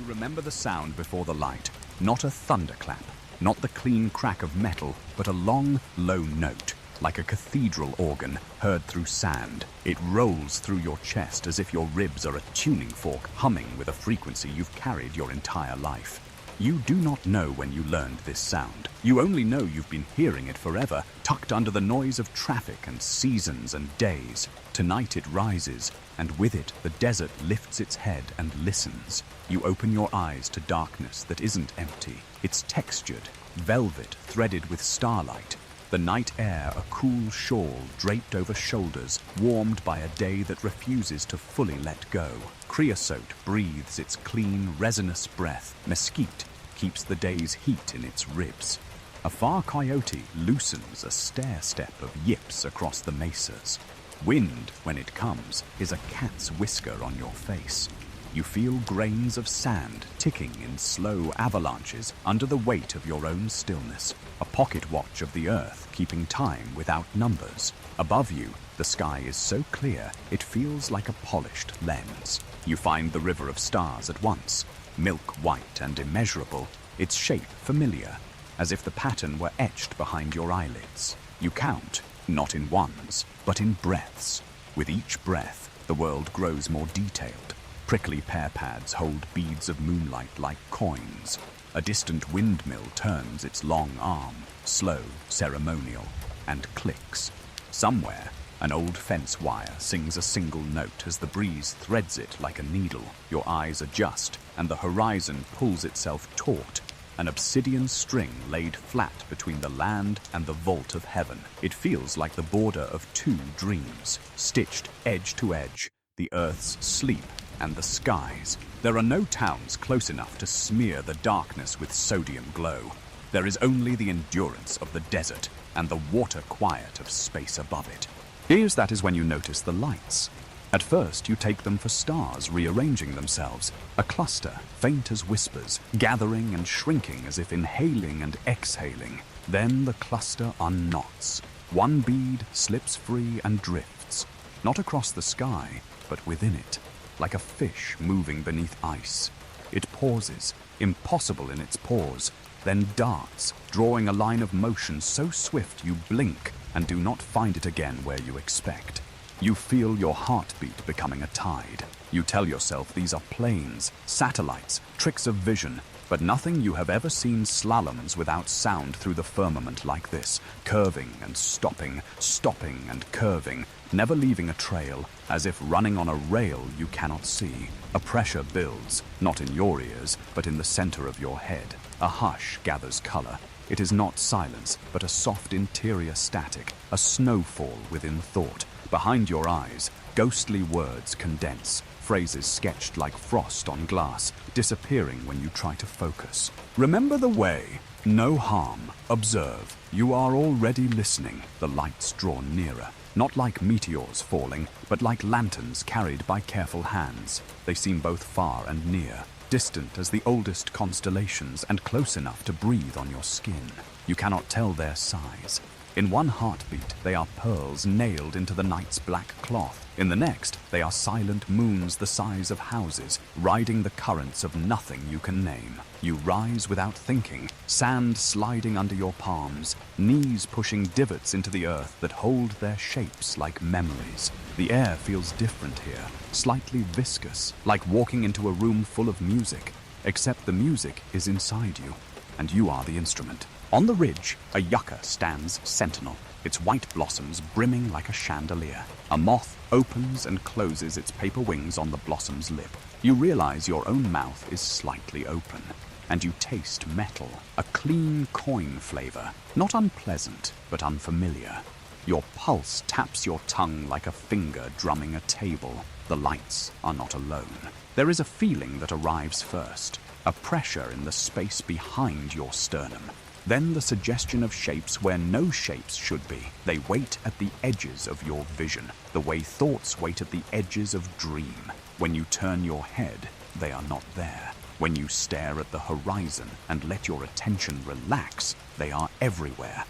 You remember the sound before the light, not a thunderclap, not the clean crack of metal, but a long, low note, like a cathedral organ heard through sand. It rolls through your chest as if your ribs are a tuning fork humming with a frequency you've carried your entire life. You do not know when you learned this sound. You only know you've been hearing it forever, tucked under the noise of traffic and seasons and days. Tonight it rises, and with it the desert lifts its head and listens. You open your eyes to darkness that isn't empty. It's textured, velvet threaded with starlight. The night air a cool shawl draped over shoulders, warmed by a day that refuses to fully let go. Creosote breathes its clean, resinous breath. Mesquite keeps the day's heat in its ribs. A far coyote loosens a stair-step of yips across the mesas. Wind, when it comes, is a cat's whisker on your face. You feel grains of sand ticking in slow avalanches under the weight of your own stillness, a pocket watch of the earth keeping time without numbers. Above you, the sky is so clear it feels like a polished lens. You find the river of stars at once, milk white and immeasurable, its shape familiar, as if the pattern were etched behind your eyelids. You count, not in ones, but in breaths. With each breath, the world grows more detailed. Prickly pear pads hold beads of moonlight like coins. A distant windmill turns its long arm, slow, ceremonial, and clicks. Somewhere, an old fence wire sings a single note as the breeze threads it like a needle. Your eyes adjust, and the horizon pulls itself taut, an obsidian string laid flat between the land and the vault of heaven. It feels like the border of two dreams, stitched edge to edge, the earth's sleep and the skies. There are no towns close enough to smear the darkness with sodium glow. There is only the endurance of the desert and the water quiet of space above it. Here's that is when you notice the lights. At first, you take them for stars rearranging themselves, a cluster, faint as whispers, gathering and shrinking as if inhaling and exhaling. Then the cluster unknots. One bead slips free and drifts, not across the sky, but within it, like a fish moving beneath ice. It pauses, impossible in its pause, then darts, drawing a line of motion so swift you blink and do not find it again where you expect. You feel your heartbeat becoming a tide. You tell yourself these are planes, satellites, tricks of vision, but nothing you have ever seen slaloms without sound through the firmament like this, curving and stopping, stopping and curving, never leaving a trail, as if running on a rail you cannot see. A pressure builds, not in your ears, but in the center of your head. A hush gathers color. It is not silence, but a soft interior static, a snowfall within thought. Behind your eyes, ghostly words condense, phrases sketched like frost on glass, disappearing when you try to focus. Remember the way. No harm. Observe. You are already listening. The lights draw nearer. Not like meteors falling, but like lanterns carried by careful hands. They seem both far and near, distant as the oldest constellations and close enough to breathe on your skin. You cannot tell their size. In one heartbeat, they are pearls nailed into the night's black cloth. In the next, they are silent moons the size of houses, riding the currents of nothing you can name. You rise without thinking, sand sliding under your palms, knees pushing divots into the earth that hold their shapes like memories. The air feels different here, slightly viscous, like walking into a room full of music, except the music is inside you, and you are the instrument. On the ridge, a yucca stands sentinel, its white blossoms brimming like a chandelier. A moth opens and closes its paper wings on the blossom's lip. You realize your own mouth is slightly open, and you taste metal, a clean coin flavor, not unpleasant, but unfamiliar. Your pulse taps your tongue like a finger drumming a table. The lights are not alone. There is a feeling that arrives first, a pressure in the space behind your sternum. Then the suggestion of shapes where no shapes should be. They wait at the edges of your vision, the way thoughts wait at the edges of dream. When you turn your head, they are not there. When you stare at the horizon and let your attention relax, they are everywhere.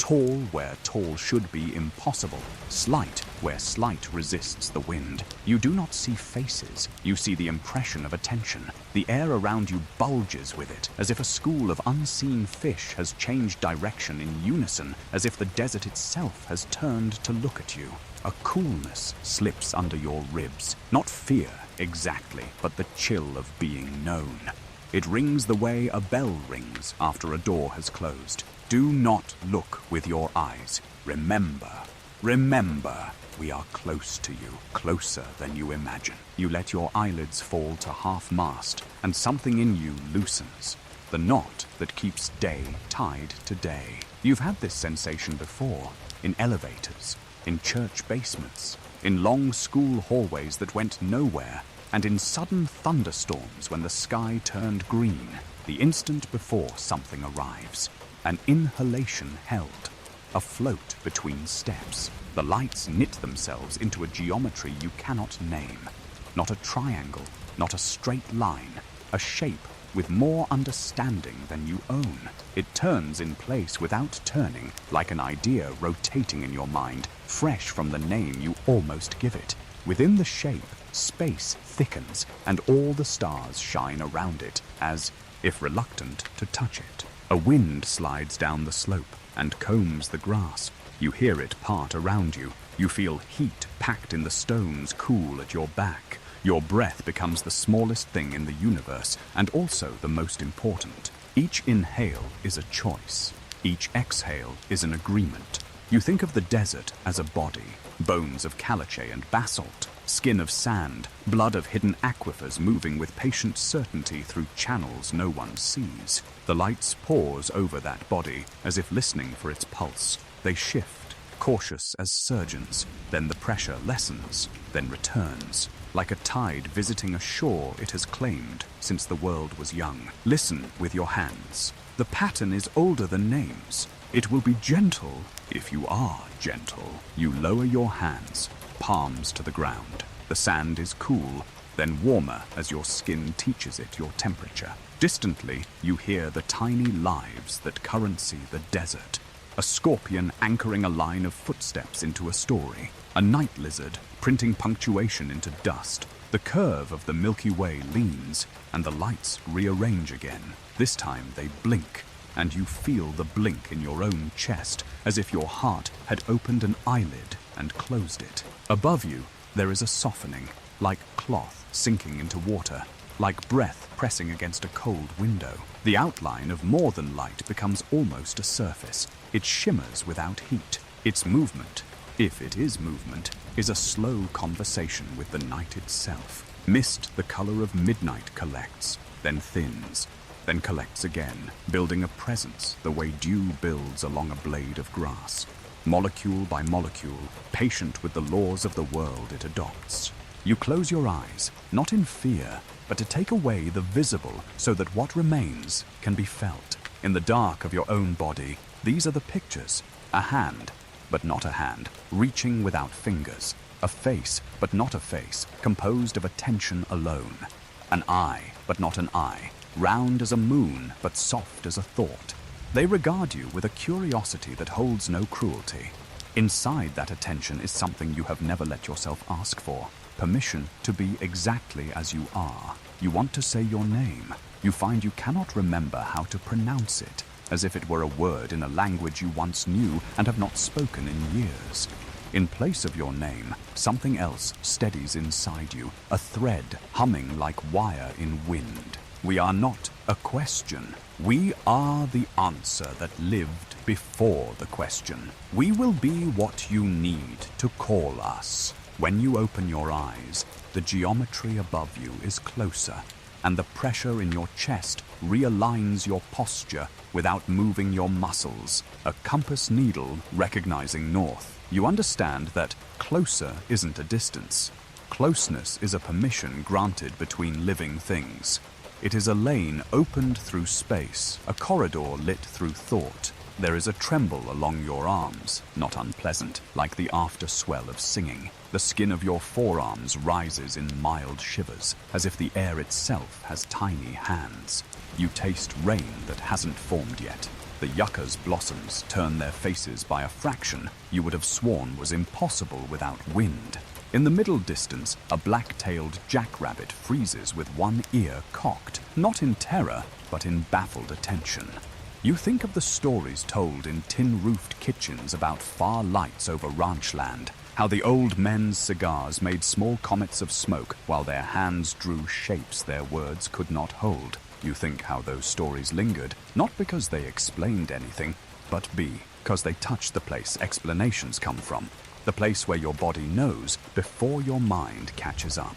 Tall where tall should be impossible, slight where slight resists the wind. You do not see faces, you see the impression of attention. The air around you bulges with it, as if a school of unseen fish has changed direction in unison, as if the desert itself has turned to look at you. A coolness slips under your ribs, not fear exactly, but the chill of being known. It rings the way a bell rings after a door has closed. Do not look with your eyes. Remember, we are close to you, closer than you imagine. You let your eyelids fall to half-mast, and something in you loosens. The knot that keeps day tied to day. You've had this sensation before, in elevators, in church basements, in long school hallways that went nowhere, and in sudden thunderstorms when the sky turned green, the instant before something arrives. An inhalation held, afloat between steps. The lights knit themselves into a geometry you cannot name. Not a triangle, not a straight line, a shape with more understanding than you own. It turns in place without turning, like an idea rotating in your mind, fresh from the name you almost give it. Within the shape, space thickens, and all the stars shine around it, as if reluctant to touch it. A wind slides down the slope and combs the grass. You hear it part around you. You feel heat packed in the stones cool at your back. Your breath becomes the smallest thing in the universe, and also the most important. Each inhale is a choice. Each exhale is an agreement. You think of the desert as a body, bones of caliche and basalt, skin of sand, blood of hidden aquifers moving with patient certainty through channels no one sees. The lights pause over that body as if listening for its pulse. They shift, cautious as surgeons. Then the pressure lessens, then returns, like a tide visiting a shore it has claimed since the world was young. Listen with your hands. The pattern is older than names. It will be gentle if you are gentle. You lower your hands, palms to the ground. The sand is cool, then warmer as your skin teaches it your temperature. Distantly, you hear the tiny lives that currency the desert. A scorpion anchoring a line of footsteps into a story. A night lizard printing punctuation into dust. The curve of the Milky Way leans, and the lights rearrange again. This time they blink, and you feel the blink in your own chest, as if your heart had opened an eyelid and closed it. Above you, there is a softening, like cloth sinking into water, like breath pressing against a cold window. The outline of more than light becomes almost a surface. It shimmers without heat. Its movement, if it is movement, is a slow conversation with the night itself. Mist the color of midnight collects, then thins, then collects again, building a presence the way dew builds along a blade of grass. Molecule by molecule, patient with the laws of the world it adopts. You close your eyes, not in fear, but to take away the visible so that what remains can be felt. In the dark of your own body, these are the pictures. A hand, but not a hand, reaching without fingers. A face, but not a face, composed of attention alone. An eye, but not an eye, round as a moon, but soft as a thought. They regard you with a curiosity that holds no cruelty. Inside that attention is something you have never let yourself ask for. Permission to be exactly as you are. You want to say your name. You find you cannot remember how to pronounce it, as if it were a word in a language you once knew and have not spoken in years. In place of your name, something else steadies inside you, a thread humming like wire in wind. We are not a question. We are the answer that lived before the question. We will be what you need to call us. When you open your eyes, the geometry above you is closer, and the pressure in your chest realigns your posture without moving your muscles. A compass needle recognizing north. You understand that closer isn't a distance. Closeness is a permission granted between living things. It is a lane opened through space, a corridor lit through thought. There is a tremble along your arms, not unpleasant, like the after swell of singing. The skin of your forearms rises in mild shivers, as if the air itself has tiny hands. You taste rain that hasn't formed yet. The yucca's blossoms turn their faces by a fraction you would have sworn was impossible without wind. In the middle distance, a black-tailed jackrabbit freezes with one ear cocked, not in terror, but in baffled attention. You think of the stories told in tin-roofed kitchens about far lights over ranch land, how the old men's cigars made small comets of smoke while their hands drew shapes their words could not hold. You think how those stories lingered, not because they explained anything, but because they touched the place explanations come from, the place where your body knows before your mind catches up.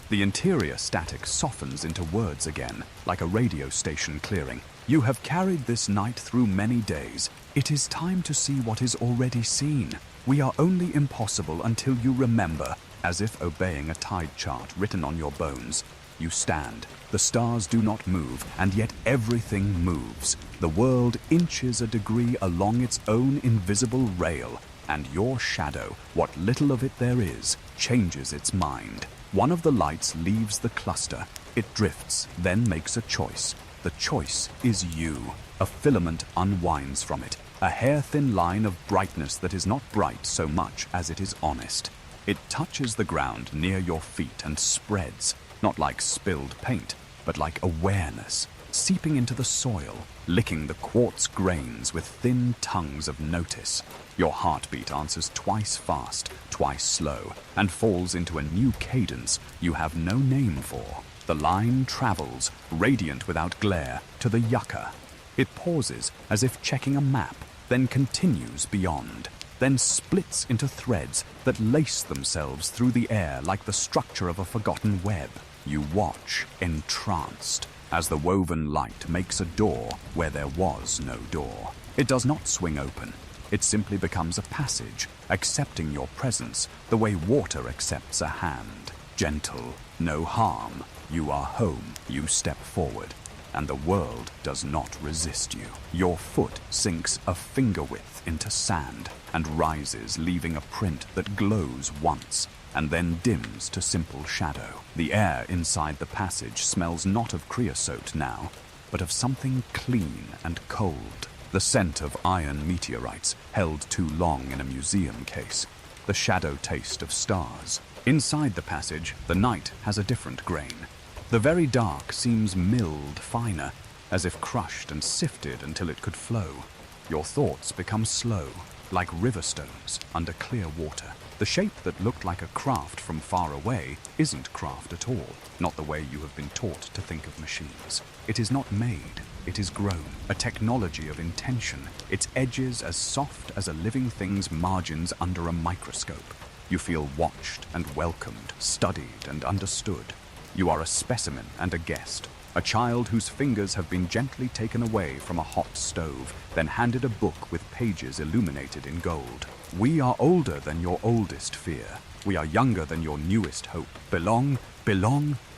The interior static softens into words again, like a radio station clearing. You have carried this night through many days. It is time to see what is already seen. We are only impossible until you remember, as if obeying a tide chart written on your bones. You stand. The stars do not move, and yet everything moves. The world inches a degree along its own invisible rail, and your shadow, what little of it there is, changes its mind. One of the lights leaves the cluster. It drifts, then makes a choice. The choice is you. A filament unwinds from it, a hair-thin line of brightness that is not bright so much as it is honest. It touches the ground near your feet and spreads, not like spilled paint, but like awareness, seeping into the soil, licking the quartz grains with thin tongues of notice. Your heartbeat answers twice fast, twice slow, and falls into a new cadence you have no name for. The line travels, radiant without glare, to the yucca. It pauses as if checking a map, then continues beyond, then splits into threads that lace themselves through the air like the structure of a forgotten web. You watch, entranced, as the woven light makes a door where there was no door. It does not swing open. It simply becomes a passage, accepting your presence the way water accepts a hand. Gentle, no harm. You are home. You step forward, and the world does not resist you. Your foot sinks a finger width into sand and rises, leaving a print that glows once and then dims to simple shadow. The air inside the passage smells not of creosote now, but of something clean and cold. The scent of iron meteorites held too long in a museum case. The shadow taste of stars. Inside the passage, the night has a different grain. The very dark seems milled finer, as if crushed and sifted until it could flow. Your thoughts become slow, like river stones under clear water. The shape that looked like a craft from far away isn't craft at all, not the way you have been taught to think of machines. It is not made, it is grown, a technology of intention, its edges as soft as a living thing's margins under a microscope. You feel watched and welcomed, studied and understood. You are a specimen and a guest, a child whose fingers have been gently taken away from a hot stove, then handed a book with pages illuminated in gold. We are older than your oldest fear. We are younger than your newest hope. Belong.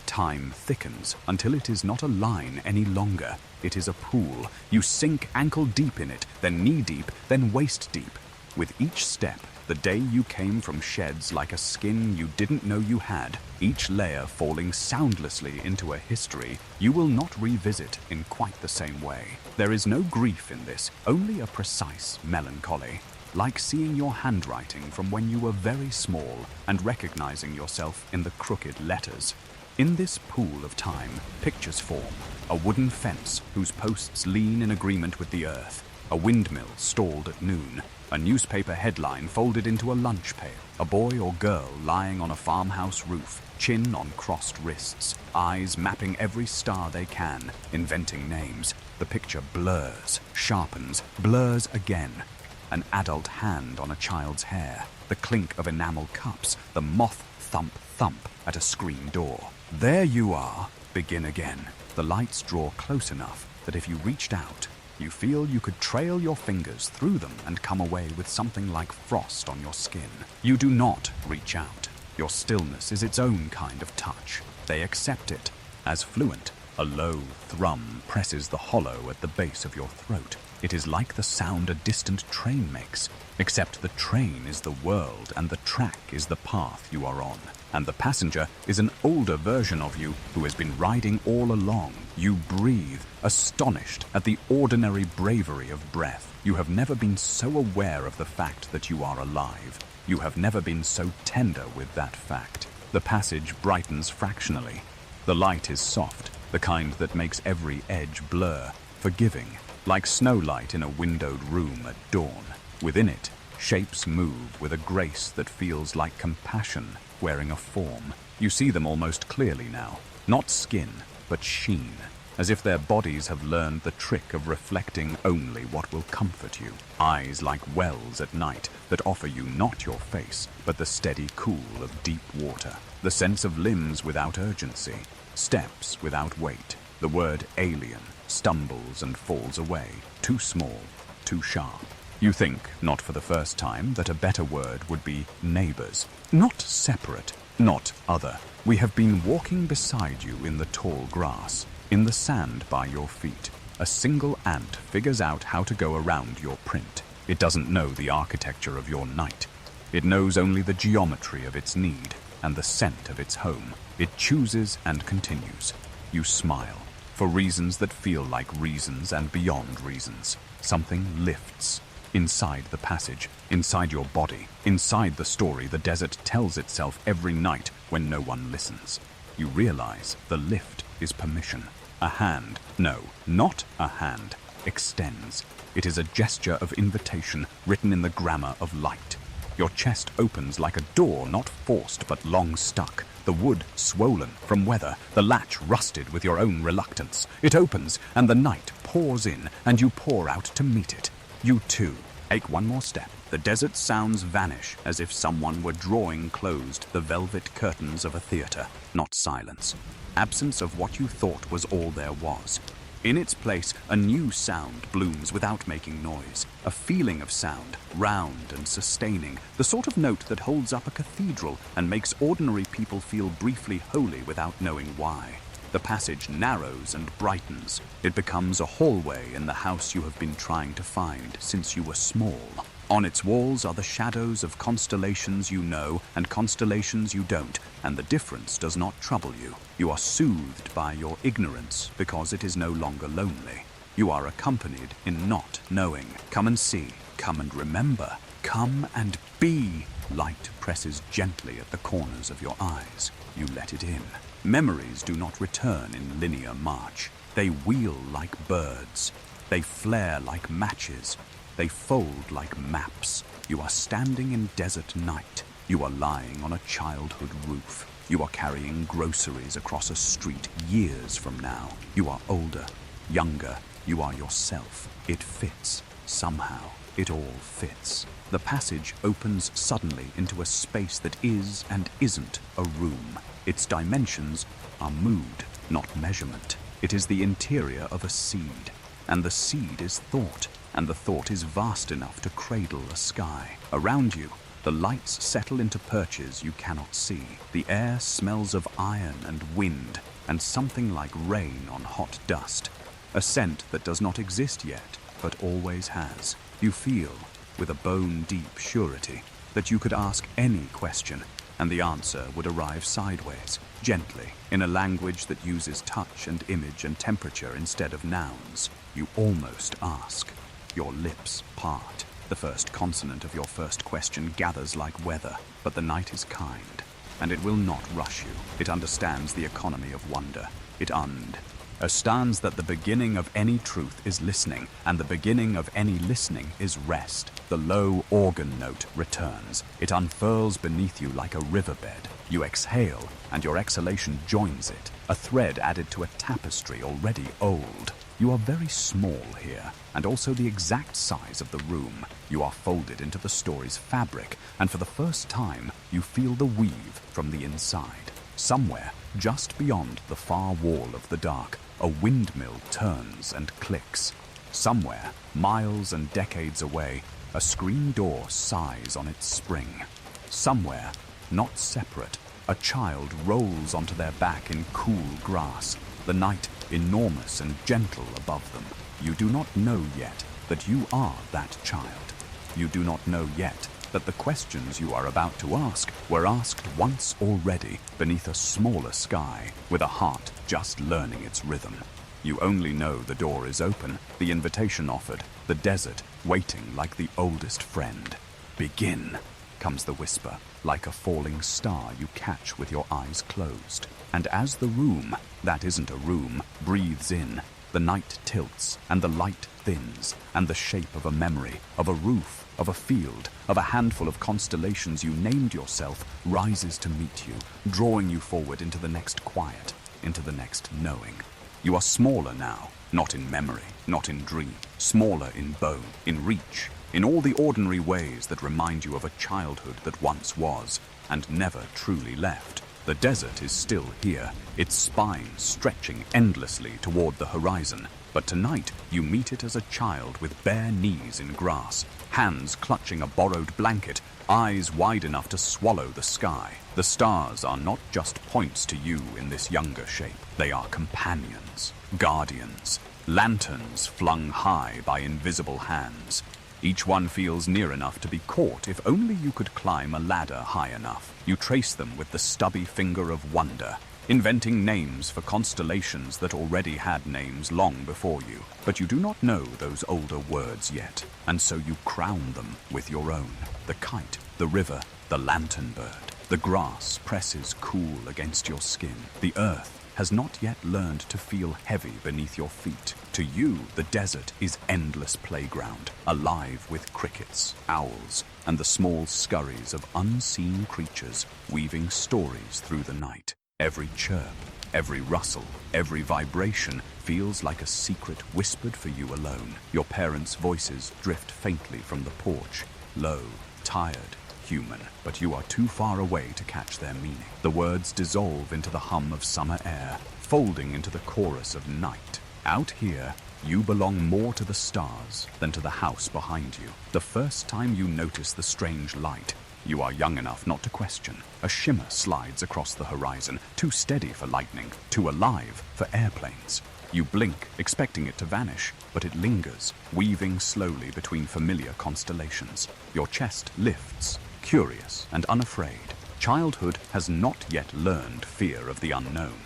Time thickens until it is not a line any longer. It is a pool. You sink ankle deep in it, then knee deep, then waist deep. With each step, the day you came from sheds like a skin you didn't know you had, each layer falling soundlessly into a history you will not revisit in quite the same way. There is no grief in this, only a precise melancholy, like seeing your handwriting from when you were very small and recognizing yourself in the crooked letters. In this pool of time, pictures form. A wooden fence whose posts lean in agreement with the earth, a windmill stalled at noon, a newspaper headline folded into a lunch pail, a boy or girl lying on a farmhouse roof, chin on crossed wrists, eyes mapping every star they can, inventing names. The picture blurs, sharpens, blurs again. An adult hand on a child's hair, the clink of enamel cups, the moth thump at a screen door. There you are. Begin again. The lights draw close enough that if you reached out, you feel you could trail your fingers through them and come away with something like frost on your skin. You do not reach out. Your stillness is its own kind of touch. They accept it as fluent. A low thrum presses the hollow at the base of your throat. It is like the sound a distant train makes, except the train is the world and the track is the path you are on. and the passenger is an older version of you who has been riding all along. You breathe, astonished at the ordinary bravery of breath. You have never been so aware of the fact that you are alive. You have never been so tender with that fact. The passage brightens fractionally. The light is soft, the kind that makes every edge blur, forgiving, like snowlight in a windowed room at dawn. Within it, shapes move with a grace that feels like compassion wearing a form. You see them almost clearly now, not skin, but sheen, as if their bodies have learned the trick of reflecting only what will comfort you. Eyes like wells at night that offer you not your face, but the steady cool of deep water. The sense of limbs without urgency, steps without weight. The word alien stumbles and falls away, too small, too sharp. You think, not for the first time, that a better word would be neighbors. Not separate, not other. We have been walking beside you in the tall grass, in the sand by your feet. A single ant figures out how to go around your print. It doesn't know the architecture of your night. It knows only the geometry of its need and the scent of its home. It chooses and continues. You smile, for reasons that feel like reasons and beyond reasons. Something lifts. Inside the passage, inside your body, inside the story the desert tells itself every night when no one listens. You realize the lift is permission. A hand, no, not a hand, extends. It is a gesture of invitation written in the grammar of light. Your chest opens like a door not forced but long stuck. The wood swollen from weather, the latch rusted with your own reluctance. It opens and the night pours in and you pour out to meet it. You too take one more step. The desert sounds vanish as if someone were drawing closed the velvet curtains of a theater, not silence. Absence of what you thought was all there was. In its place, a new sound blooms without making noise. A feeling of sound, round and sustaining, the sort of note that holds up a cathedral and makes ordinary people feel briefly holy without knowing why. The passage narrows and brightens. It becomes a hallway in the house you have been trying to find since you were small. On its walls are the shadows of constellations you know and constellations you don't, and the difference does not trouble you. You are soothed by your ignorance because it is no longer lonely. You are accompanied in not knowing. Come and see. Come and remember. Come and be. Light presses gently at the corners of your eyes. You let it in. Memories do not return in linear march. They wheel like birds. They flare like matches. They fold like maps. You are standing in desert night. You are lying on a childhood roof. You are carrying groceries across a street years from now. You are older, younger. You are yourself. It fits. Somehow, it all fits. The passage opens suddenly into a space that is and isn't a room. Its dimensions are mood, not measurement. It is the interior of a seed, and the seed is thought, and the thought is vast enough to cradle a sky. Around you, the lights settle into perches you cannot see. The air smells of iron and wind, and something like rain on hot dust. A scent that does not exist yet, but always has. You feel, with a bone-deep surety, that you could ask any question, and the answer would arrive sideways, gently, in a language that uses touch and image and temperature instead of nouns. You almost ask. Your lips part. The first consonant of your first question gathers like weather, but the night is kind, and it will not rush you. It understands the economy of wonder. It understands that the beginning of any truth is listening, and the beginning of any listening is rest. The low organ note returns. It unfurls beneath you like a riverbed. You exhale, and your exhalation joins it, a thread added to a tapestry already old. You are very small here, and also the exact size of the room. You are folded into the story's fabric, and for the first time, you feel the weave from the inside. Somewhere, just beyond the far wall of the dark, a windmill turns and clicks. Somewhere, miles and decades away, a screen door sighs on its spring. Somewhere, not separate, a child rolls onto their back in cool grass, the night enormous and gentle above them. You do not know yet that you are that child. You do not know yet that the questions you are about to ask were asked once already beneath a smaller sky, with a heart just learning its rhythm. You only know the door is open, the invitation offered, the desert waiting like the oldest friend. "Begin," comes the whisper, like a falling star you catch with your eyes closed. And as the room, that isn't a room, breathes in, the night tilts, and the light thins, and the shape of a memory, of a roof, of a field, of a handful of constellations you named yourself, rises to meet you, drawing you forward into the next quiet, into the next knowing. You are smaller now, not in memory, not in dream, smaller in bone, in reach, in all the ordinary ways that remind you of a childhood that once was, and never truly left. The desert is still here, its spine stretching endlessly toward the horizon, but tonight you meet it as a child with bare knees in grass, hands clutching a borrowed blanket, eyes wide enough to swallow the sky. The stars are not just points to you in this younger shape. They are companions, guardians, lanterns flung high by invisible hands. Each one feels near enough to be caught if only you could climb a ladder high enough. You trace them with the stubby finger of wonder, inventing names for constellations that already had names long before you. But you do not know those older words yet, and so you crown them with your own. The kite, the river, the lantern bird. The grass presses cool against your skin. The earth has not yet learned to feel heavy beneath your feet. To you, the desert is endless playground, alive with crickets, owls, and the small scurries of unseen creatures weaving stories through the night. Every chirp, every rustle, every vibration feels like a secret whispered for you alone. Your parents' voices drift faintly from the porch, low, tired, human, but you are too far away to catch their meaning. The words dissolve into the hum of summer air, folding into the chorus of night. Out here, you belong more to the stars than to the house behind you. The first time you notice the strange light, you are young enough not to question. A shimmer slides across the horizon, too steady for lightning, too alive for airplanes. You blink, expecting it to vanish, but it lingers, weaving slowly between familiar constellations. Your chest lifts, curious and unafraid. Childhood has not yet learned fear of the unknown.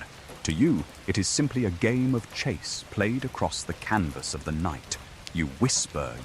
To you, it is simply a game of chase played across the canvas of the night. You whisper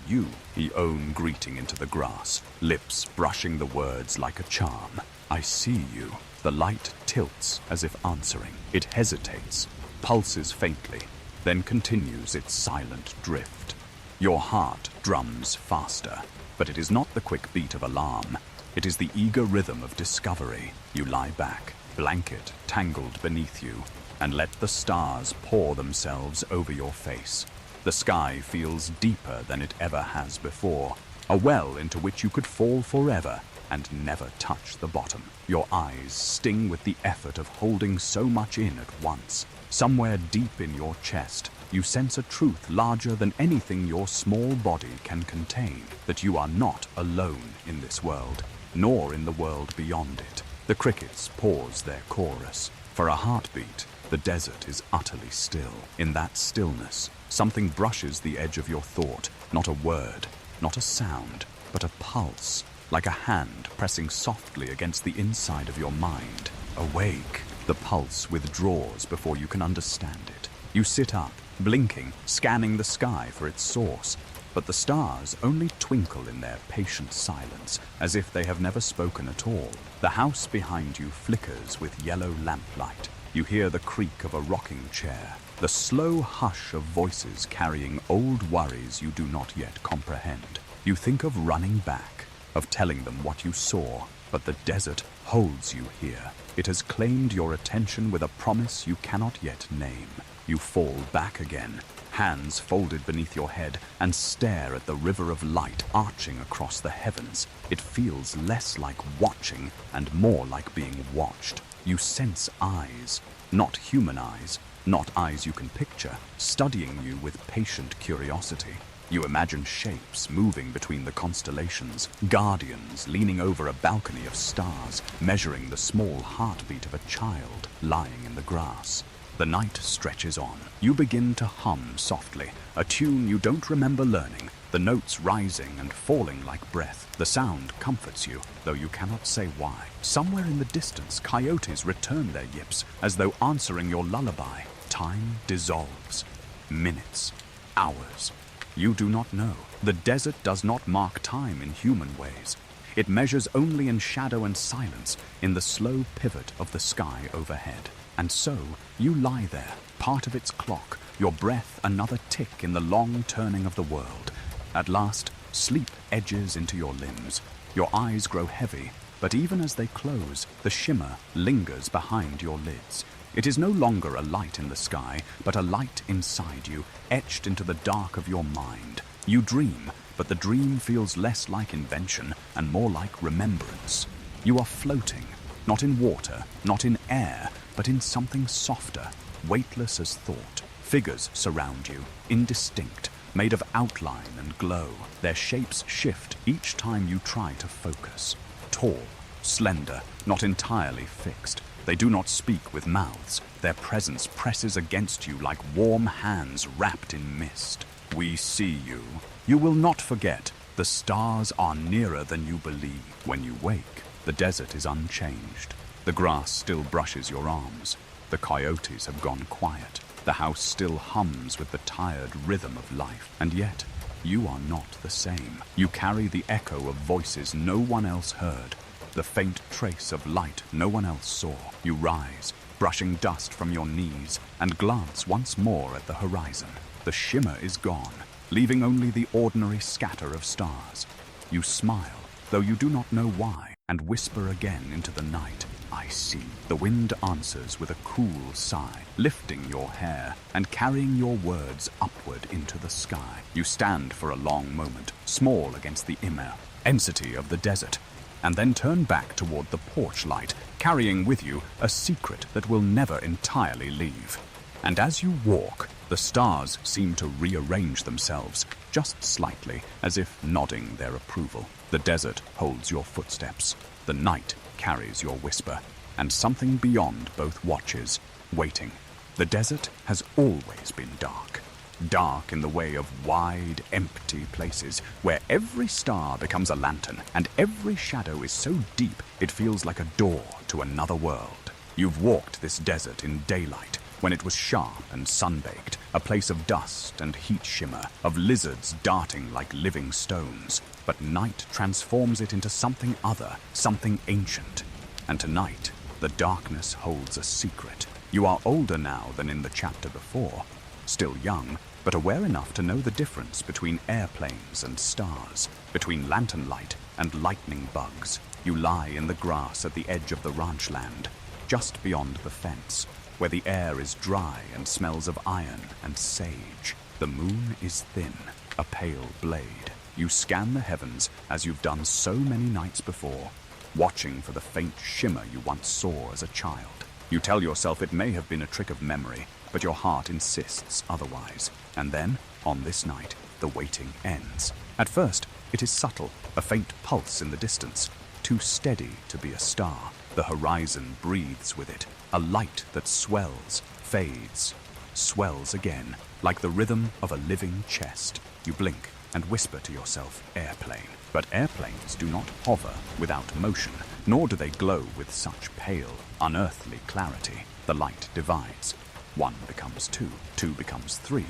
the own greeting into the grass, lips brushing the words like a charm. "I see you." The light tilts as if answering. It hesitates, pulses faintly, then continues its silent drift. Your heart drums faster, but it is not the quick beat of alarm. It is the eager rhythm of discovery. You lie back, blanket tangled beneath you, and let the stars pour themselves over your face. The sky feels deeper than it ever has before, a well into which you could fall forever and never touch the bottom. Your eyes sting with the effort of holding so much in at once. Somewhere deep in your chest, you sense a truth larger than anything your small body can contain, that you are not alone in this world, nor in the world beyond it. The crickets pause their chorus. For a heartbeat, the desert is utterly still. In that stillness, something brushes the edge of your thought, not a word, not a sound, but a pulse, like a hand pressing softly against the inside of your mind. Awake. The pulse withdraws before you can understand it. You sit up, blinking, scanning the sky for its source, but the stars only twinkle in their patient silence, as if they have never spoken at all. The house behind you flickers with yellow lamplight. You hear the creak of a rocking chair, the slow hush of voices carrying old worries you do not yet comprehend. You think of running back, of telling them what you saw, but the desert holds you here. It has claimed your attention with a promise you cannot yet name. You fall back again, hands folded beneath your head, and stare at the river of light arching across the heavens. It feels less like watching and more like being watched. You sense eyes, not human eyes, not eyes you can picture, studying you with patient curiosity. You imagine shapes moving between the constellations, guardians leaning over a balcony of stars, measuring the small heartbeat of a child lying in the grass. The night stretches on. You begin to hum softly, a tune you don't remember learning, the notes rising and falling like breath. The sound comforts you, though you cannot say why. Somewhere in the distance, coyotes return their yips, as though answering your lullaby. Time dissolves. Minutes. Hours. You do not know. The desert does not mark time in human ways. It measures only in shadow and silence, in the slow pivot of the sky overhead. And so, you lie there, part of its clock, your breath another tick in the long turning of the world. At last, sleep edges into your limbs. Your eyes grow heavy, but even as they close, the shimmer lingers behind your lids. It is no longer a light in the sky, but a light inside you, etched into the dark of your mind. You dream, but the dream feels less like invention and more like remembrance. You are floating, not in water, not in air, but in something softer, weightless as thought. Figures surround you, indistinct, made of outline and glow. Their shapes shift each time you try to focus. Tall, slender, not entirely fixed. They do not speak with mouths. Their presence presses against you like warm hands wrapped in mist. We see you. You will not forget. The stars are nearer than you believe. When you wake, the desert is unchanged. The grass still brushes your arms. The coyotes have gone quiet. The house still hums with the tired rhythm of life. And yet, you are not the same. You carry the echo of voices no one else heard, the faint trace of light no one else saw. You rise, brushing dust from your knees, and glance once more at the horizon. The shimmer is gone, leaving only the ordinary scatter of stars. You smile, though you do not know why, and whisper again into the night. I see. The wind answers with a cool sigh, lifting your hair and carrying your words upward into the sky. You stand for a long moment, small against the immensity of the desert, and then turn back toward the porch light, carrying with you a secret that will never entirely leave. And as you walk, the stars seem to rearrange themselves, just slightly, as if nodding their approval. The desert holds your footsteps. The night carries your whisper, and something beyond both watches, waiting. The desert has always been dark. Dark in the way of wide, empty places where every star becomes a lantern and every shadow is so deep it feels like a door to another world. You've walked this desert in daylight, when it was sharp and sun-baked, a place of dust and heat shimmer, of lizards darting like living stones. But night transforms it into something other, something ancient. And tonight, the darkness holds a secret. You are older now than in the chapter before, still young, but aware enough to know the difference between airplanes and stars, between lantern light and lightning bugs. You lie in the grass at the edge of the ranch land, just beyond the fence, where the air is dry and smells of iron and sage. The moon is thin, a pale blade. You scan the heavens as you've done so many nights before, watching for the faint shimmer you once saw as a child. You tell yourself it may have been a trick of memory, but your heart insists otherwise. And then, on this night, the waiting ends. At first, it is subtle, a faint pulse in the distance, too steady to be a star. The horizon breathes with it, a light that swells, fades, swells again, like the rhythm of a living chest. You blink and whisper to yourself, airplane. But airplanes do not hover without motion, nor do they glow with such pale, unearthly clarity. The light divides. One becomes two, two becomes three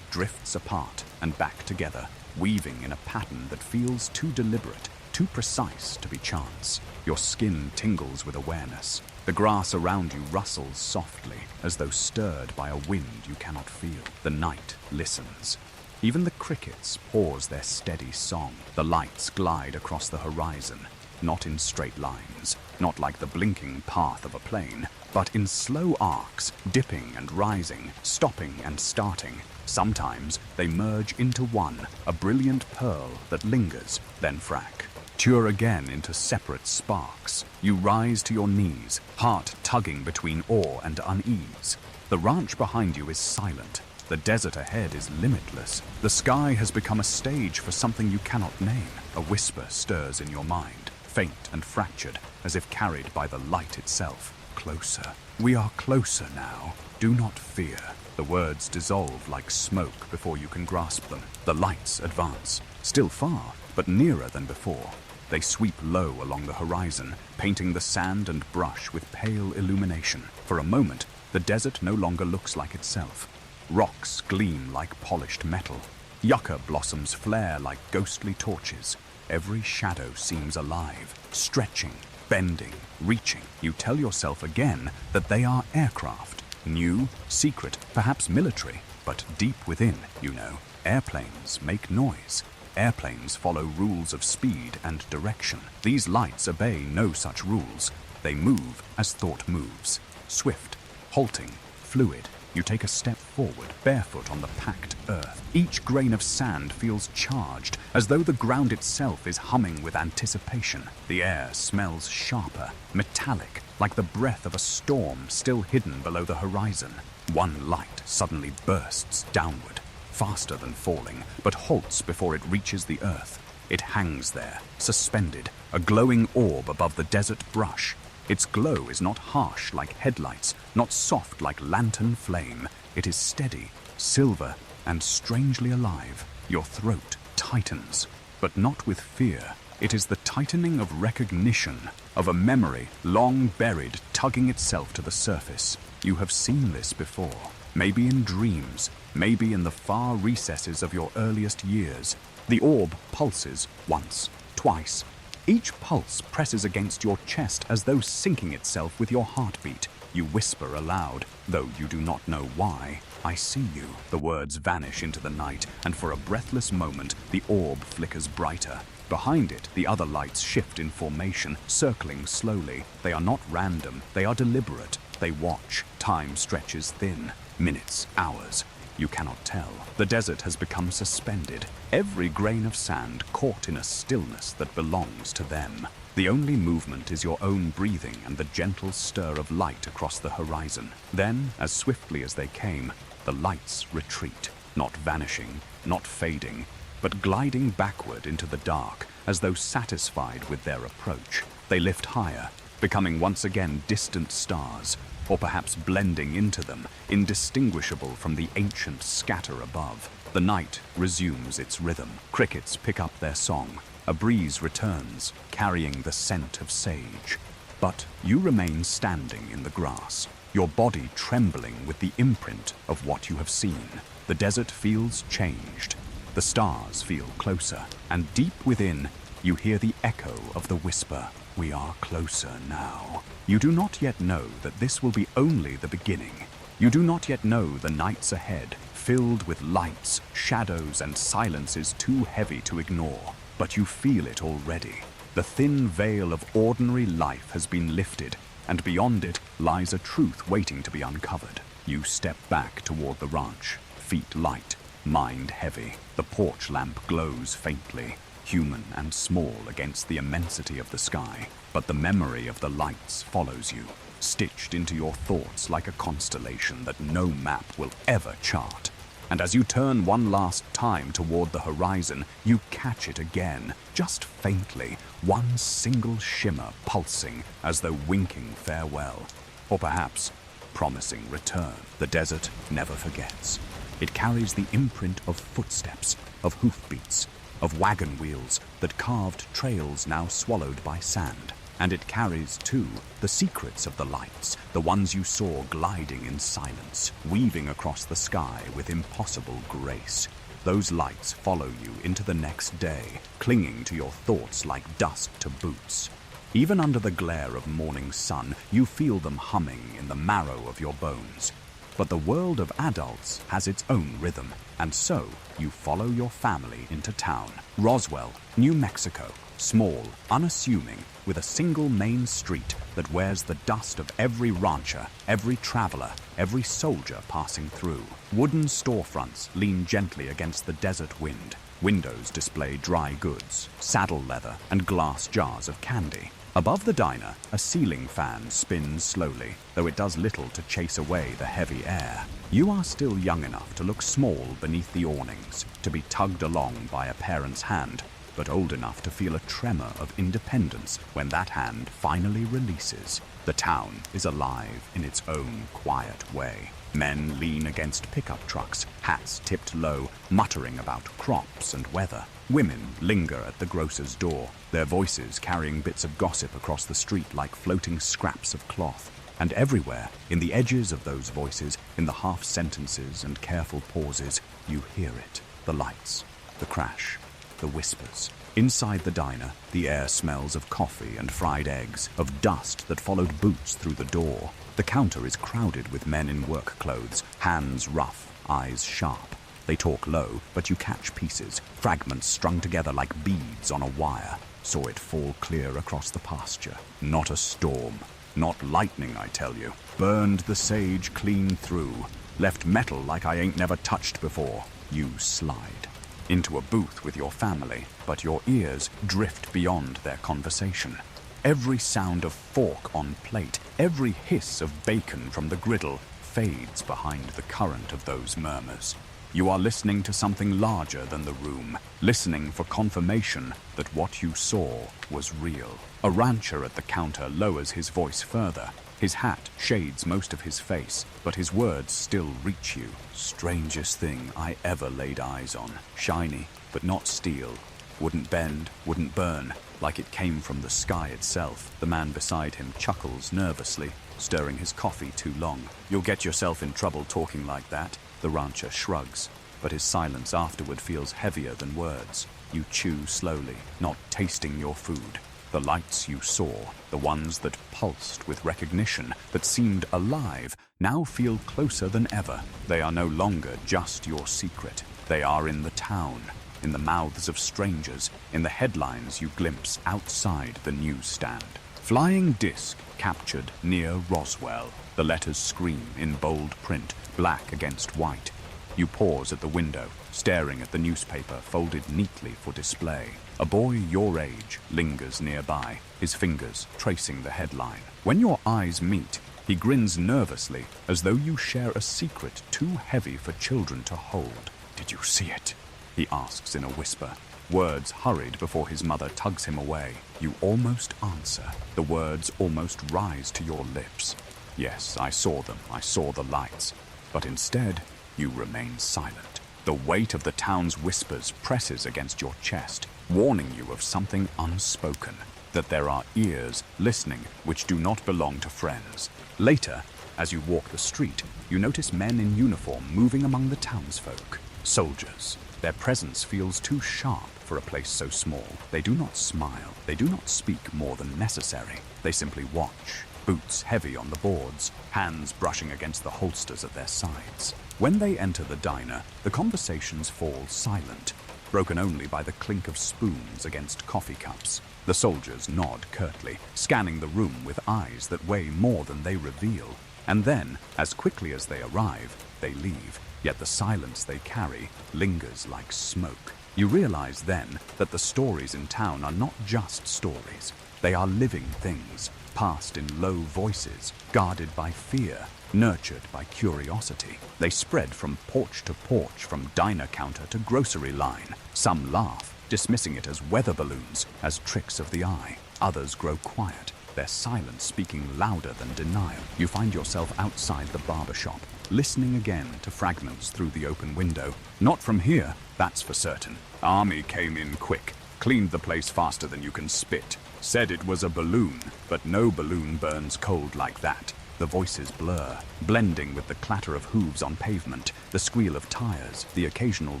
drifts apart and back together, weaving in a pattern that feels too deliberate, too precise to be chance. Your skin tingles with awareness. The grass around you rustles softly, as though stirred by a wind you cannot feel. The night listens. Even the crickets pause their steady song. The lights glide across the horizon, not in straight lines, not like the blinking path of a plane, but in slow arcs, dipping and rising, stopping and starting. Sometimes they merge into one, a brilliant pearl that lingers, then fracture again into separate sparks. You rise to your knees, heart tugging between awe and unease. The ranch behind you is silent. The desert ahead is limitless. The sky has become a stage for something you cannot name. A whisper stirs in your mind, faint and fractured, as if carried by the light itself. closer. We are closer now. Do not fear. The words dissolve like smoke before you can grasp them. The lights advance, still far, but nearer than before. They sweep low along the horizon, painting the sand and brush with pale illumination. For a moment, the desert no longer looks like itself. Rocks gleam like polished metal. Yucca blossoms flare like ghostly torches. Every shadow seems alive, stretching, bending, reaching. You tell yourself again that they are aircraft. New, secret, perhaps military, but deep within, you know, airplanes make noise. Airplanes follow rules of speed and direction. These lights obey no such rules. They move as thought moves. Swift, halting, fluid. You take a step forward, barefoot on the packed earth. Each grain of sand feels charged, as though the ground itself is humming with anticipation. The air smells sharper, metallic, like the breath of a storm still hidden below the horizon. One light suddenly bursts downward, faster than falling, but halts before it reaches the earth. It hangs there, suspended, a glowing orb above the desert brush. Its glow is not harsh like headlights, not soft like lantern flame. It is steady, silver, and strangely alive. Your throat tightens, but not with fear. It is the tightening of recognition, of a memory long buried, tugging itself to the surface. You have seen this before, maybe in dreams, maybe in the far recesses of your earliest years. The orb pulses once, twice. Each pulse presses against your chest as though syncing itself with your heartbeat. You whisper aloud, though you do not know why. I see you. The words vanish into the night, and for a breathless moment, the orb flickers brighter. Behind it, the other lights shift in formation, circling slowly. They are not random, they are deliberate. They watch. Time stretches thin. Minutes, hours. You cannot tell. The desert has become suspended, every grain of sand caught in a stillness that belongs to them. The only movement is your own breathing and the gentle stir of light across the horizon. Then, as swiftly as they came, the lights retreat, not vanishing, not fading, but gliding backward into the dark, as though satisfied with their approach. They lift higher, becoming once again distant stars, or perhaps blending into them, indistinguishable from the ancient scatter above. The night resumes its rhythm. Crickets pick up their song. A breeze returns, carrying the scent of sage. But you remain standing in the grass, your body trembling with the imprint of what you have seen. The desert feels changed. The stars feel closer, and deep within, you hear the echo of the whisper. We are closer now. You do not yet know that this will be only the beginning. You do not yet know the nights ahead, filled with lights, shadows, and silences too heavy to ignore. But you feel it already. The thin veil of ordinary life has been lifted, and beyond it lies a truth waiting to be uncovered. You step back toward the ranch, feet light, mind heavy. The porch lamp glows faintly, human and small against the immensity of the sky. But the memory of the lights follows you, stitched into your thoughts like a constellation that no map will ever chart. And as you turn one last time toward the horizon, you catch it again, just faintly, one single shimmer pulsing as though winking farewell, or perhaps promising return. The desert never forgets. It carries the imprint of footsteps, of hoofbeats, of wagon wheels that carved trails now swallowed by sand. And it carries, too, the secrets of the lights, the ones you saw gliding in silence, weaving across the sky with impossible grace. Those lights follow you into the next day, clinging to your thoughts like dust to boots. Even under the glare of morning sun, you feel them humming in the marrow of your bones. But the world of adults has its own rhythm, and so you follow your family into town. Roswell, New Mexico, small, unassuming, with a single main street that wears the dust of every rancher, every traveler, every soldier passing through. Wooden storefronts lean gently against the desert wind. Windows display dry goods, saddle leather, and glass jars of candy. Above the diner, a ceiling fan spins slowly, though it does little to chase away the heavy air. You are still young enough to look small beneath the awnings, to be tugged along by a parent's hand, but old enough to feel a tremor of independence when that hand finally releases. The town is alive in its own quiet way. Men lean against pickup trucks, hats tipped low, muttering about crops and weather. Women linger at the grocer's door, their voices carrying bits of gossip across the street like floating scraps of cloth. And everywhere, in the edges of those voices, in the half-sentences and careful pauses, you hear it. The lights, the crash, the whispers. Inside the diner, the air smells of coffee and fried eggs, of dust that followed boots through the door. The counter is crowded with men in work clothes, hands rough, eyes sharp. They talk low, but you catch pieces, fragments strung together like beads on a wire. Saw it fall clear across the pasture. Not a storm. Not lightning, I tell you. Burned the sage clean through. Left metal like I ain't never touched before. You slide into a booth with your family, but your ears drift beyond their conversation. Every sound of fork on plate, every hiss of bacon from the griddle fades behind the current of those murmurs. You are listening to something larger than the room, listening for confirmation that what you saw was real. A rancher at the counter lowers his voice further. His hat shades most of his face, but his words still reach you. Strangest thing I ever laid eyes on. Shiny, but not steel. Wouldn't bend, wouldn't burn, like it came from the sky itself. The man beside him chuckles nervously, stirring his coffee too long. You'll get yourself in trouble talking like that. The rancher shrugs, but his silence afterward feels heavier than words. You chew slowly, not tasting your food. The lights you saw, the ones that pulsed with recognition, that seemed alive, now feel closer than ever. They are no longer just your secret. They are in the town, in the mouths of strangers, in the headlines you glimpse outside the newsstand. Flying disc captured near Roswell. The letters scream in bold print, black against white. You pause at the window, staring at the newspaper folded neatly for display. A boy your age lingers nearby, his fingers tracing the headline. When your eyes meet, he grins nervously, as though you share a secret too heavy for children to hold. "Did you see it?" he asks in a whisper. Words hurried before his mother tugs him away. You almost answer. The words almost rise to your lips. "Yes, I saw them. I saw the lights." But instead, you remain silent. The weight of the town's whispers presses against your chest, warning you of something unspoken, that there are ears listening which do not belong to friends. Later, as you walk the street, you notice men in uniform moving among the townsfolk. Soldiers. Their presence feels too sharp for a place so small. They do not smile. They do not speak more than necessary. They simply watch. Boots heavy on the boards, hands brushing against the holsters at their sides. When they enter the diner, the conversations fall silent, broken only by the clink of spoons against coffee cups. The soldiers nod curtly, scanning the room with eyes that weigh more than they reveal. And then, as quickly as they arrive, they leave. Yet the silence they carry lingers like smoke. You realize then that the stories in town are not just stories. They are living things, passed in low voices, guarded by fear, nurtured by curiosity. They spread from porch to porch, from diner counter to grocery line. Some laugh, dismissing it as weather balloons, as tricks of the eye. Others grow quiet, their silence speaking louder than denial. You find yourself outside the barber shop, listening again to fragments through the open window. "Not from here, that's for certain. Army came in quick, cleaned the place faster than you can spit. Said it was a balloon, but no balloon burns cold like that." The voices blur, blending with the clatter of hooves on pavement, the squeal of tires, the occasional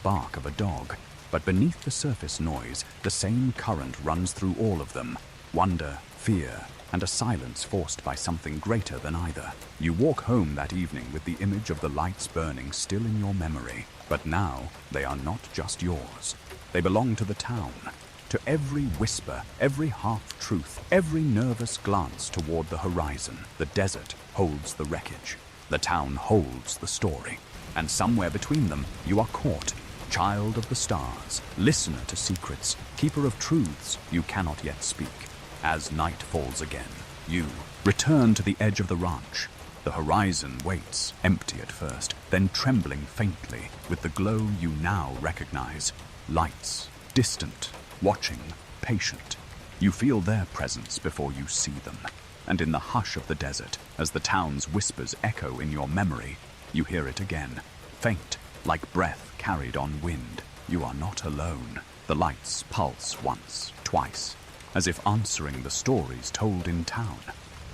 bark of a dog. But beneath the surface noise, the same current runs through all of them. Wonder, fear, and a silence forced by something greater than either. You walk home that evening with the image of the lights burning still in your memory. But now, they are not just yours. They belong to the town. To every whisper, every half-truth, every nervous glance toward the horizon. The desert holds the wreckage. The town holds the story. And somewhere between them, you are caught. Child of the stars, listener to secrets, keeper of truths you cannot yet speak. As night falls again, you return to the edge of the ranch. The horizon waits, empty at first, then trembling faintly with the glow you now recognize. Lights, distant, watching, patient. You feel their presence before you see them. And in the hush of the desert, as the town's whispers echo in your memory, you hear it again, faint, like breath carried on wind. You are not alone. The lights pulse once, twice, as if answering the stories told in town.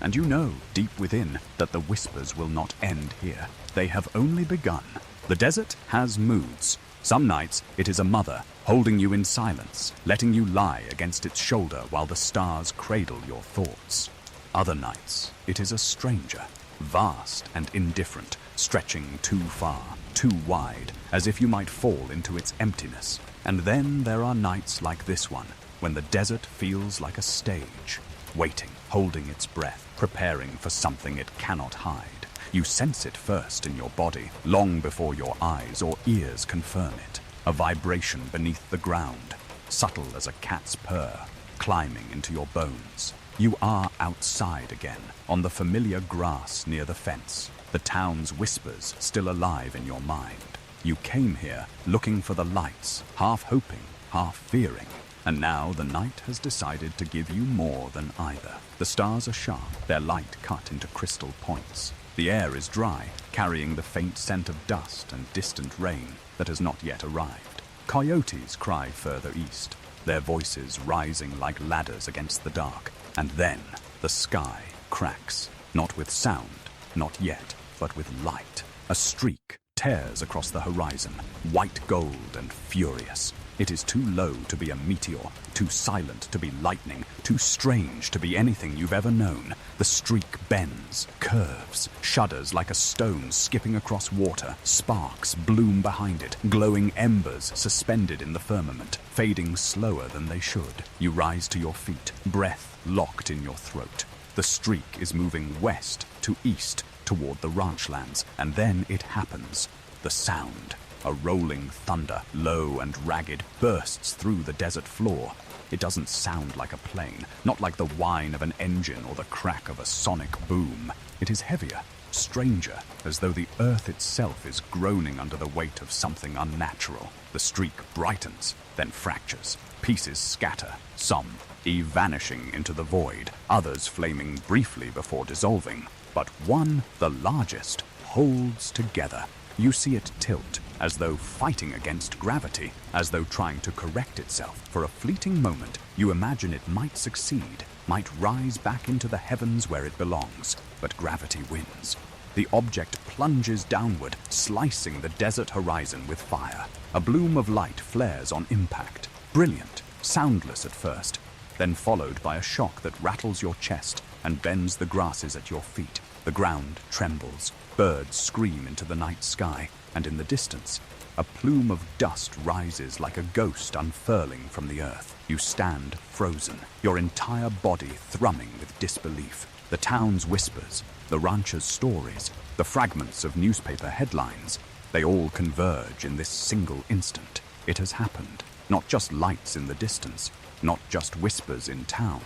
And you know, deep within, that the whispers will not end here. They have only begun. The desert has moods. Some nights, it is a mother, holding you in silence, letting you lie against its shoulder while the stars cradle your thoughts. Other nights, it is a stranger, vast and indifferent, stretching too far, too wide, as if you might fall into its emptiness. And then there are nights like this one, when the desert feels like a stage, waiting, holding its breath, preparing for something it cannot hide. You sense it first in your body, long before your eyes or ears confirm it. A vibration beneath the ground, subtle as a cat's purr, climbing into your bones. You are outside again, on the familiar grass near the fence, the town's whispers still alive in your mind. You came here looking for the lights, half hoping, half fearing. And now the night has decided to give you more than either. The stars are sharp, their light cut into crystal points. The air is dry, carrying the faint scent of dust and distant rain that has not yet arrived. Coyotes cry further east, their voices rising like ladders against the dark. And then the sky cracks, not with sound, not yet, but with light. A streak tears across the horizon, white gold and furious. It is too low to be a meteor, too silent to be lightning, too strange to be anything you've ever known. The streak bends, curves, shudders like a stone skipping across water. Sparks bloom behind it, glowing embers suspended in the firmament, fading slower than they should. You rise to your feet, breath locked in your throat. The streak is moving west to east toward the ranchlands, and then it happens. The sound. A rolling thunder, low and ragged, bursts through the desert floor. It doesn't sound like a plane, not like the whine of an engine or the crack of a sonic boom. It is heavier, stranger, as though the earth itself is groaning under the weight of something unnatural. The streak brightens, then fractures. Pieces scatter, some vanishing into the void, others flaming briefly before dissolving. But one, the largest, holds together. You see it tilt, as though fighting against gravity, as though trying to correct itself. For a fleeting moment, you imagine it might succeed, might rise back into the heavens where it belongs. But gravity wins. The object plunges downward, slicing the desert horizon with fire. A bloom of light flares on impact. Brilliant, soundless at first, then followed by a shock that rattles your chest and bends the grasses at your feet. The ground trembles. Birds scream into the night sky, and in the distance, a plume of dust rises like a ghost unfurling from the earth. You stand frozen, your entire body thrumming with disbelief. The town's whispers, the rancher's stories, the fragments of newspaper headlines, they all converge in this single instant. It has happened. Not just lights in the distance, not just whispers in town,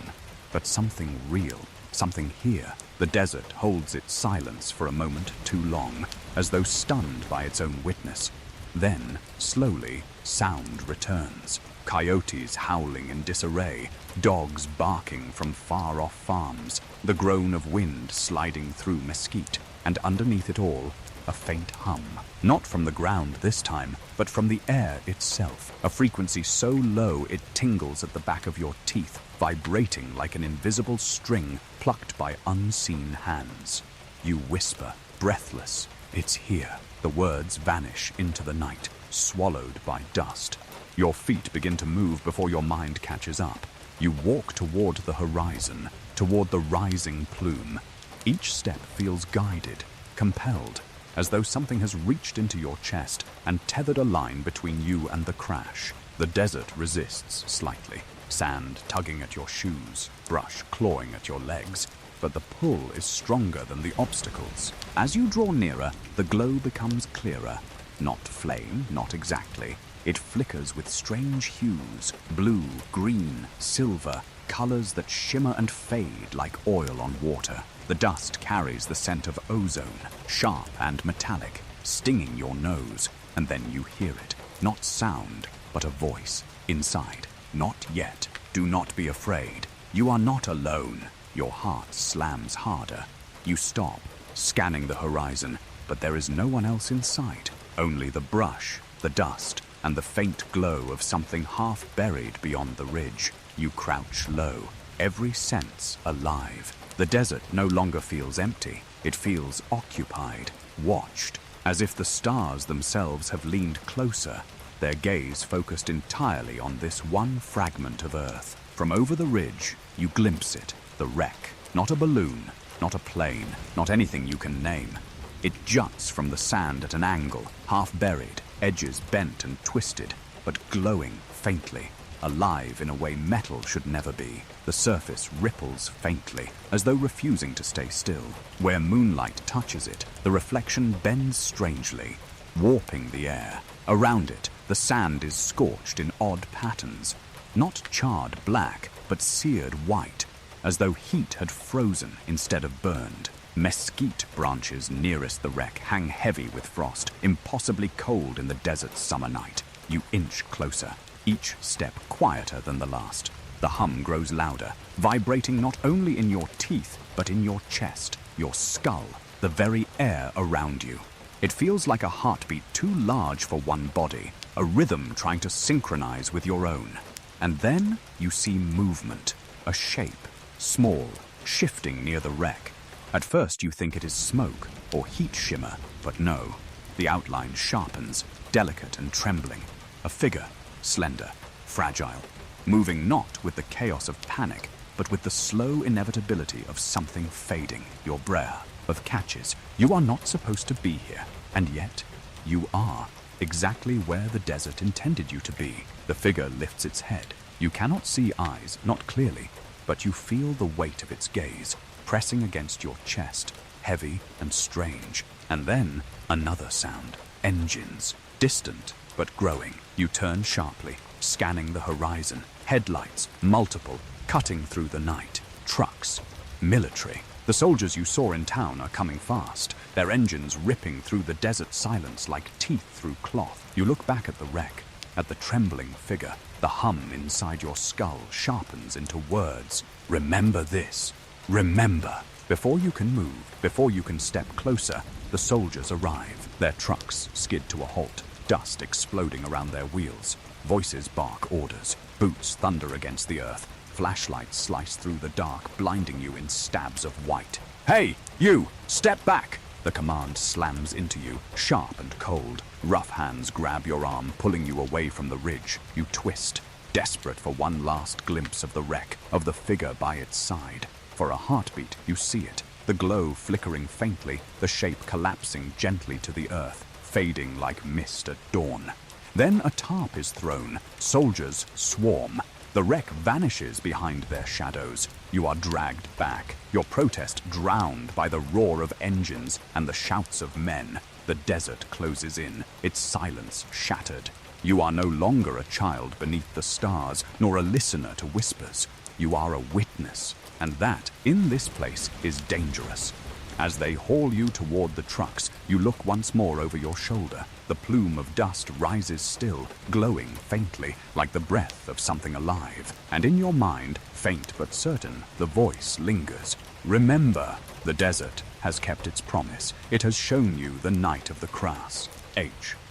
but something real, something here. The desert holds its silence for a moment too long, as though stunned by its own witness. Then, slowly, sound returns. Coyotes howling in disarray, dogs barking from far-off farms, the groan of wind sliding through mesquite, and underneath it all, a faint hum. Not from the ground this time, but from the air itself. A frequency so low it tingles at the back of your teeth, vibrating like an invisible string plucked by unseen hands. You whisper, breathless, "It's here." The words vanish into the night, swallowed by dust. Your feet begin to move before your mind catches up. You walk toward the horizon, toward the rising plume. Each step feels guided, compelled, as though something has reached into your chest and tethered a line between you and the crash. The desert resists slightly, sand tugging at your shoes, brush clawing at your legs, but the pull is stronger than the obstacles. As you draw nearer, the glow becomes clearer. Not flame, not exactly. It flickers with strange hues, blue, green, silver, colors that shimmer and fade like oil on water. The dust carries the scent of ozone, sharp and metallic, stinging your nose, and then you hear it. Not sound, but a voice. Inside, Not yet. Do not be afraid. You are not alone. Your heart slams harder. You stop, scanning the horizon, but there is no one else in sight. Only the brush, the dust, and the faint glow of something half buried beyond the ridge. You crouch low, every sense alive. The desert no longer feels empty. It feels occupied, watched, as if the stars themselves have leaned closer, their gaze focused entirely on this one fragment of Earth. From over the ridge, you glimpse it, the wreck. Not a balloon, not a plane, not anything you can name. It juts from the sand at an angle, half buried, edges bent and twisted, but glowing faintly, alive in a way metal should never be. The surface ripples faintly, as though refusing to stay still. Where moonlight touches it, the reflection bends strangely, warping the air. Around it, the sand is scorched in odd patterns, not charred black, but seared white, as though heat had frozen instead of burned. Mesquite branches nearest the wreck hang heavy with frost, impossibly cold in the desert's summer night. You inch closer, each step quieter than the last. The hum grows louder, vibrating not only in your teeth, but in your chest, your skull, the very air around you. It feels like a heartbeat too large for one body, a rhythm trying to synchronize with your own. And then you see movement, a shape, small, shifting near the wreck. At first you think it is smoke or heat shimmer, but no. The outline sharpens, delicate and trembling. A figure, slender, fragile, moving not with the chaos of panic, but with the slow inevitability of something fading. Your breath of catches. You are not supposed to be here, and yet you are, exactly where the desert intended you to be. The figure lifts its head. You cannot see eyes, not clearly, but you feel the weight of its gaze, pressing against your chest, heavy and strange. And then another sound. Engines, distant but growing. You turn sharply, scanning the horizon. Headlights, multiple, cutting through the night. Trucks, military. The soldiers you saw in town are coming fast, their engines ripping through the desert silence like teeth through cloth. You look back at the wreck, at the trembling figure. The hum inside your skull sharpens into words. Remember this. Remember. Before you can move, before you can step closer, the soldiers arrive. Their trucks skid to a halt, dust exploding around their wheels. Voices bark orders. Boots thunder against the earth. Flashlights slice through the dark, blinding you in stabs of white. Hey, you! Step back! The command slams into you, sharp and cold. Rough hands grab your arm, pulling you away from the ridge. You twist, desperate for one last glimpse of the wreck, of the figure by its side. For a heartbeat, you see it, the glow flickering faintly, the shape collapsing gently to the earth, fading like mist at dawn. Then a tarp is thrown. Soldiers swarm. The wreck vanishes behind their shadows. You are dragged back, your protest drowned by the roar of engines and the shouts of men. The desert closes in, its silence shattered. You are no longer a child beneath the stars, nor a listener to whispers. You are a witness, and that, in this place, is dangerous. As they haul you toward the trucks, you look once more over your shoulder. The plume of dust rises still, glowing faintly, like the breath of something alive. And in your mind, faint but certain, the voice lingers. Remember, the desert has kept its promise. It has shown you the night of the crash.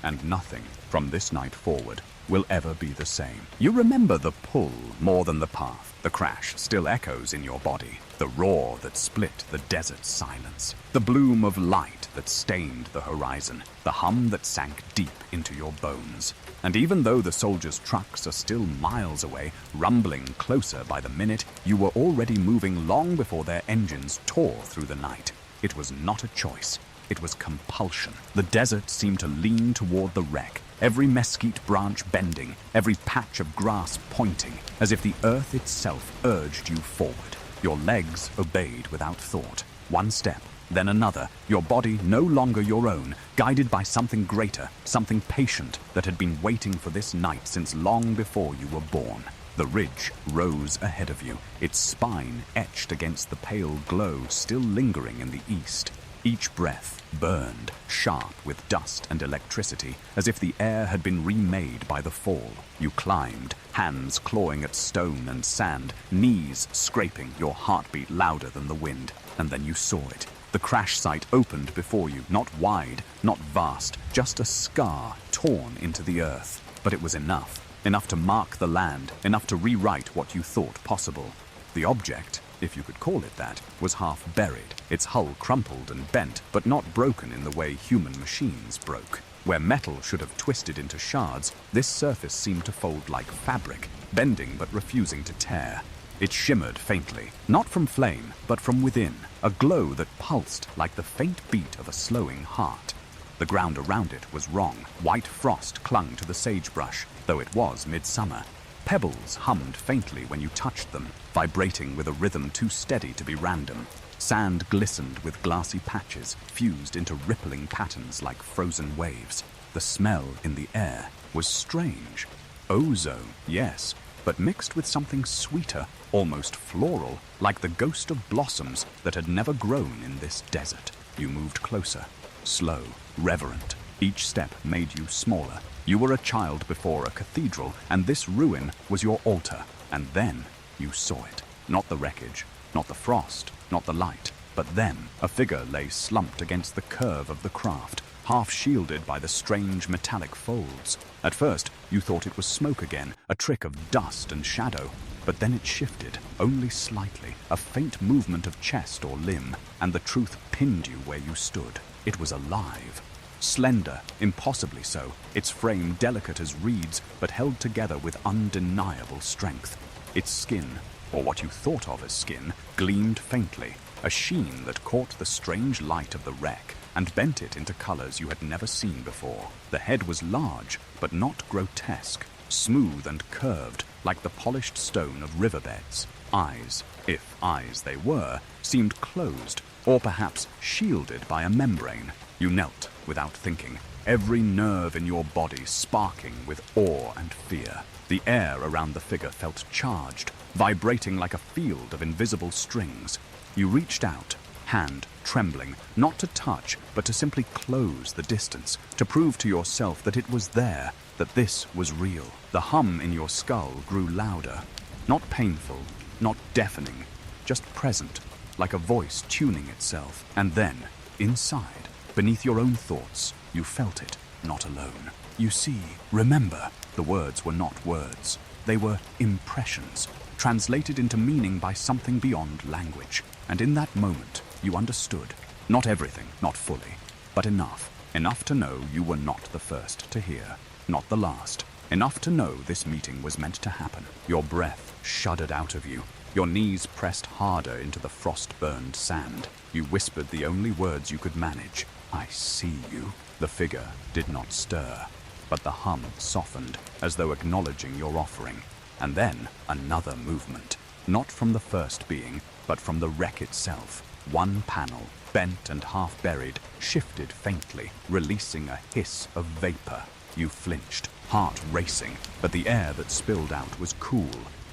And nothing, from this night forward, will ever be the same. You remember the pull more than the path. The crash still echoes in your body. The roar that split the desert's silence. The bloom of light that stained the horizon. The hum that sank deep into your bones. And even though the soldiers' trucks are still miles away, rumbling closer by the minute, you were already moving long before their engines tore through the night. It was not a choice. It was compulsion. The desert seemed to lean toward the wreck, every mesquite branch bending, every patch of grass pointing, as if the earth itself urged you forward. Your legs obeyed without thought. One step, then another, your body no longer your own, guided by something greater, something patient that had been waiting for this night since long before you were born. The ridge rose ahead of you, its spine etched against the pale glow still lingering in the east. Each breath burned, sharp with dust and electricity, as if the air had been remade by the fall. You climbed, hands clawing at stone and sand, knees scraping, your heartbeat louder than the wind. And then you saw it. The crash site opened before you, not wide, not vast, just a scar torn into the earth. But it was enough to mark the land, enough to rewrite what you thought possible. The object, if you could call it that, was half buried, its hull crumpled and bent, but not broken in the way human machines broke. Where metal should have twisted into shards, this surface seemed to fold like fabric, bending but refusing to tear. It shimmered faintly, not from flame, but from within, a glow that pulsed like the faint beat of a slowing heart. The ground around it was wrong. White frost clung to the sagebrush, though it was midsummer. Pebbles hummed faintly when you touched them, vibrating with a rhythm too steady to be random. Sand glistened with glassy patches, fused into rippling patterns like frozen waves. The smell in the air was strange. Ozone, yes, but mixed with something sweeter, almost floral, like the ghost of blossoms that had never grown in this desert. You moved closer, slow, reverent. Each step made you smaller. You were a child before a cathedral, and this ruin was your altar. And then you saw it. Not the wreckage, not the frost, not the light, but then a figure lay slumped against the curve of the craft, half shielded by the strange metallic folds. At first, you thought it was smoke again, a trick of dust and shadow. But then it shifted, only slightly, a faint movement of chest or limb, and the truth pinned you where you stood. It was alive. Slender, impossibly so, its frame delicate as reeds, but held together with undeniable strength. Its skin, or what you thought of as skin, gleamed faintly, a sheen that caught the strange light of the wreck and bent it into colors you had never seen before. The head was large, but not grotesque, smooth and curved like the polished stone of riverbeds. Eyes, if eyes they were, seemed closed, or perhaps shielded by a membrane. You knelt without thinking, every nerve in your body sparking with awe and fear. The air around the figure felt charged, vibrating like a field of invisible strings. You reached out, hand trembling, not to touch, but to simply close the distance, to prove to yourself that it was there, that this was real. The hum in your skull grew louder, not painful, not deafening, just present, like a voice tuning itself. And then, inside, beneath your own thoughts, you felt it, not alone. You see, remember, the words were not words. They were impressions, translated into meaning by something beyond language. And in that moment, you understood. Not everything, not fully, but enough. Enough to know you were not the first to hear, not the last. Enough to know this meeting was meant to happen. Your breath shuddered out of you. Your knees pressed harder into the frost-burned sand. You whispered the only words you could manage. I see you. The figure did not stir, but the hum softened, as though acknowledging your offering. And then another movement, not from the first being, but from the wreck itself. One panel, bent and half buried, shifted faintly, releasing a hiss of vapor. You flinched, heart racing, but the air that spilled out was cool,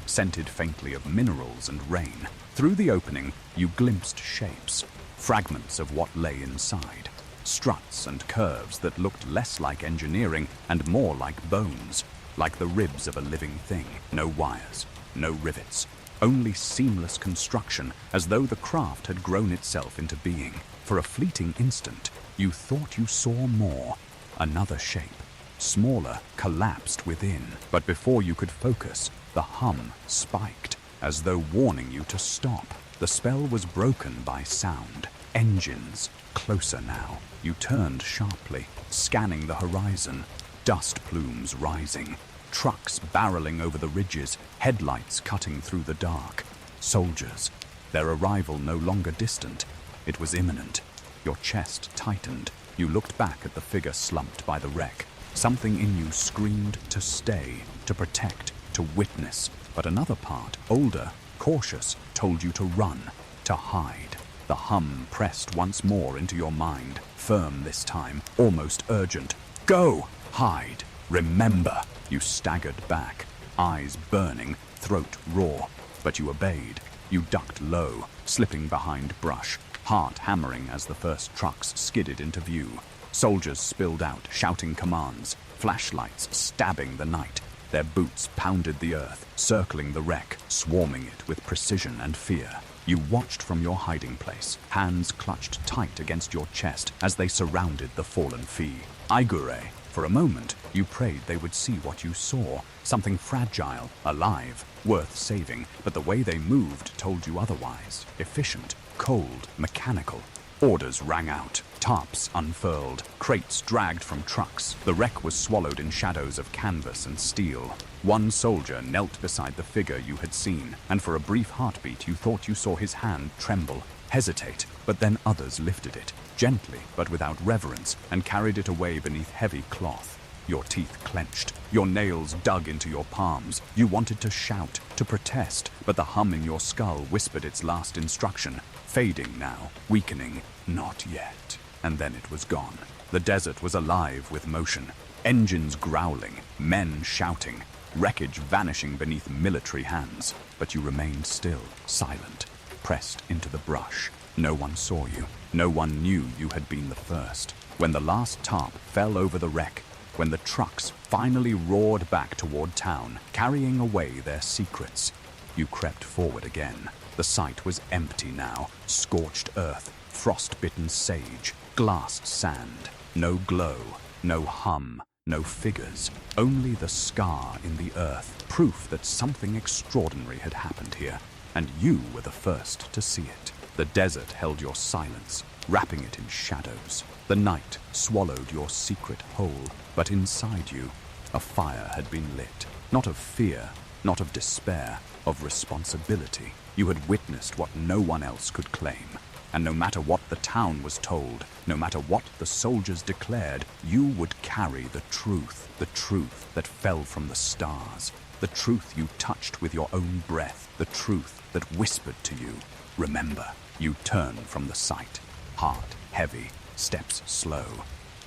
scented faintly of minerals and rain. Through the opening, you glimpsed shapes, fragments of what lay inside. Struts and curves that looked less like engineering and more like bones, like the ribs of a living thing. No wires, no rivets, only seamless construction, as though the craft had grown itself into being. For a fleeting instant, you thought you saw more. Another shape, smaller, collapsed within. But before you could focus, the hum spiked, as though warning you to stop. The spell was broken by sound. Engines, closer now. You turned sharply, scanning the horizon. Dust plumes rising. Trucks barreling over the ridges, headlights cutting through the dark. Soldiers, their arrival no longer distant. It was imminent. Your chest tightened. You looked back at the figure slumped by the wreck. Something in you screamed to stay, to protect, to witness. But another part, older, cautious, told you to run, to hide. The hum pressed once more into your mind, firm this time, almost urgent. Go! Hide! Remember! You staggered back, eyes burning, throat raw. But you obeyed. You ducked low, slipping behind brush, heart hammering as the first trucks skidded into view. Soldiers spilled out, shouting commands, flashlights stabbing the night. Their boots pounded the earth, circling the wreck, swarming it with precision and fear. You watched from your hiding place, hands clutched tight against your chest as they surrounded the fallen Fee. Igure, for a moment, you prayed they would see what you saw, something fragile, alive, worth saving, but the way they moved told you otherwise. Efficient, cold, mechanical. Orders rang out, tarps unfurled, crates dragged from trucks. The wreck was swallowed in shadows of canvas and steel. One soldier knelt beside the figure you had seen, and for a brief heartbeat you thought you saw his hand tremble, hesitate, but then others lifted it, gently but without reverence, and carried it away beneath heavy cloth. Your teeth clenched, your nails dug into your palms. You wanted to shout, to protest, but the hum in your skull whispered its last instruction, fading now, weakening, not yet. And then it was gone. The desert was alive with motion, engines growling, men shouting, wreckage vanishing beneath military hands. But you remained still, silent, pressed into the brush. No one saw you. No one knew you had been the first. When the last tarp fell over the wreck, when the trucks finally roared back toward town, carrying away their secrets, you crept forward again. The site was empty now, scorched earth, frost-bitten sage, glassed sand. No glow, no hum, no figures, only the scar in the earth, proof that something extraordinary had happened here, and you were the first to see it. The desert held your silence, wrapping it in shadows. The night swallowed your secret whole, but inside you, a fire had been lit. Not of fear, not of despair, of responsibility. You had witnessed what no one else could claim. And no matter what the town was told, no matter what the soldiers declared, you would carry the truth that fell from the stars, the truth you touched with your own breath, the truth that whispered to you, remember. You turned from the sight, heart heavy, steps slow.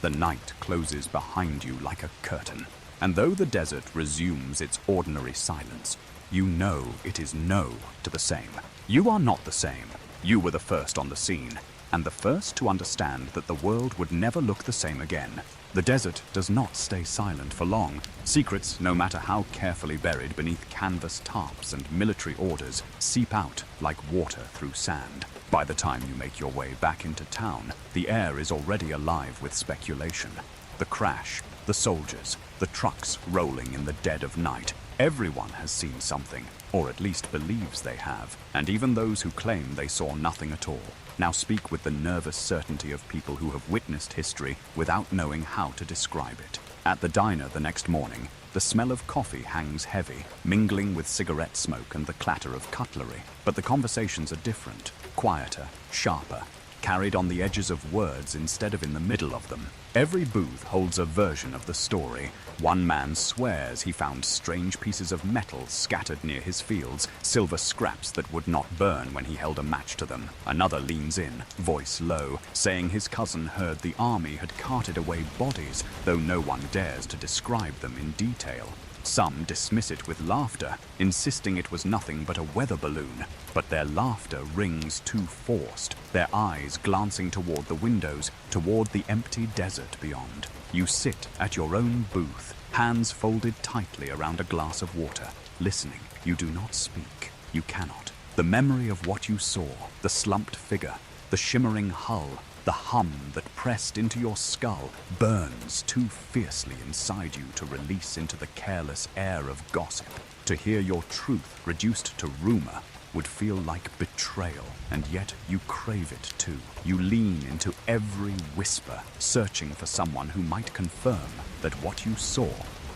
The night closes behind you like a curtain, and though the desert resumes its ordinary silence, you know it is no to the same. You are not the same. You were the first on the scene, and the first to understand that the world would never look the same again. The desert does not stay silent for long. Secrets, no matter how carefully buried beneath canvas tarps and military orders, seep out like water through sand. By the time you make your way back into town, the air is already alive with speculation. The crash, the soldiers, the trucks rolling in the dead of night. Everyone has seen something, or at least believes they have, and even those who claim they saw nothing at all now speak with the nervous certainty of people who have witnessed history without knowing how to describe it. At the diner the next morning, the smell of coffee hangs heavy, mingling with cigarette smoke and the clatter of cutlery. But the conversations are different, quieter, sharper, carried on the edges of words instead of in the middle of them. Every booth holds a version of the story. One man swears he found strange pieces of metal scattered near his fields, silver scraps that would not burn when he held a match to them. Another leans in, voice low, saying his cousin heard the army had carted away bodies, though no one dares to describe them in detail. Some dismiss it with laughter, insisting it was nothing but a weather balloon. But their laughter rings too forced, their eyes glancing toward the windows, toward the empty desert beyond. You sit at your own booth, hands folded tightly around a glass of water, listening. You do not speak. You cannot. The memory of what you saw, the slumped figure, the shimmering hull, the hum that pressed into your skull burns too fiercely inside you to release into the careless air of gossip. To hear your truth reduced to rumor would feel like betrayal, and yet you crave it too. You lean into every whisper, searching for someone who might confirm that what you saw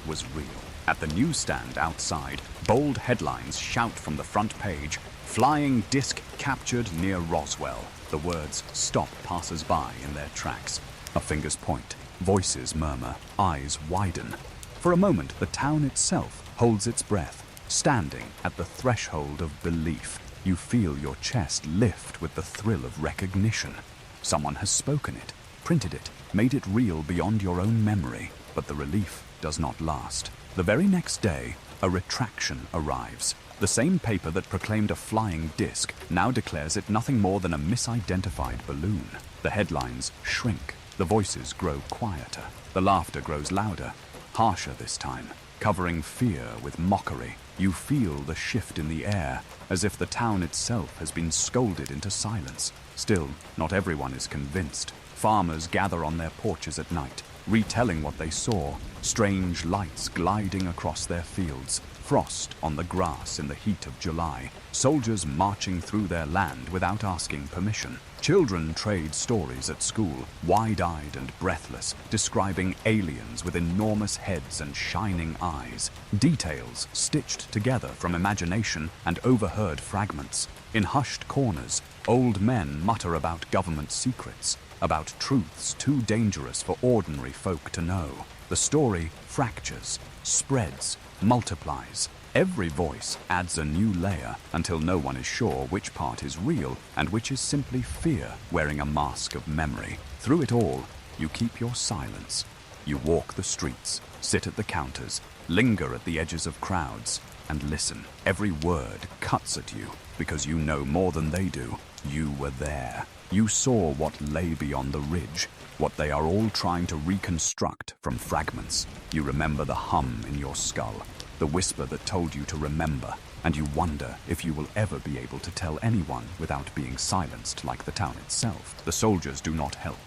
was real. At the newsstand outside, bold headlines shout from the front page, "Flying disc captured near Roswell." The words stop passers-by in their tracks. A fingers point, voices murmur, eyes widen. For a moment, the town itself holds its breath, standing at the threshold of belief. You feel your chest lift with the thrill of recognition. Someone has spoken it, printed it, made it real beyond your own memory, but the relief does not last. The very next day, a retraction arrives. The same paper that proclaimed a flying disc now declares it nothing more than a misidentified balloon. The headlines shrink, the voices grow quieter, the laughter grows louder, harsher this time. covering fear with mockery. You feel the shift in the air, as if the town itself has been scolded into silence. Still, not everyone is convinced. Farmers gather on their porches at night, retelling what they saw, strange lights gliding across their fields, frost on the grass in the heat of July, soldiers marching through their land without asking permission. Children trade stories at school, wide-eyed and breathless, describing aliens with enormous heads and shining eyes, details stitched together from imagination and overheard fragments. In hushed corners, old men mutter about government secrets, about truths too dangerous for ordinary folk to know. The story fractures, spreads, multiplies. Every voice adds a new layer until no one is sure which part is real and which is simply fear wearing a mask of memory. Through it all, you keep your silence. You walk the streets, sit at the counters, linger at the edges of crowds, and listen. Every word cuts at you because you know more than they do. You were there. You saw what lay beyond the ridge, what they are all trying to reconstruct from fragments. You remember the hum in your skull, the whisper that told you to remember, and you wonder if you will ever be able to tell anyone without being silenced like the town itself. The soldiers do not help.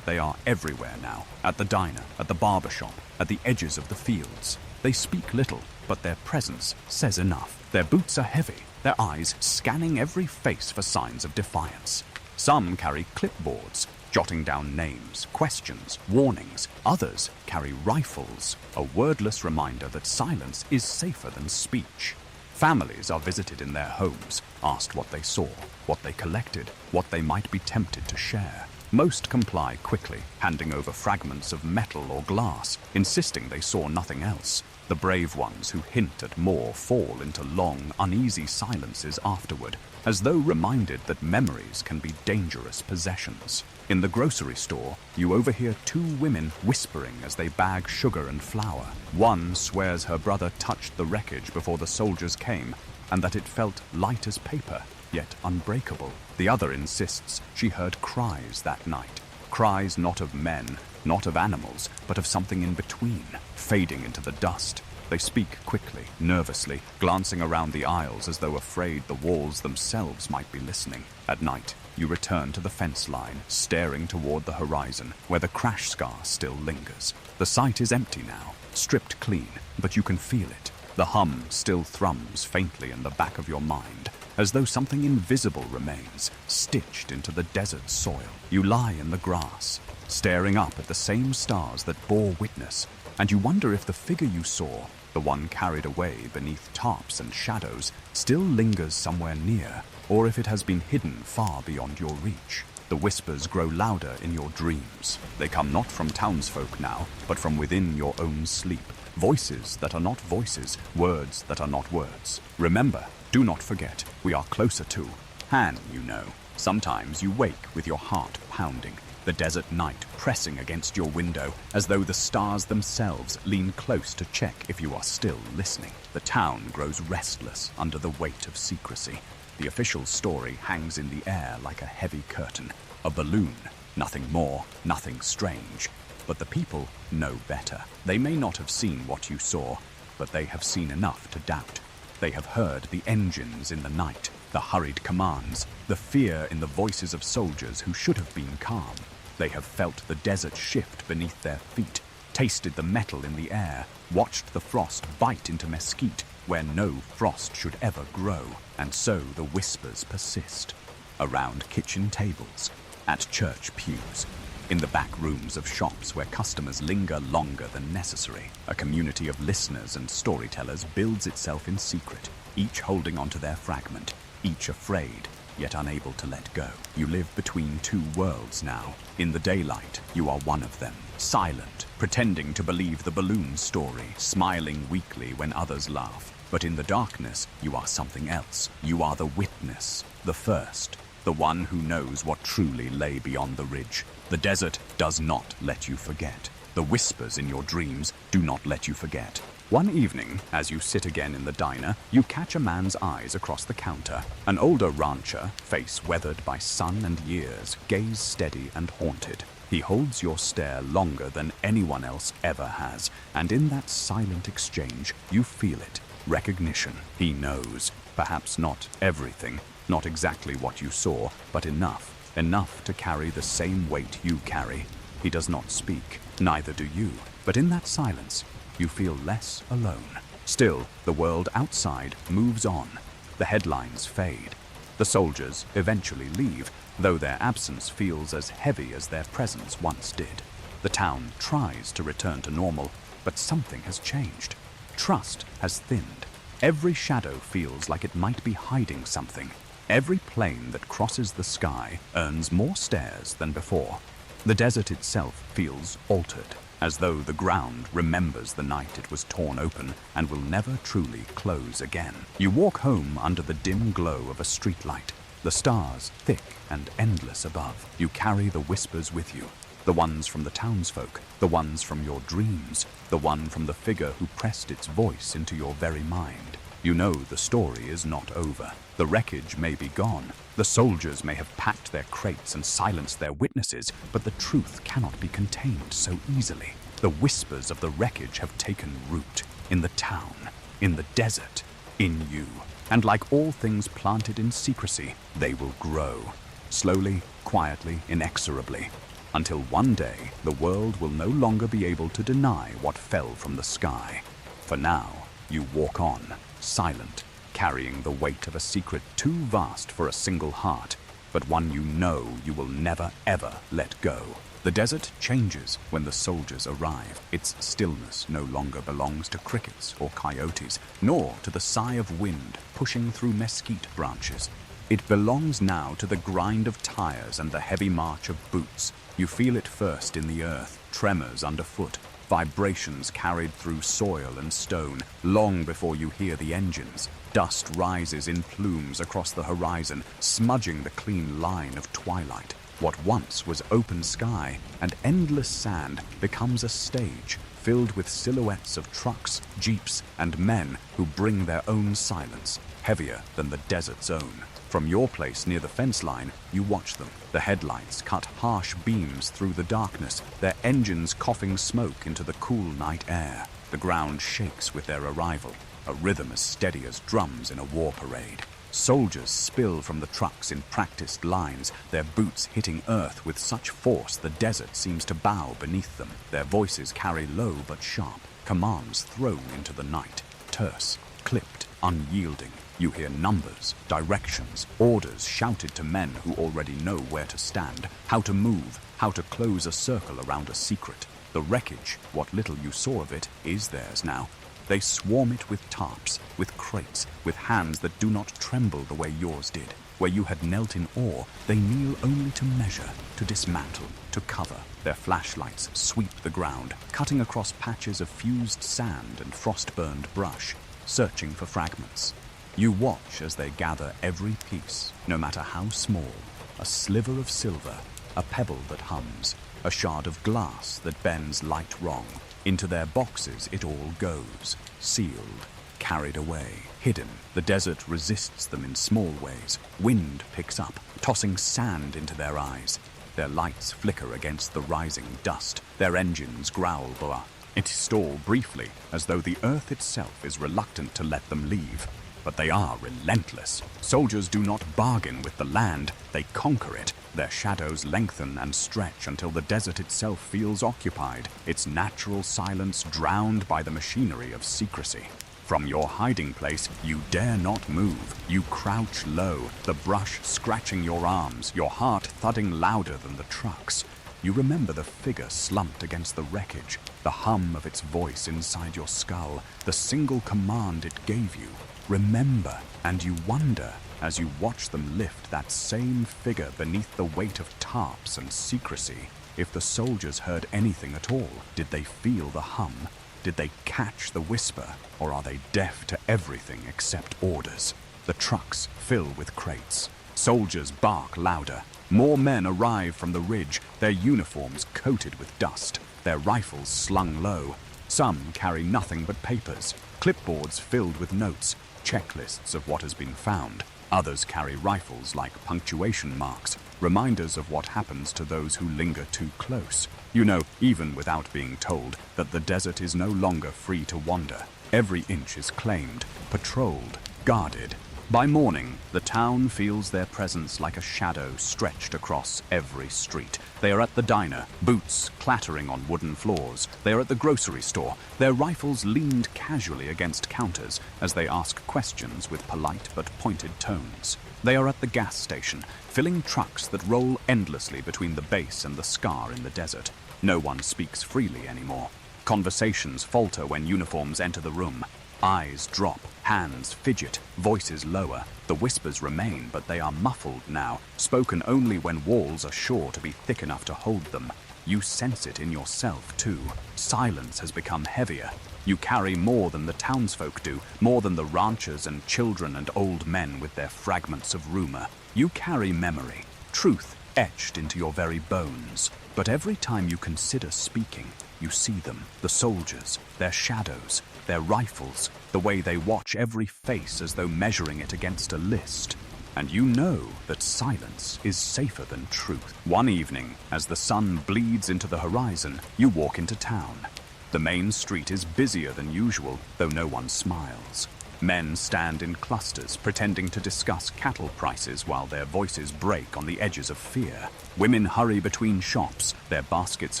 They are everywhere now, at the diner, at the barber shop, at the edges of the fields. They speak little, but their presence says enough. Their boots are heavy, their eyes scanning every face for signs of defiance. Some carry clipboards, jotting down names, questions, warnings. Others carry rifles, a wordless reminder that silence is safer than speech. Families are visited in their homes, asked what they saw, what they collected, what they might be tempted to share. Most comply quickly, handing over fragments of metal or glass, insisting they saw nothing else. The brave ones who hint at more fall into long, uneasy silences afterward, as though reminded that memories can be dangerous possessions. In the grocery store, you overhear two women whispering as they bag sugar and flour. One swears her brother touched the wreckage before the soldiers came, and that it felt light as paper, yet unbreakable. The other insists she heard cries that night. Cries not of men, not of animals, but of something in between, fading into the dust. They speak quickly, nervously, glancing around the aisles as though afraid the walls themselves might be listening. At night, you return to the fence line, staring toward the horizon, where the crash scar still lingers. The site is empty now, stripped clean, but you can feel it. The hum still thrums faintly in the back of your mind, as though something invisible remains, stitched into the desert soil. You lie in the grass, staring up at the same stars that bore witness, and you wonder if the figure you saw, the one carried away beneath tarps and shadows, still lingers somewhere near, or if it has been hidden far beyond your reach. The whispers grow louder in your dreams. They come not from townsfolk now, but from within your own sleep. Voices that are not voices, words that are not words. Remember, do not forget, we are closer to Han, you know. Sometimes you wake with your heart pounding, the desert night pressing against your window, as though the stars themselves lean close to check if you are still listening. The town grows restless under the weight of secrecy. The official story hangs in the air like a heavy curtain, a balloon, nothing more, nothing strange. But the people know better. They may not have seen what you saw, but they have seen enough to doubt. They have heard the engines in the night, the hurried commands, the fear in the voices of soldiers who should have been calm. They have felt the desert shift beneath their feet, tasted the metal in the air, watched the frost bite into mesquite where no frost should ever grow, and so the whispers persist. Around kitchen tables, at church pews, in the back rooms of shops where customers linger longer than necessary, a community of listeners and storytellers builds itself in secret, each holding onto their fragment, each afraid, yet unable to let go. You live between two worlds now. In the daylight, you are one of them, silent, pretending to believe the balloon story, smiling weakly when others laugh. But in the darkness, you are something else. You are the witness, the first, the one who knows what truly lay beyond the ridge. The desert does not let you forget. The whispers in your dreams do not let you forget. One evening, as you sit again in the diner, you catch a man's eyes across the counter. An older rancher, face weathered by sun and years, gaze steady and haunted. He holds your stare longer than anyone else ever has, and in that silent exchange, you feel it. Recognition. He knows. Perhaps not everything, not exactly what you saw, but enough. Enough to carry the same weight you carry. He does not speak, neither do you. But in that silence, you feel less alone. Still, the world outside moves on. The headlines fade. The soldiers eventually leave, though their absence feels as heavy as their presence once did. The town tries to return to normal, but something has changed. Trust has thinned. Every shadow feels like it might be hiding something. Every plane that crosses the sky earns more stares than before. The desert itself feels altered, as though the ground remembers the night it was torn open and will never truly close again. You walk home under the dim glow of a streetlight, the stars thick and endless above. You carry the whispers with you, the ones from the townsfolk, the ones from your dreams, the one from the figure who pressed its voice into your very mind. You know the story is not over. The wreckage may be gone. The soldiers may have packed their crates and silenced their witnesses, but the truth cannot be contained so easily. The whispers of the wreckage have taken root in the town, in the desert, in you. And like all things planted in secrecy, they will grow. Slowly, quietly, inexorably. Until one day, the world will no longer be able to deny what fell from the sky. For now, you walk on, silent, carrying the weight of a secret too vast for a single heart, but one you know you will never ever let go. The desert changes when the soldiers arrive. Its stillness no longer belongs to crickets or coyotes, nor to the sigh of wind pushing through mesquite branches. It belongs now to the grind of tires and the heavy march of boots. You feel it first in the earth, tremors underfoot, vibrations carried through soil and stone, long before you hear the engines. Dust rises in plumes across the horizon, smudging the clean line of twilight. What once was open sky and endless sand becomes a stage filled with silhouettes of trucks, jeeps, and men who bring their own silence, heavier than the desert's own. From your place near the fence line, you watch them. The headlights cut harsh beams through the darkness, their engines coughing smoke into the cool night air. The ground shakes with their arrival, a rhythm as steady as drums in a war parade. Soldiers spill from the trucks in practiced lines, their boots hitting earth with such force the desert seems to bow beneath them. Their voices carry low but sharp, commands thrown into the night, terse, clipped, unyielding. You hear numbers, directions, orders shouted to men who already know where to stand, how to move, how to close a circle around a secret. The wreckage, what little you saw of it, is theirs now. They swarm it with tarps, with crates, with hands that do not tremble the way yours did. Where you had knelt in awe, they kneel only to measure, to dismantle, to cover. Their flashlights sweep the ground, cutting across patches of fused sand and frost-burned brush, searching for fragments. You watch as they gather every piece, no matter how small, a sliver of silver, a pebble that hums, a shard of glass that bends light wrong. Into their boxes it all goes, sealed, carried away, hidden. The desert resists them in small ways. Wind picks up, tossing sand into their eyes. Their lights flicker against the rising dust. Their engines growl blah. It stalls briefly, as though the earth itself is reluctant to let them leave. But they are relentless. Soldiers do not bargain with the land, they conquer it. Their shadows lengthen and stretch until the desert itself feels occupied, its natural silence drowned by the machinery of secrecy. From your hiding place, you dare not move. You crouch low, the brush scratching your arms, your heart thudding louder than the trucks. You remember the figure slumped against the wreckage, the hum of its voice inside your skull, the single command it gave you. Remember, and you wonder, as you watch them lift that same figure beneath the weight of tarps and secrecy, if the soldiers heard anything at all. Did they feel the hum? Did they catch the whisper? Or are they deaf to everything except orders? The trucks fill with crates. Soldiers bark louder. More men arrive from the ridge, their uniforms coated with dust, their rifles slung low. Some carry nothing but papers, clipboards filled with notes, checklists of what has been found. Others carry rifles like punctuation marks, reminders of what happens to those who linger too close. You know, even without being told, that the desert is no longer free to wander. Every inch is claimed, patrolled, guarded. By morning, the town feels their presence like a shadow stretched across every street. They are at the diner, boots clattering on wooden floors. They are at the grocery store, their rifles leaned casually against counters as they ask questions with polite but pointed tones. They are at the gas station, filling trucks that roll endlessly between the base and the scar in the desert. No one speaks freely anymore. Conversations falter when uniforms enter the room. Eyes drop, hands fidget, voices lower. The whispers remain, but they are muffled now, spoken only when walls are sure to be thick enough to hold them. You sense it in yourself, too. Silence has become heavier. You carry more than the townsfolk do, more than the ranchers and children and old men with their fragments of rumor. You carry memory, truth etched into your very bones. But every time you consider speaking, you see them, the soldiers, their shadows, their rifles, the way they watch every face as though measuring it against a list. And you know that silence is safer than truth. One evening, as the sun bleeds into the horizon, you walk into town. The main street is busier than usual, though no one smiles. Men stand in clusters, pretending to discuss cattle prices while their voices break on the edges of fear. Women hurry between shops, their baskets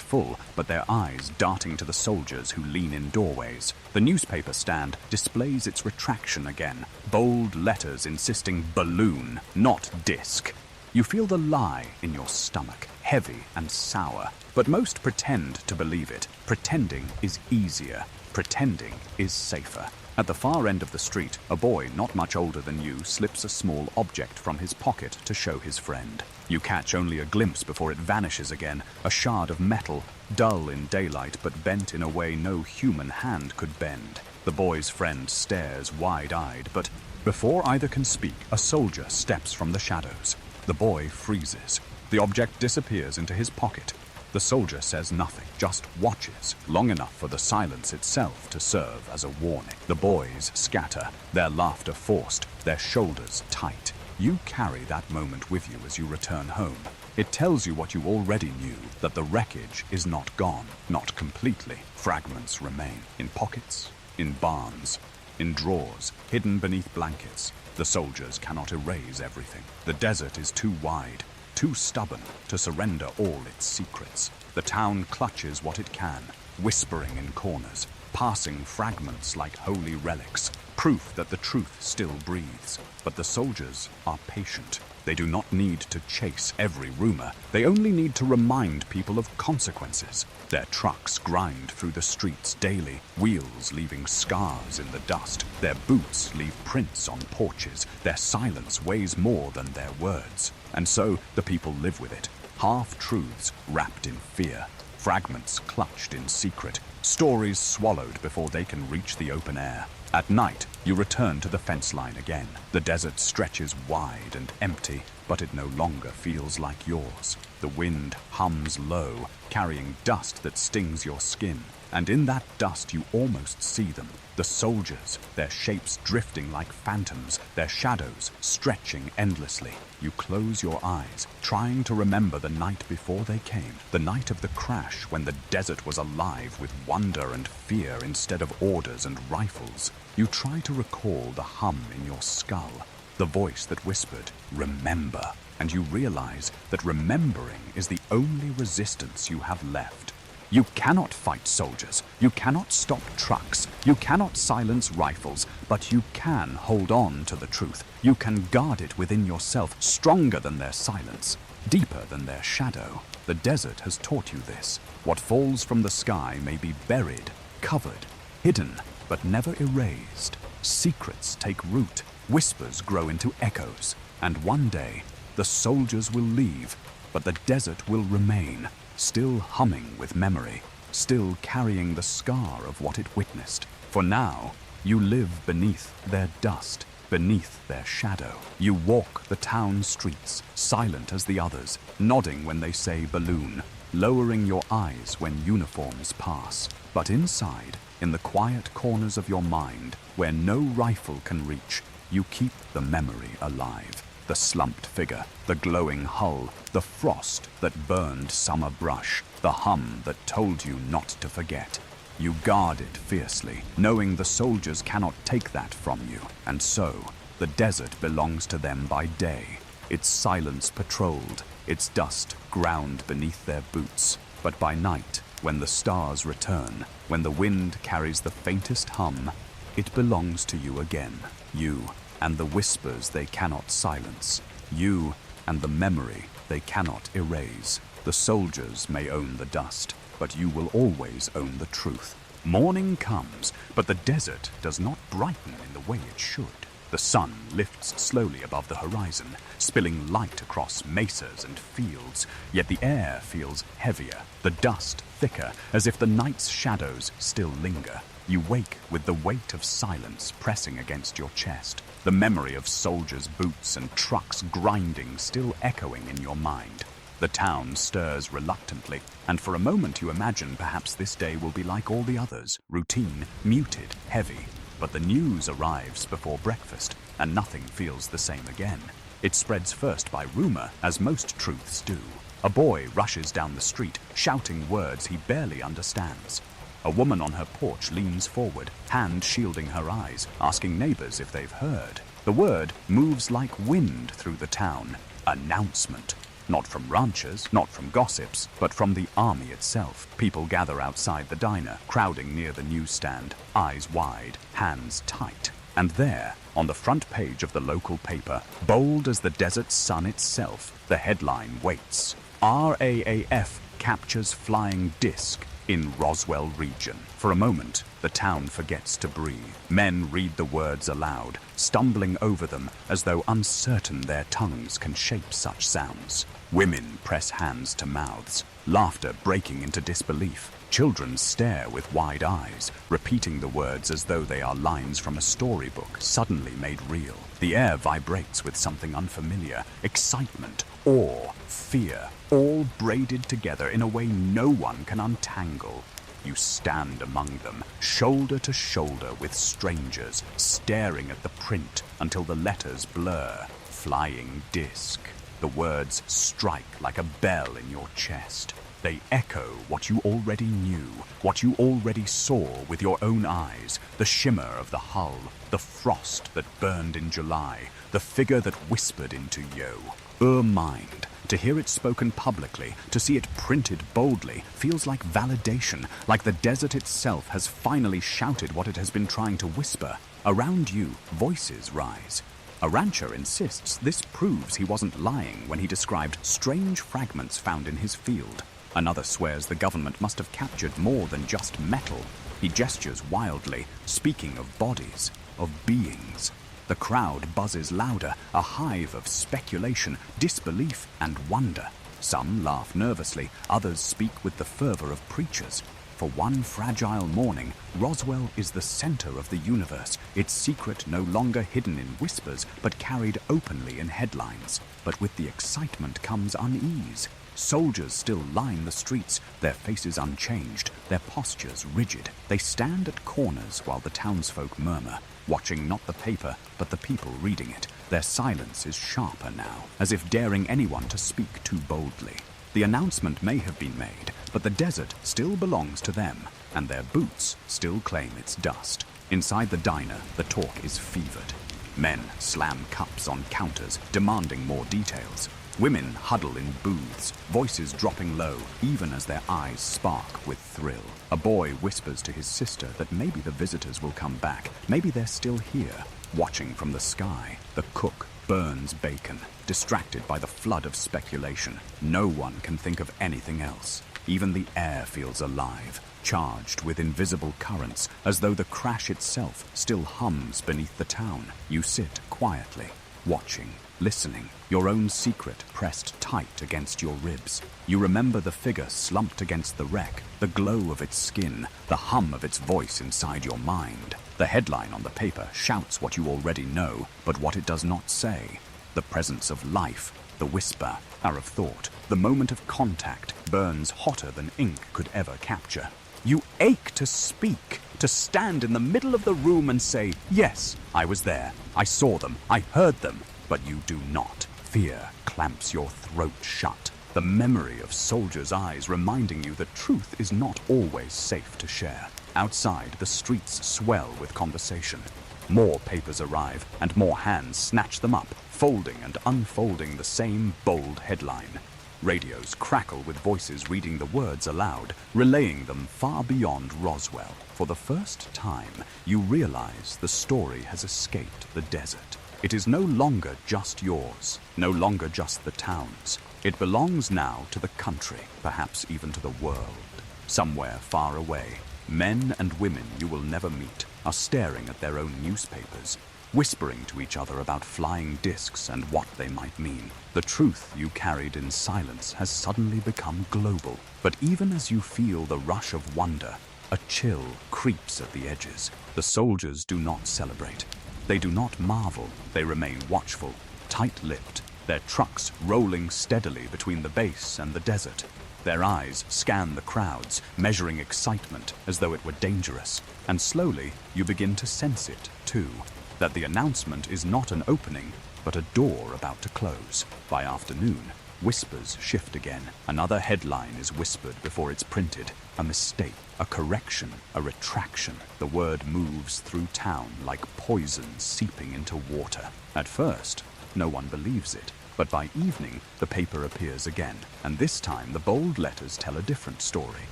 full, but their eyes darting to the soldiers who lean in doorways. The newspaper stand displays its retraction again, bold letters insisting balloon, not disc. You feel the lie in your stomach, heavy and sour, but most pretend to believe it. Pretending is easier. Pretending is safer. At the far end of the street, a boy not much older than you slips a small object from his pocket to show his friend. You catch only a glimpse before it vanishes again, a shard of metal, dull in daylight but bent in a way no human hand could bend. The boy's friend stares wide-eyed, but before either can speak, a soldier steps from the shadows. The boy freezes. The object disappears into his pocket. The soldier says nothing, just watches, long enough for the silence itself to serve as a warning. The boys scatter, their laughter forced, their shoulders tight. You carry that moment with you as you return home. It tells you what you already knew, that the wreckage is not gone, not completely. Fragments remain, in pockets, in barns, in drawers, hidden beneath blankets. The soldiers cannot erase everything. The desert is too wide, too stubborn to surrender all its secrets. The town clutches what it can, whispering in corners, passing fragments like holy relics, proof that the truth still breathes. But the soldiers are patient. They do not need to chase every rumor. They only need to remind people of consequences. Their trucks grind through the streets daily, wheels leaving scars in the dust. Their boots leave prints on porches. Their silence weighs more than their words. And so the people live with it. Half-truths wrapped in fear. Fragments clutched in secret. Stories swallowed before they can reach the open air. At night, you return to the fence line again. The desert stretches wide and empty, but it no longer feels like yours. The wind hums low, carrying dust that stings your skin. And in that dust you almost see them. The soldiers, their shapes drifting like phantoms, their shadows stretching endlessly. You close your eyes, trying to remember the night before they came. The night of the crash, when the desert was alive with wonder and fear instead of orders and rifles. You try to recall the hum in your skull, the voice that whispered, "Remember." And you realize that remembering is the only resistance you have left. You cannot fight soldiers, you cannot stop trucks, you cannot silence rifles, but you can hold on to the truth. You can guard it within yourself, stronger than their silence, deeper than their shadow. The desert has taught you this. What falls from the sky may be buried, covered, hidden, but never erased. Secrets take root, whispers grow into echoes, and one day the soldiers will leave, but the desert will remain. Still humming with memory, still carrying the scar of what it witnessed. For now, you live beneath their dust, beneath their shadow. You walk the town streets, silent as the others, nodding when they say balloon, lowering your eyes when uniforms pass. But inside, in the quiet corners of your mind, where no rifle can reach, You keep the memory alive. The slumped figure, the glowing hull, the frost that burned summer brush, the hum that told you not to forget. You guard it fiercely, knowing the soldiers cannot take that from you. And so, the desert belongs to them by day. Its silence patrolled, its dust ground beneath their boots. But by night, when the stars return, when the wind carries the faintest hum, it belongs to you again. You and the whispers they cannot silence. You and the memory they cannot erase. The soldiers may own the dust, but you will always own the truth. Morning comes, but the desert does not brighten in the way it should. The sun lifts slowly above the horizon, spilling light across mesas and fields, yet the air feels heavier, the dust thicker, as if the night's shadows still linger. You wake with the weight of silence pressing against your chest, the memory of soldiers' boots and trucks grinding still echoing in your mind. The town stirs reluctantly, and for a moment you imagine perhaps this day will be like all the others, routine, muted, heavy. But the news arrives before breakfast, and nothing feels the same again. It spreads first by rumor, as most truths do. A boy rushes down the street, shouting words he barely understands. A woman on her porch leans forward, hand shielding her eyes, asking neighbors if they've heard. The word moves like wind through the town. Announcement. Not from ranchers, not from gossips, but from the army itself. People gather outside the diner, crowding near the newsstand, eyes wide, hands tight. And there, on the front page of the local paper, bold as the desert sun itself, the headline waits. RAAF captures flying disc in Roswell region. For a moment, the town forgets to breathe. Men read the words aloud, stumbling over them as though uncertain their tongues can shape such sounds. Women press hands to mouths, laughter breaking into disbelief. Children stare with wide eyes, repeating the words as though they are lines from a storybook suddenly made real. The air vibrates with something unfamiliar, excitement, awe, fear, all braided together in a way no one can untangle. You stand among them, shoulder to shoulder with strangers, staring at the print until the letters blur. Flying disc. The words strike like a bell in your chest. They echo what you already knew, what you already saw with your own eyes, the shimmer of the hull, the frost that burned in July, the figure that whispered into your mind. To hear it spoken publicly, to see it printed boldly, feels like validation, like the desert itself has finally shouted what it has been trying to whisper. Around you, voices rise. A rancher insists this proves he wasn't lying when he described strange fragments found in his field. Another swears the government must have captured more than just metal. He gestures wildly, speaking of bodies, of beings. The crowd buzzes louder, a hive of speculation, disbelief, and wonder. Some laugh nervously, others speak with the fervor of preachers. For one fragile morning, Roswell is the center of the universe, its secret no longer hidden in whispers, but carried openly in headlines. But with the excitement comes unease. Soldiers still line the streets, their faces unchanged, their postures rigid. They stand at corners while the townsfolk murmur, watching not the paper, but the people reading it. Their silence is sharper now, as if daring anyone to speak too boldly. The announcement may have been made, but the desert still belongs to them, and their boots still claim its dust. Inside the diner, the talk is fevered. Men slam cups on counters, demanding more details. Women huddle in booths, voices dropping low, even as their eyes spark with thrill. A boy whispers to his sister that maybe the visitors will come back, maybe they're still here. Watching from the sky, the cook burns bacon, distracted by the flood of speculation. No one can think of anything else. Even the air feels alive, charged with invisible currents, as though the crash itself still hums beneath the town. You sit quietly, watching, listening, your own secret pressed tight against your ribs. You remember the figure slumped against the wreck, the glow of its skin, the hum of its voice inside your mind. The headline on the paper shouts what you already know, but what it does not say. The presence of life, the whisper, of thought, the moment of contact burns hotter than ink could ever capture. You ache to speak, to stand in the middle of the room and say, "Yes, I was there. I saw them. I heard them." But you do not. Fear clamps your throat shut. The memory of soldiers' eyes reminding you that truth is not always safe to share. Outside, the streets swell with conversation. More papers arrive, and more hands snatch them up, folding and unfolding the same bold headline. Radios crackle with voices reading the words aloud, relaying them far beyond Roswell. For the first time, you realize the story has escaped the desert. It is no longer just yours, no longer just the town's. It belongs now to the country, perhaps even to the world. Somewhere far away, men and women you will never meet are staring at their own newspapers, whispering to each other about flying discs and what they might mean. The truth you carried in silence has suddenly become global. But even as you feel the rush of wonder, a chill creeps at the edges. The soldiers do not celebrate. They do not marvel. They remain watchful, tight-lipped, their trucks rolling steadily between the base and the desert. Their eyes scan the crowds, measuring excitement as though it were dangerous. And slowly, you begin to sense it, too, that the announcement is not an opening, but a door about to close. By afternoon, whispers shift again. Another headline is whispered before it's printed. A mistake, a correction, a retraction. The word moves through town like poison seeping into water. At first, no one believes it. But by evening, the paper appears again, and this time the bold letters tell a different story.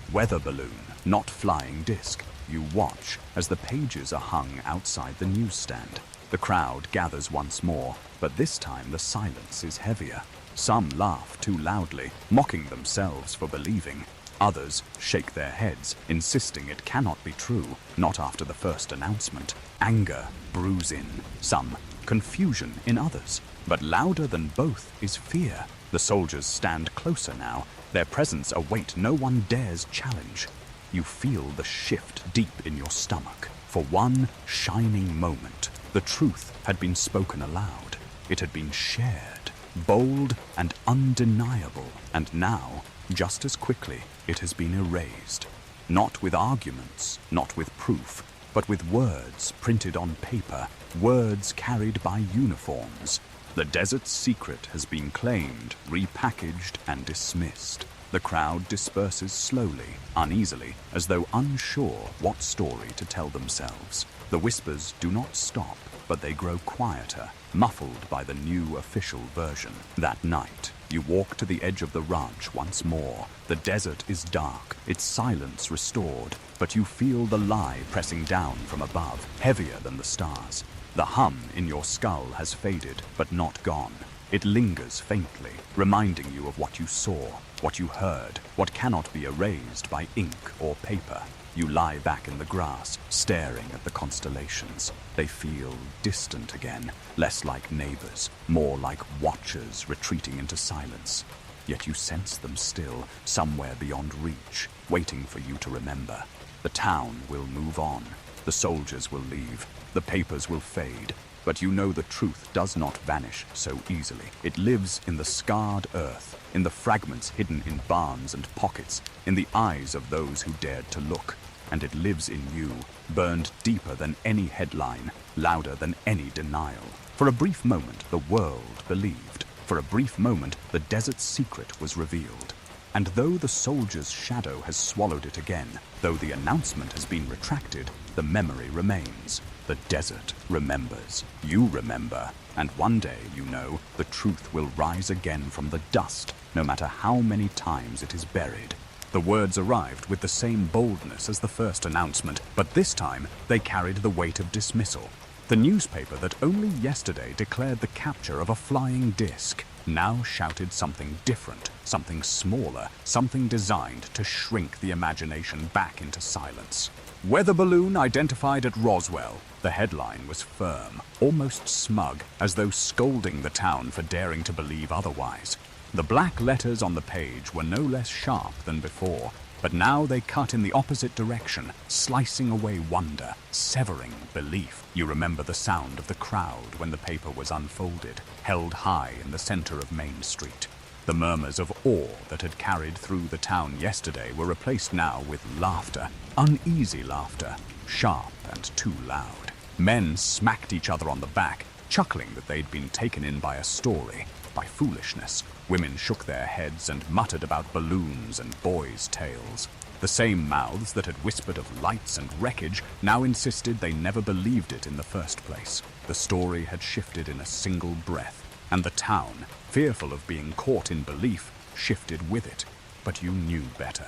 Weather balloon, not flying disc. You watch as the pages are hung outside the newsstand. The crowd gathers once more, but this time the silence is heavier. Some laugh too loudly, mocking themselves for believing. Others shake their heads, insisting it cannot be true, not after the first announcement. Anger brews in some, confusion in others. But louder than both is fear. The soldiers stand closer now, their presence a weight no one dares challenge. You feel the shift deep in your stomach. For one shining moment, the truth had been spoken aloud. It had been shared, bold and undeniable. And now, just as quickly, it has been erased. Not with arguments, not with proof, but with words printed on paper, words carried by uniforms. The desert's secret has been claimed, repackaged, and dismissed. The crowd disperses slowly, uneasily, as though unsure what story to tell themselves. The whispers do not stop, but they grow quieter, muffled by the new official version. That night, you walk to the edge of the ranch once more. The desert is dark, its silence restored, but you feel the lie pressing down from above, heavier than the stars. The hum in your skull has faded, but not gone. It lingers faintly, reminding you of what you saw, what you heard, what cannot be erased by ink or paper. You lie back in the grass, staring at the constellations. They feel distant again, less like neighbors, more like watchers retreating into silence. Yet you sense them still, somewhere beyond reach, waiting for you to remember. The town will move on. The soldiers will leave. The papers will fade. But you know the truth does not vanish so easily. It lives in the scarred earth, in the fragments hidden in barns and pockets, in the eyes of those who dared to look. And it lives in you, burned deeper than any headline, louder than any denial. For a brief moment, the world believed. For a brief moment, the desert's secret was revealed. And though the soldier's shadow has swallowed it again, though the announcement has been retracted, the memory remains. The desert remembers. You remember. And one day, you know, the truth will rise again from the dust, no matter how many times it is buried. The words arrived with the same boldness as the first announcement, but this time they carried the weight of dismissal. The newspaper that only yesterday declared the capture of a flying disc now shouted something different, something smaller, something designed to shrink the imagination back into silence. Weather balloon identified at Roswell. The headline was firm, almost smug, as though scolding the town for daring to believe otherwise. The black letters on the page were no less sharp than before, but now they cut in the opposite direction, slicing away wonder, severing belief. You remember the sound of the crowd when the paper was unfolded, held high in the center of Main Street. The murmurs of awe that had carried through the town yesterday were replaced now with laughter, uneasy laughter, sharp and too loud. Men smacked each other on the back, chuckling that they'd been taken in by a story, by foolishness. Women shook their heads and muttered about balloons and boys' tales. The same mouths that had whispered of lights and wreckage now insisted they never believed it in the first place. The story had shifted in a single breath, and the town, fearful of being caught in belief, shifted with it. But you knew better.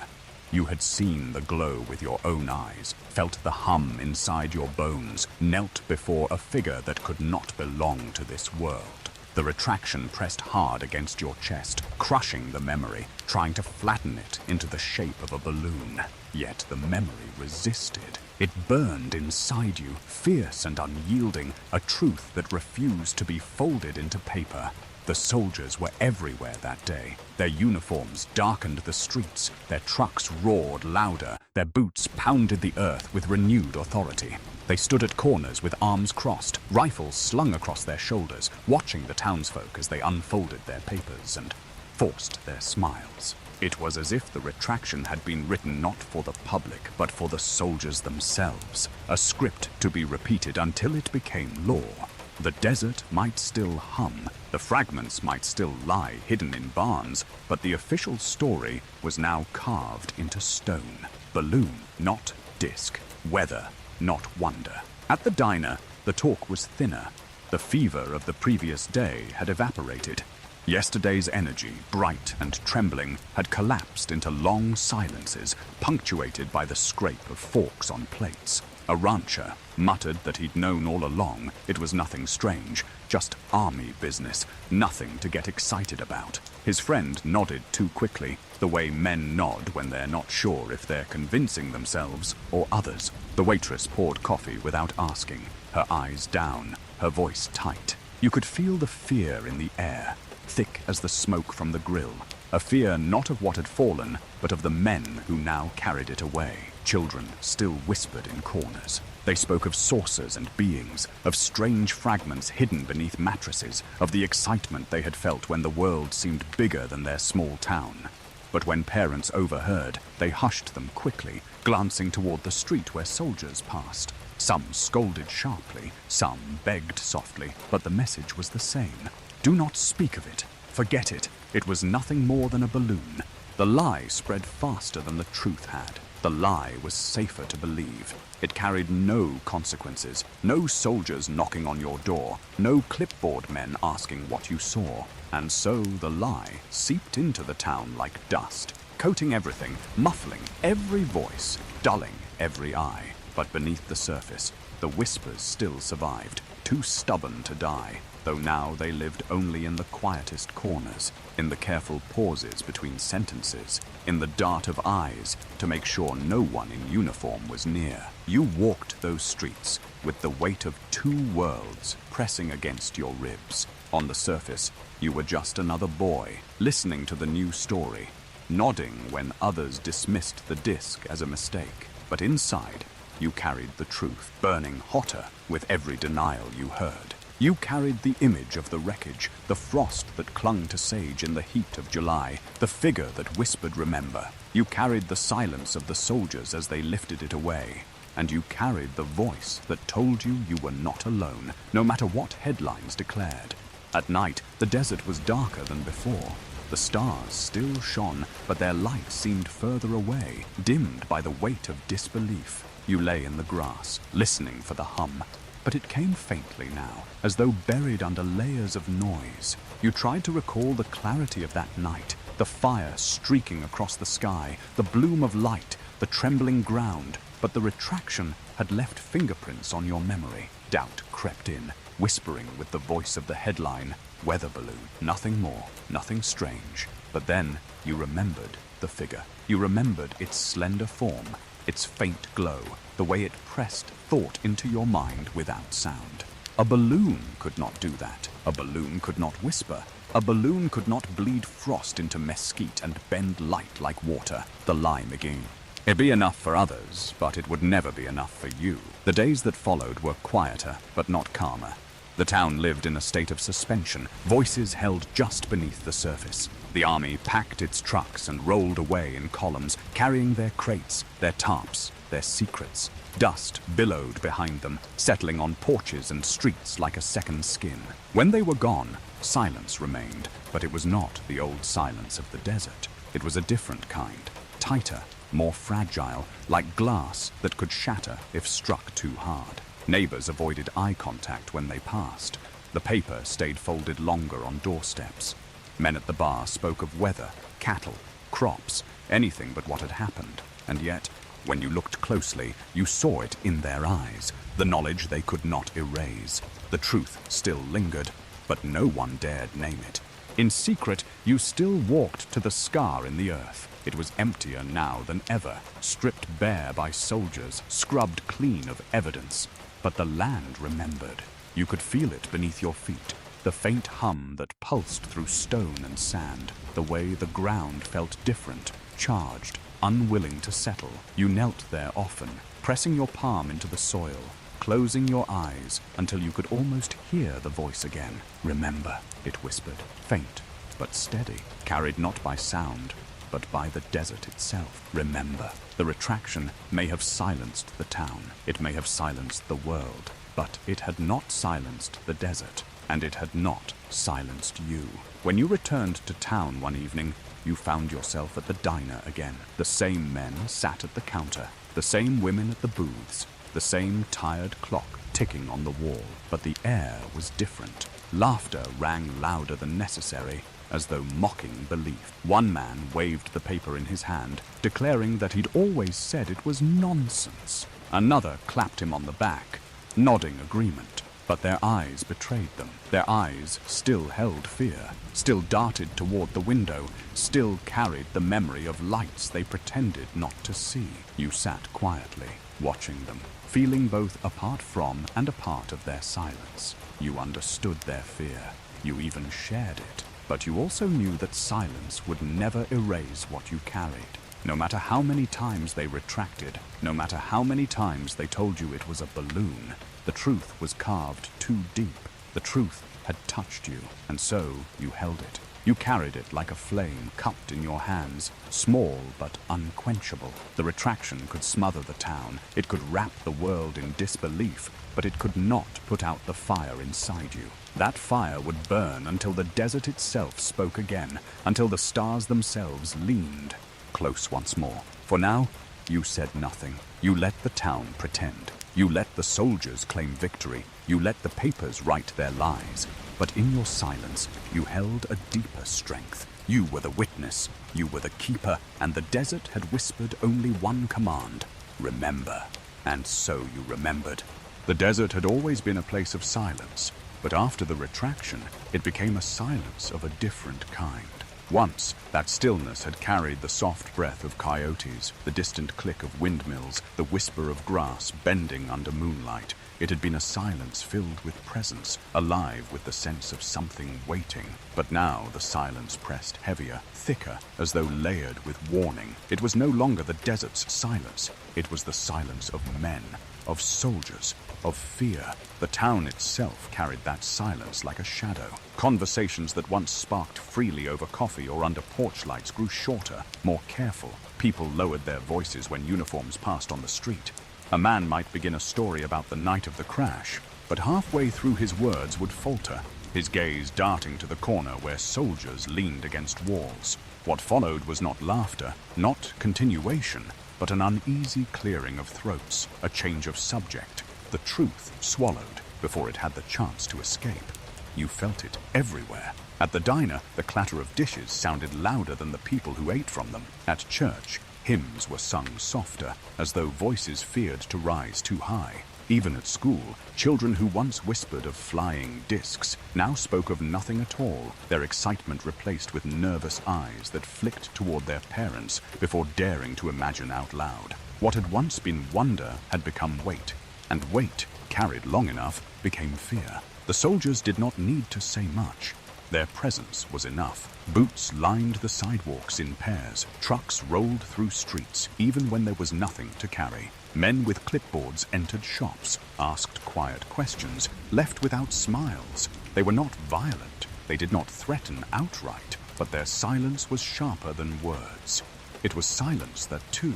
You had seen the glow with your own eyes, felt the hum inside your bones, knelt before a figure that could not belong to this world. The retraction pressed hard against your chest, crushing the memory, trying to flatten it into the shape of a balloon. Yet the memory resisted. It burned inside you, fierce and unyielding, a truth that refused to be folded into paper. The soldiers were everywhere that day. Their uniforms darkened the streets, their trucks roared louder, their boots pounded the earth with renewed authority. They stood at corners with arms crossed, rifles slung across their shoulders, watching the townsfolk as they unfolded their papers and forced their smiles. It was as if the retraction had been written not for the public, but for the soldiers themselves, a script to be repeated until it became law. The desert might still hum, the fragments might still lie hidden in barns, but the official story was now carved into stone. Balloon, not disc. Weather, not wonder. At the diner, the talk was thinner. The fever of the previous day had evaporated. Yesterday's energy, bright and trembling, had collapsed into long silences, punctuated by the scrape of forks on plates. A rancher muttered that he'd known all along it was nothing strange, just army business, nothing to get excited about. His friend nodded too quickly, the way men nod when they're not sure if they're convincing themselves or others. The waitress poured coffee without asking, her eyes down, her voice tight. You could feel the fear in the air, thick as the smoke from the grill. A fear not of what had fallen, but of the men who now carried it away. Children still whispered in corners. They spoke of saucers and beings, of strange fragments hidden beneath mattresses, of the excitement they had felt when the world seemed bigger than their small town. But when parents overheard, they hushed them quickly, glancing toward the street where soldiers passed. Some scolded sharply, some begged softly, but the message was the same. Do not speak of it. Forget it. It was nothing more than a balloon. The lie spread faster than the truth had. The lie was safer to believe. It carried no consequences, no soldiers knocking on your door, no clipboard men asking what you saw. And so the lie seeped into the town like dust, coating everything, muffling every voice, dulling every eye. But beneath the surface, the whispers still survived, too stubborn to die, though now they lived only in the quietest corners, in the careful pauses between sentences, in the dart of eyes to make sure no one in uniform was near. You walked those streets with the weight of two worlds pressing against your ribs. On the surface, you were just another boy, listening to the new story, nodding when others dismissed the disc as a mistake. But inside, you carried the truth, burning hotter with every denial you heard. You carried the image of the wreckage, the frost that clung to sage in the heat of July, the figure that whispered remember. You carried the silence of the soldiers as they lifted it away. And you carried the voice that told you you were not alone, no matter what headlines declared. At night, the desert was darker than before. The stars still shone, but their light seemed further away, dimmed by the weight of disbelief. You lay in the grass, listening for the hum. But it came faintly now, as though buried under layers of noise. You tried to recall the clarity of that night, the fire streaking across the sky, the bloom of light, the trembling ground, but the retraction had left fingerprints on your memory. Doubt crept in, whispering with the voice of the headline, weather balloon. Nothing more, nothing strange. But then you remembered the figure. You remembered its slender form, its faint glow, the way it pressed thought into your mind without sound. A balloon could not do that. A balloon could not whisper. A balloon could not bleed frost into mesquite and bend light like water. The lie again. It'd be enough for others, but it would never be enough for you. The days that followed were quieter, but not calmer. The town lived in a state of suspension, voices held just beneath the surface. The army packed its trucks and rolled away in columns, carrying their crates, their tarps, their secrets. Dust billowed behind them, settling on porches and streets like a second skin. When they were gone, silence remained, but it was not the old silence of the desert. It was a different kind, tighter, more fragile, like glass that could shatter if struck too hard. Neighbors avoided eye contact when they passed. The paper stayed folded longer on doorsteps. Men at the bar spoke of weather, cattle, crops, anything but what had happened. And yet, when you looked closely, you saw it in their eyes, the knowledge they could not erase. The truth still lingered, but no one dared name it. In secret, you still walked to the scar in the earth. It was emptier now than ever, stripped bare by soldiers, scrubbed clean of evidence. But the land remembered. You could feel it beneath your feet, the faint hum that pulsed through stone and sand, the way the ground felt different, charged, unwilling to settle. You knelt there often, pressing your palm into the soil, closing your eyes until you could almost hear the voice again. Remember, it whispered, faint but steady, carried not by sound, but by the desert itself. Remember, the retraction may have silenced the town, it may have silenced the world, but it had not silenced the desert, and it had not silenced you. When you returned to town one evening, you found yourself at the diner again. The same men sat at the counter, the same women at the booths, the same tired clock ticking on the wall, but the air was different. Laughter rang louder than necessary, as though mocking belief. One man waved the paper in his hand, declaring that he'd always said it was nonsense. Another clapped him on the back, nodding agreement. But their eyes betrayed them. Their eyes still held fear, still darted toward the window, still carried the memory of lights they pretended not to see. You sat quietly, watching them, feeling both apart from and a part of their silence. You understood their fear. You even shared it. But you also knew that silence would never erase what you carried. No matter how many times they retracted, no matter how many times they told you it was a balloon, the truth was carved too deep. The truth had touched you, and so you held it. You carried it like a flame cupped in your hands, small but unquenchable. The retraction could smother the town, it could wrap the world in disbelief, but it could not put out the fire inside you. That fire would burn until the desert itself spoke again, until the stars themselves leaned close once more. For now, you said nothing. You let the town pretend. You let the soldiers claim victory. You let the papers write their lies. But in your silence, you held a deeper strength. You were the witness. You were the keeper. And the desert had whispered only one command: remember. And so you remembered. The desert had always been a place of silence. But after the retraction, it became a silence of a different kind. Once, that stillness had carried the soft breath of coyotes, the distant click of windmills, the whisper of grass bending under moonlight. It had been a silence filled with presence, alive with the sense of something waiting. But now the silence pressed heavier, thicker, as though layered with warning. It was no longer the desert's silence. It was the silence of men, of soldiers, of fear. The town itself carried that silence like a shadow. Conversations that once sparked freely over coffee or under porch lights grew shorter, more careful. People lowered their voices when uniforms passed on the street. A man might begin a story about the night of the crash, but halfway through his words would falter, his gaze darting to the corner where soldiers leaned against walls. What followed was not laughter, not continuation, but an uneasy clearing of throats, a change of subject. The truth swallowed before it had the chance to escape. You felt it everywhere. At the diner, the clatter of dishes sounded louder than the people who ate from them. At church, hymns were sung softer, as though voices feared to rise too high. Even at school, children who once whispered of flying discs now spoke of nothing at all, their excitement replaced with nervous eyes that flicked toward their parents before daring to imagine out loud. What had once been wonder had become weight, and weight, carried long enough, became fear. The soldiers did not need to say much. Their presence was enough. Boots lined the sidewalks in pairs. Trucks rolled through streets, even when there was nothing to carry. Men with clipboards entered shops, asked quiet questions, left without smiles. They were not violent. They did not threaten outright, but their silence was sharper than words. It was silence that, too,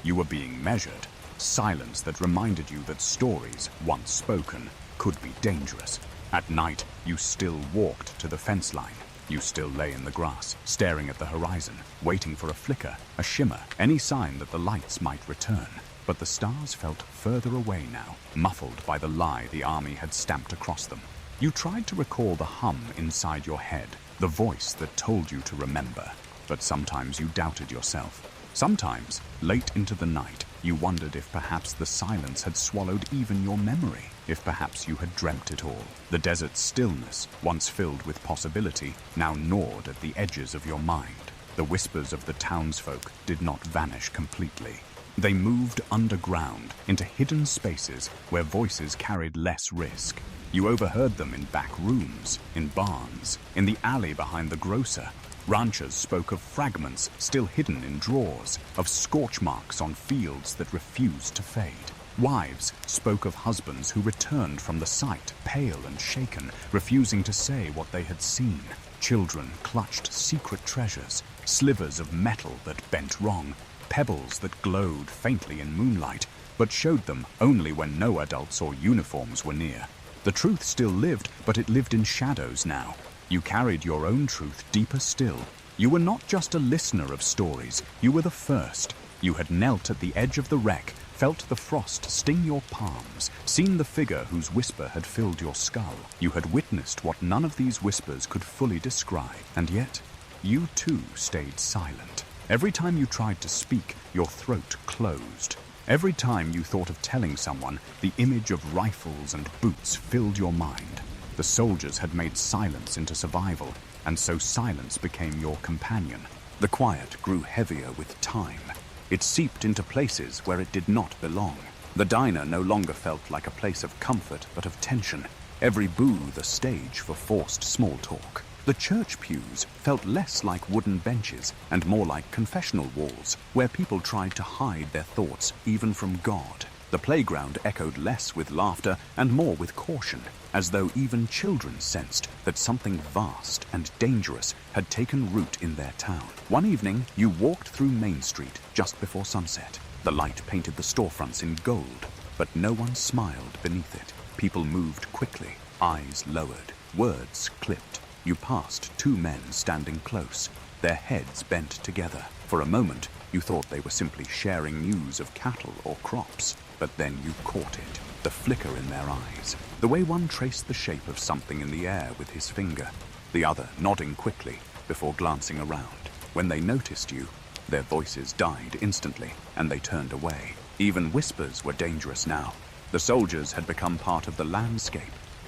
you were being measured. silence that reminded you that stories, once spoken, could be dangerous. At night, you still walked to the fence line. You still lay in the grass, staring at the horizon, waiting for a flicker, a shimmer, any sign that the lights might return. But the stars felt further away now, muffled by the lie the army had stamped across them. You tried to recall the hum inside your head, the voice that told you to remember. But sometimes you doubted yourself. Sometimes, late into the night, you wondered if perhaps the silence had swallowed even your memory, if perhaps you had dreamt it all. The desert's stillness, once filled with possibility, now gnawed at the edges of your mind. The whispers of the townsfolk did not vanish completely. They moved underground, into hidden spaces where voices carried less risk. You overheard them in back rooms, in barns, in the alley behind the grocer. Ranchers spoke of fragments still hidden in drawers, of scorch marks on fields that refused to fade. Wives spoke of husbands who returned from the site, pale and shaken, refusing to say what they had seen. Children clutched secret treasures, slivers of metal that bent wrong, pebbles that glowed faintly in moonlight, but showed them only when no adults or uniforms were near. The truth still lived, but it lived in shadows now. You carried your own truth deeper still. You were not just a listener of stories, you were the first. You had knelt at the edge of the wreck, felt the frost sting your palms, seen the figure whose whisper had filled your skull. You had witnessed what none of these whispers could fully describe, and yet, you too stayed silent. Every time you tried to speak, your throat closed. Every time you thought of telling someone, the image of rifles and boots filled your mind. The soldiers had made silence into survival, and so silence became your companion. The quiet grew heavier with time. It seeped into places where it did not belong. The diner no longer felt like a place of comfort, but of tension. Every booth a stage for forced small talk. The church pews felt less like wooden benches and more like confessional walls, where people tried to hide their thoughts even from God. The playground echoed less with laughter and more with caution, as though even children sensed that something vast and dangerous had taken root in their town. One evening, you walked through Main Street just before sunset. The light painted the storefronts in gold, but no one smiled beneath it. People moved quickly, eyes lowered, words clipped. You passed two men standing close, their heads bent together. For a moment, you thought they were simply sharing news of cattle or crops. But then you caught it, the flicker in their eyes, the way one traced the shape of something in the air with his finger, the other nodding quickly before glancing around. When they noticed you, their voices died instantly, and they turned away. Even whispers were dangerous now. The soldiers had become part of the landscape.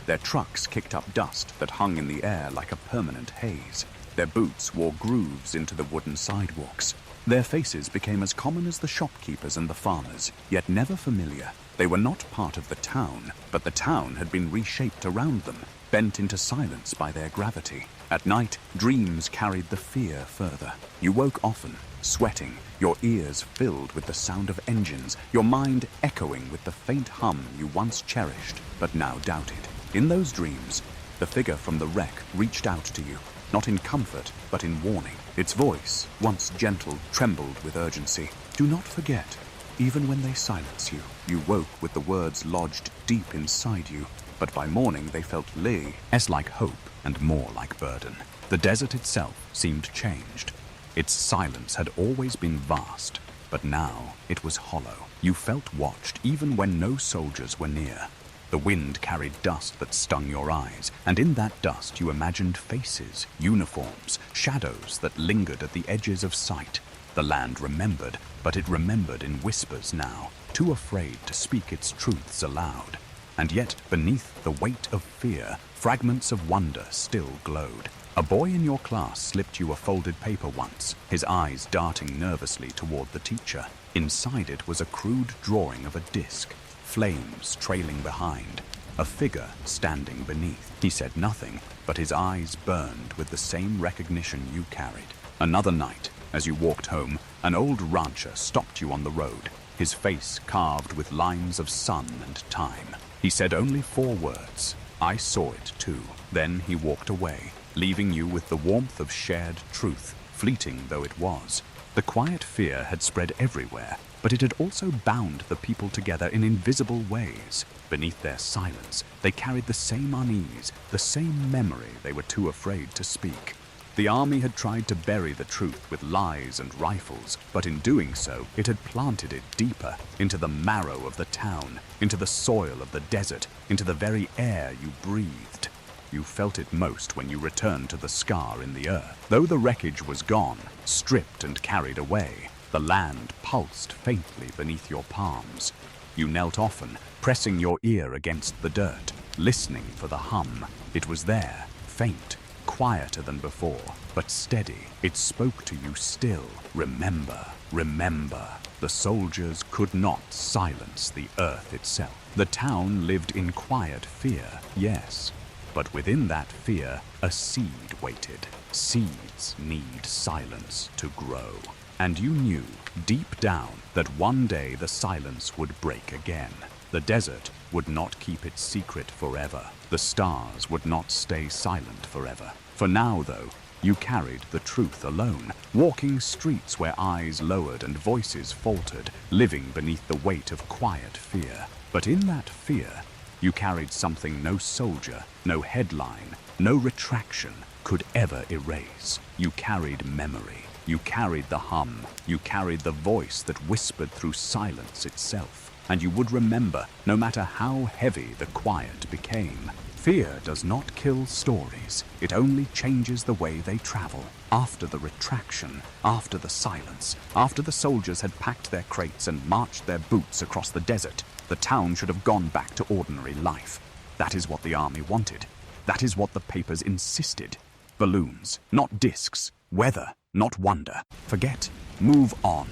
Their trucks kicked up dust that hung in the air like a permanent haze. Their boots wore grooves into the wooden sidewalks. Their faces became as common as the shopkeepers and the farmers, yet never familiar. They were not part of the town, but the town had been reshaped around them, bent into silence by their gravity. At night, dreams carried the fear further. You woke often, sweating, your ears filled with the sound of engines, your mind echoing with the faint hum you once cherished, but now doubted. In those dreams, the figure from the wreck reached out to you, not in comfort, but in warning. Its voice, once gentle, trembled with urgency. Do not forget, even when they silence you. You woke with the words lodged deep inside you, but by morning they felt less like hope and more like burden. The desert itself seemed changed. Its silence had always been vast, but now it was hollow. You felt watched even when no soldiers were near. The wind carried dust that stung your eyes, and in that dust you imagined faces, uniforms, shadows that lingered at the edges of sight. The land remembered, but it remembered in whispers now, too afraid to speak its truths aloud. And yet, beneath the weight of fear, fragments of wonder still glowed. A boy in your class slipped you a folded paper once, his eyes darting nervously toward the teacher. Inside it was a crude drawing of a disc, flames trailing behind, a figure standing beneath. He said nothing, but his eyes burned with the same recognition you carried. Another night, as you walked home, an old rancher stopped you on the road, his face carved with lines of sun and time. He said only 4 words, "I saw it too." Then he walked away, leaving you with the warmth of shared truth, fleeting though it was. The quiet fear had spread everywhere, but it had also bound the people together in invisible ways. Beneath their silence, they carried the same unease, the same memory they were too afraid to speak. The army had tried to bury the truth with lies and rifles, but in doing so, it had planted it deeper, into the marrow of the town, into the soil of the desert, into the very air you breathed. You felt it most when you returned to the scar in the earth. Though the wreckage was gone, stripped and carried away, the land pulsed faintly beneath your palms. You knelt often, pressing your ear against the dirt, listening for the hum. It was there, faint, quieter than before, but steady. It spoke to you still. Remember, remember. The soldiers could not silence the earth itself. The town lived in quiet fear, yes, but within that fear, a seed waited. Seeds need silence to grow. And you knew, deep down, that one day the silence would break again. The desert would not keep its secret forever. The stars would not stay silent forever. For now, though, you carried the truth alone, walking streets where eyes lowered and voices faltered, living beneath the weight of quiet fear. But in that fear, you carried something no soldier, no headline, no retraction could ever erase. You carried memory. You carried the hum. You carried the voice that whispered through silence itself. And you would remember, no matter how heavy the quiet became. Fear does not kill stories. It only changes the way they travel. After the retraction, after the silence, after the soldiers had packed their crates and marched their boots across the desert, the town should have gone back to ordinary life. That is what the army wanted. That is what the papers insisted. Balloons, not discs. Weather, not wonder. Forget. Move on.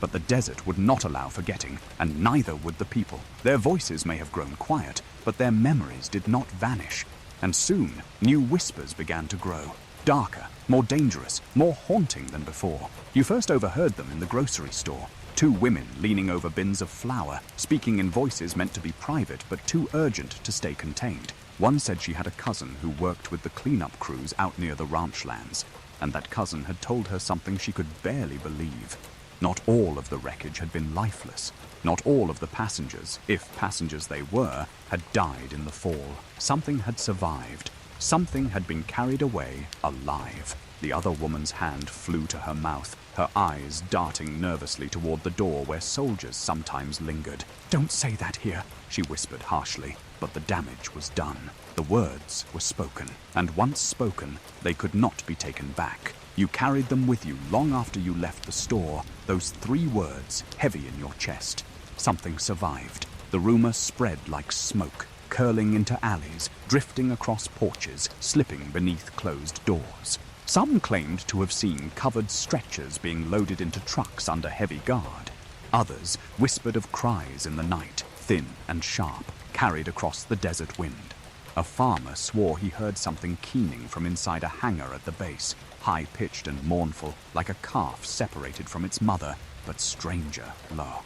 But the desert would not allow forgetting, and neither would the people. Their voices may have grown quiet, but their memories did not vanish. And soon, new whispers began to grow. Darker, more dangerous, more haunting than before. You first overheard them in the grocery store. Two women leaning over bins of flour, speaking in voices meant to be private but too urgent to stay contained. One said she had a cousin who worked with the cleanup crews out near the ranch lands, and that cousin had told her something she could barely believe. Not all of the wreckage had been lifeless. Not all of the passengers, if passengers they were, had died in the fall. Something had survived. Something had been carried away alive. The other woman's hand flew to her mouth, her eyes darting nervously toward the door where soldiers sometimes lingered. "Don't say that here," she whispered harshly, but the damage was done. The words were spoken, and once spoken, they could not be taken back. You carried them with you long after you left the store, those 3 words heavy in your chest. Something survived. The rumor spread like smoke, curling into alleys, drifting across porches, slipping beneath closed doors. Some claimed to have seen covered stretchers being loaded into trucks under heavy guard. Others whispered of cries in the night, thin and sharp, carried across the desert wind. A farmer swore he heard something keening from inside a hangar at the base, high-pitched and mournful, like a calf separated from its mother, but stranger, low.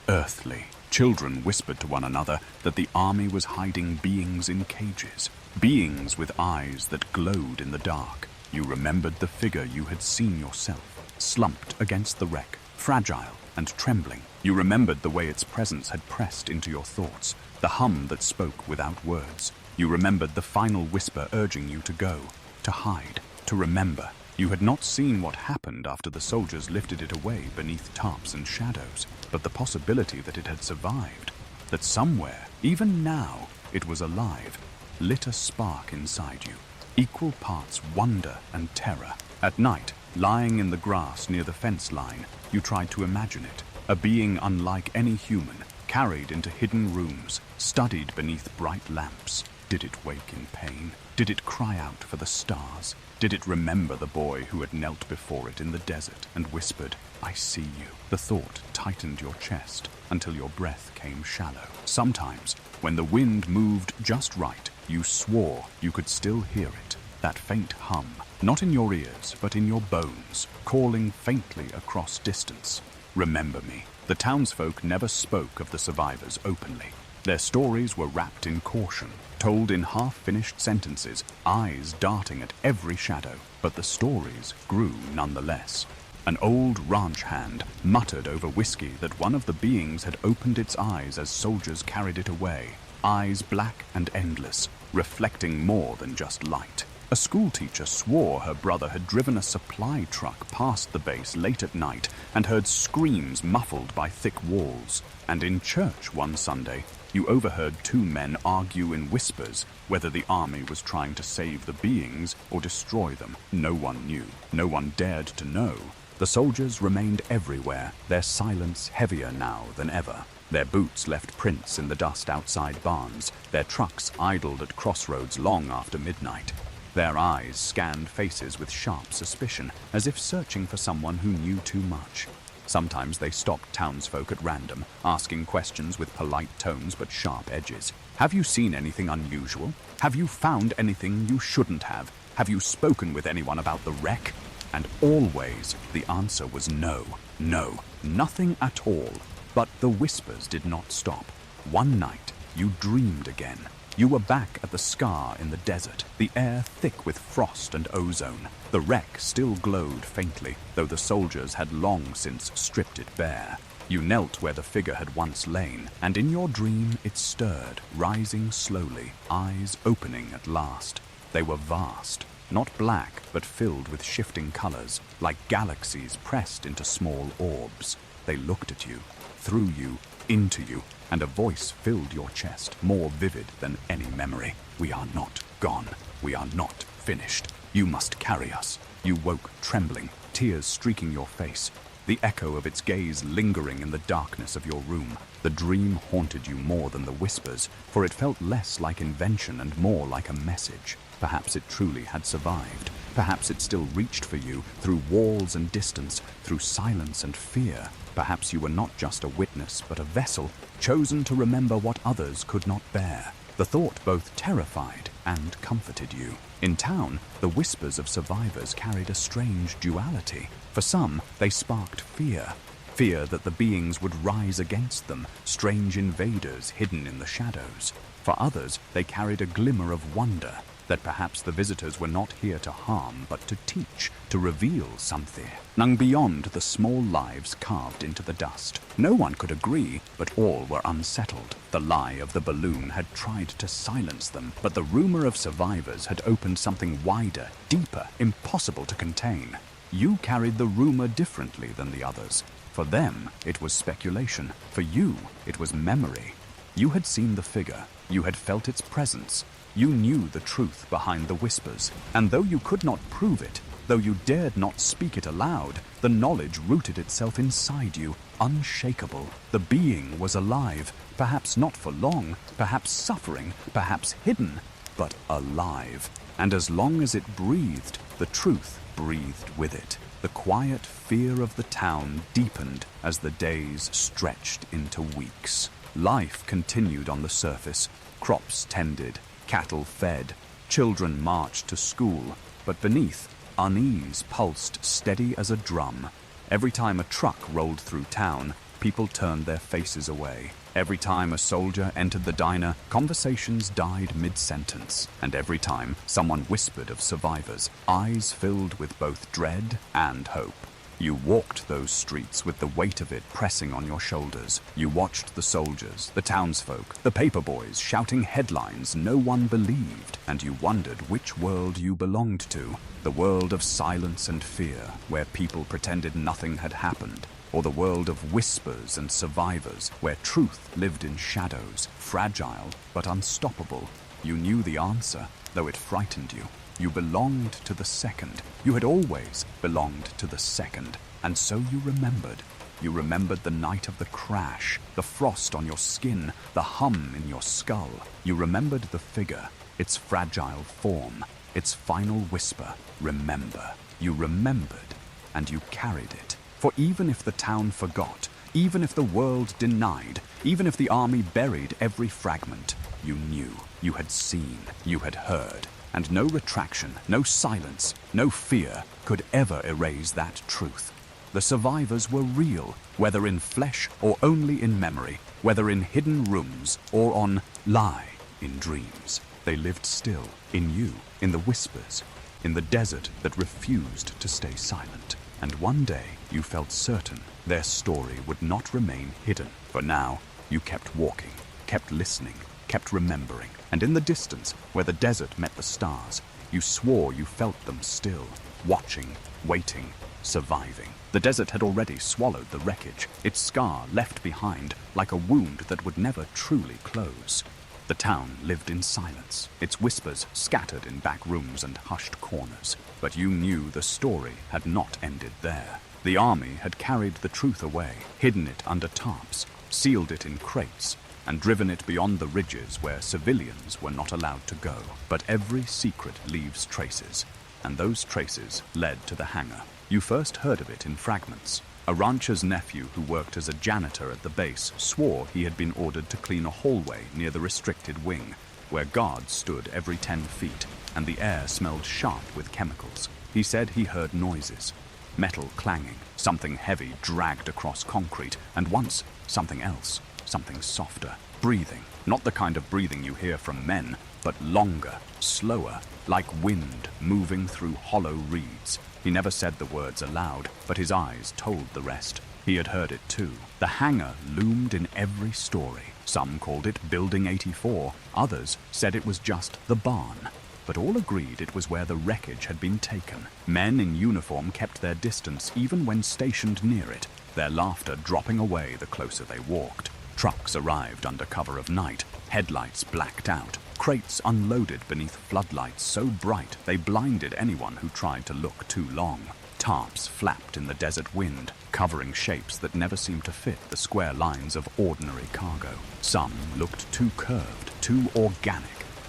Earthly. Children whispered to one another that the army was hiding beings in cages, beings with eyes that glowed in the dark. You remembered the figure you had seen yourself, slumped against the wreck, fragile and trembling. You remembered the way its presence had pressed into your thoughts, the hum that spoke without words. You remembered the final whisper urging you to go, to hide, to remember. You had not seen what happened after the soldiers lifted it away beneath tarps and shadows, but the possibility that it had survived, that somewhere, even now, it was alive, lit a spark inside you, equal parts wonder and terror. At night, lying in the grass near the fence line, you tried to imagine it, a being unlike any human, carried into hidden rooms, studied beneath bright lamps. Did it wake in pain? Did it cry out for the stars? Did it remember the boy who had knelt before it in the desert and whispered, "I see you"? The thought tightened your chest until your breath came shallow. Sometimes, when the wind moved just right, you swore you could still hear it, that faint hum, not in your ears, but in your bones, calling faintly across distance. Remember me. The townsfolk never spoke of the survivors openly. Their stories were wrapped in caution, told in half-finished sentences, eyes darting at every shadow, but the stories grew nonetheless. An old ranch hand muttered over whiskey that one of the beings had opened its eyes as soldiers carried it away, eyes black and endless, reflecting more than just light. A schoolteacher swore her brother had driven a supply truck past the base late at night and heard screams muffled by thick walls. And in church one Sunday, you overheard two men argue in whispers whether the army was trying to save the beings or destroy them. No one knew. No one dared to know. The soldiers remained everywhere, their silence heavier now than ever. Their boots left prints in the dust outside barns. Their trucks idled at crossroads long after midnight. Their eyes scanned faces with sharp suspicion, as if searching for someone who knew too much. Sometimes they stopped townsfolk at random, asking questions with polite tones but sharp edges. Have you seen anything unusual? Have you found anything you shouldn't have? Have you spoken with anyone about the wreck? And always the answer was no, no, nothing at all. But the whispers did not stop. One night, you dreamed again. You were back at the scar in the desert, the air thick with frost and ozone. The wreck still glowed faintly, though the soldiers had long since stripped it bare. You knelt where the figure had once lain, and in your dream it stirred, rising slowly, eyes opening at last. They were vast, not black, but filled with shifting colors, like galaxies pressed into small orbs. They looked at you, through you, into you, and a voice filled your chest, more vivid than any memory. We are not gone. We are not finished. You must carry us. You woke trembling, tears streaking your face, the echo of its gaze lingering in the darkness of your room. The dream haunted you more than the whispers, for it felt less like invention and more like a message. Perhaps it truly had survived. Perhaps it still reached for you, through walls and distance, through silence and fear. Perhaps you were not just a witness, but a vessel, chosen to remember what others could not bear. The thought both terrified and comforted you. In town, the whispers of survivors carried a strange duality. For some, they sparked fear. Fear that the beings would rise against them, strange invaders hidden in the shadows. For others, they carried a glimmer of wonder, that perhaps the visitors were not here to harm, but to teach, to reveal something beyond the small lives carved into the dust. No one could agree, but all were unsettled. The lie of the balloon had tried to silence them, but the rumor of survivors had opened something wider, deeper, impossible to contain. You carried the rumor differently than the others. For them, it was speculation. For you, it was memory. You had seen the figure. You had felt its presence. You knew the truth behind the whispers, and though you could not prove it, though you dared not speak it aloud, the knowledge rooted itself inside you, unshakable. The being was alive, perhaps not for long, perhaps suffering, perhaps hidden, but alive. And as long as it breathed, the truth breathed with it. The quiet fear of the town deepened as the days stretched into weeks. Life continued on the surface, crops tended, cattle fed, children marched to school, but beneath, unease pulsed steady as a drum. Every time a truck rolled through town, people turned their faces away. Every time a soldier entered the diner, conversations died mid-sentence. And every time someone whispered of survivors, eyes filled with both dread and hope. You walked those streets with the weight of it pressing on your shoulders. You watched the soldiers, the townsfolk, the paperboys shouting headlines no one believed, and you wondered which world you belonged to. The world of silence and fear, where people pretended nothing had happened, or the world of whispers and survivors, where truth lived in shadows, fragile but unstoppable. You knew the answer, though it frightened you. You belonged to the second. You had always belonged to the second. And so you remembered. You remembered the night of the crash, the frost on your skin, the hum in your skull. You remembered the figure, its fragile form, its final whisper, remember. You remembered, and you carried it. For even if the town forgot, even if the world denied, even if the army buried every fragment, you knew, you had seen, you had heard. And no retraction, no silence, no fear could ever erase that truth. The survivors were real, whether in flesh or only in memory, whether in hidden rooms or on lie in dreams. They lived still, in you, in the whispers, in the desert that refused to stay silent. And one day you felt certain their story would not remain hidden. For now, you kept walking, kept listening, kept remembering. And in the distance, where the desert met the stars, you swore you felt them still, watching, waiting, surviving. The desert had already swallowed the wreckage, its scar left behind like a wound that would never truly close. The town lived in silence, its whispers scattered in back rooms and hushed corners. But you knew the story had not ended there. The army had carried the truth away, hidden it under tarps, sealed it in crates, and driven it beyond the ridges where civilians were not allowed to go. But every secret leaves traces, and those traces led to the hangar. You first heard of it in fragments. A rancher's nephew who worked as a janitor at the base swore he had been ordered to clean a hallway near the restricted wing, where guards stood every 10 feet, and the air smelled sharp with chemicals. He said he heard noises, metal clanging, something heavy dragged across concrete, and once something else, something softer, breathing. Not the kind of breathing you hear from men, but longer, slower, like wind moving through hollow reeds. He never said the words aloud, but his eyes told the rest. He had heard it too. The hangar loomed in every story. Some called it Building 84, others said it was just the barn. But all agreed it was where the wreckage had been taken. Men in uniform kept their distance even when stationed near it, their laughter dropping away the closer they walked. Trucks arrived under cover of night, headlights blacked out, crates unloaded beneath floodlights so bright they blinded anyone who tried to look too long. Tarps flapped in the desert wind, covering shapes that never seemed to fit the square lines of ordinary cargo. Some looked too curved, too organic,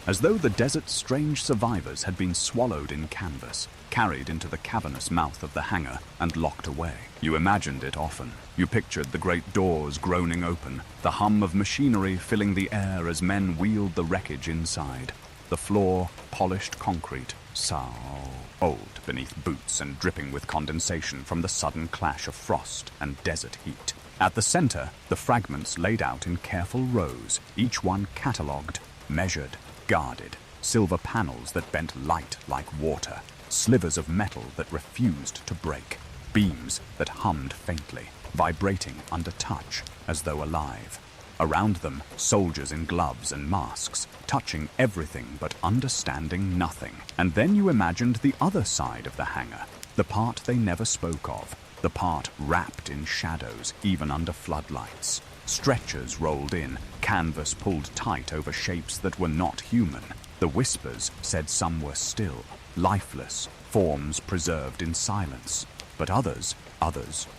as though the desert's strange survivors had been swallowed in canvas, carried into the cavernous mouth of the hangar and locked away. You imagined it often. You pictured the great doors groaning open, the hum of machinery filling the air as men wheeled the wreckage inside. The floor, polished concrete, so old beneath boots and dripping with condensation from the sudden clash of frost and desert heat. At the center, the fragments laid out in careful rows, each one catalogued, measured, guarded. Silver panels that bent light like water, slivers of metal that refused to break, beams that hummed faintly, vibrating under touch as though alive. Around them, soldiers in gloves and masks, touching everything but understanding nothing. And then you imagined the other side of the hangar, the part they never spoke of, the part wrapped in shadows even under floodlights. Stretchers rolled in, canvas pulled tight over shapes that were not human. The whispers said some were still, lifeless, forms preserved in silence. But others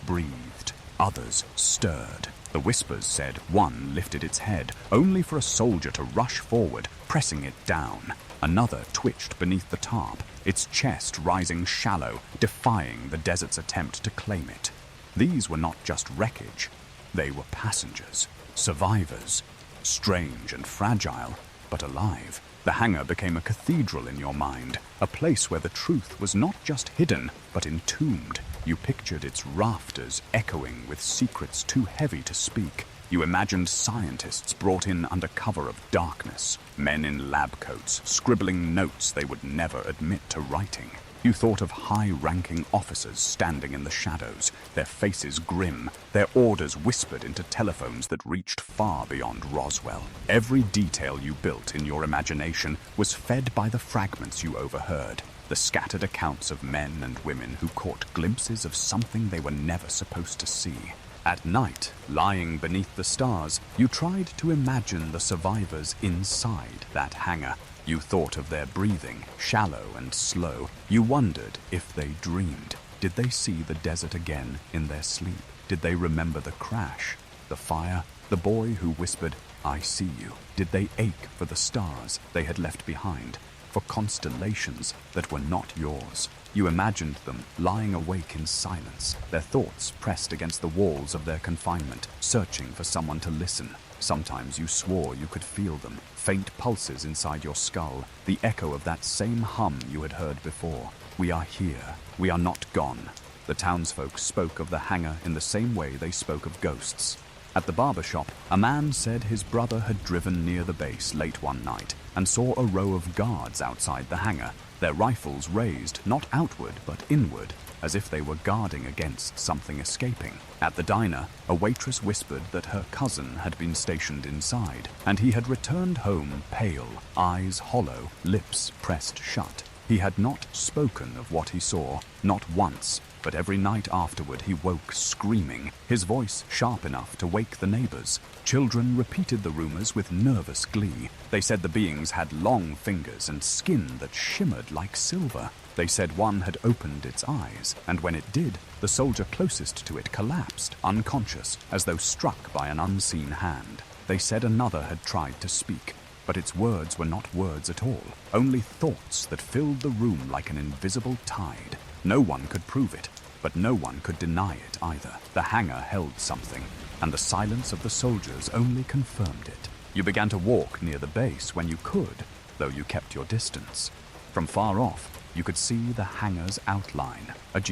breathed, others stirred. The whispers said one lifted its head, only for a soldier to rush forward, pressing it down. Another twitched beneath the tarp, its chest rising shallow, defying the desert's attempt to claim it. These were not just wreckage. They were passengers, survivors, strange and fragile, but alive. The hangar became a cathedral in your mind, a place where the truth was not just hidden, but entombed. You pictured its rafters echoing with secrets too heavy to speak. You imagined scientists brought in under cover of darkness, men in lab coats, scribbling notes they would never admit to writing. You thought of high-ranking officers standing in the shadows, their faces grim, their orders whispered into telephones that reached far beyond Roswell. Every detail you built in your imagination was fed by the fragments you overheard, the scattered accounts of men and women who caught glimpses of something they were never supposed to see. At night, lying beneath the stars, you tried to imagine the survivors inside that hangar. You thought of their breathing, shallow and slow. You wondered if they dreamed. Did they see the desert again in their sleep? Did they remember the crash, the fire, the boy who whispered, "I see you"? Did they ache for the stars they had left behind, for constellations that were not yours? You imagined them lying awake in silence, their thoughts pressed against the walls of their confinement, searching for someone to listen. Sometimes you swore you could feel them, faint pulses inside your skull, the echo of that same hum you had heard before. We are here. We are not gone. The townsfolk spoke of the hangar in the same way they spoke of ghosts. At the barber shop, a man said his brother had driven near the base late one night and saw a row of guards outside the hangar, their rifles raised not outward but inward, as if they were guarding against something escaping. At the diner, a waitress whispered that her cousin had been stationed inside, and he had returned home pale, eyes hollow, lips pressed shut. He had not spoken of what he saw, not once, but every night afterward he woke screaming, his voice sharp enough to wake the neighbors. Children repeated the rumors with nervous glee. They said the beings had long fingers and skin that shimmered like silver. They said one had opened its eyes, and when it did, the soldier closest to it collapsed, unconscious, as though struck by an unseen hand. They said another had tried to speak, but its words were not words at all, only thoughts that filled the room like an invisible tide. No one could prove it, but no one could deny it either. The hangar held something, and the silence of the soldiers only confirmed it. You began to walk near the base when you could, though you kept your distance. From far off, you could see the hangar's outline, a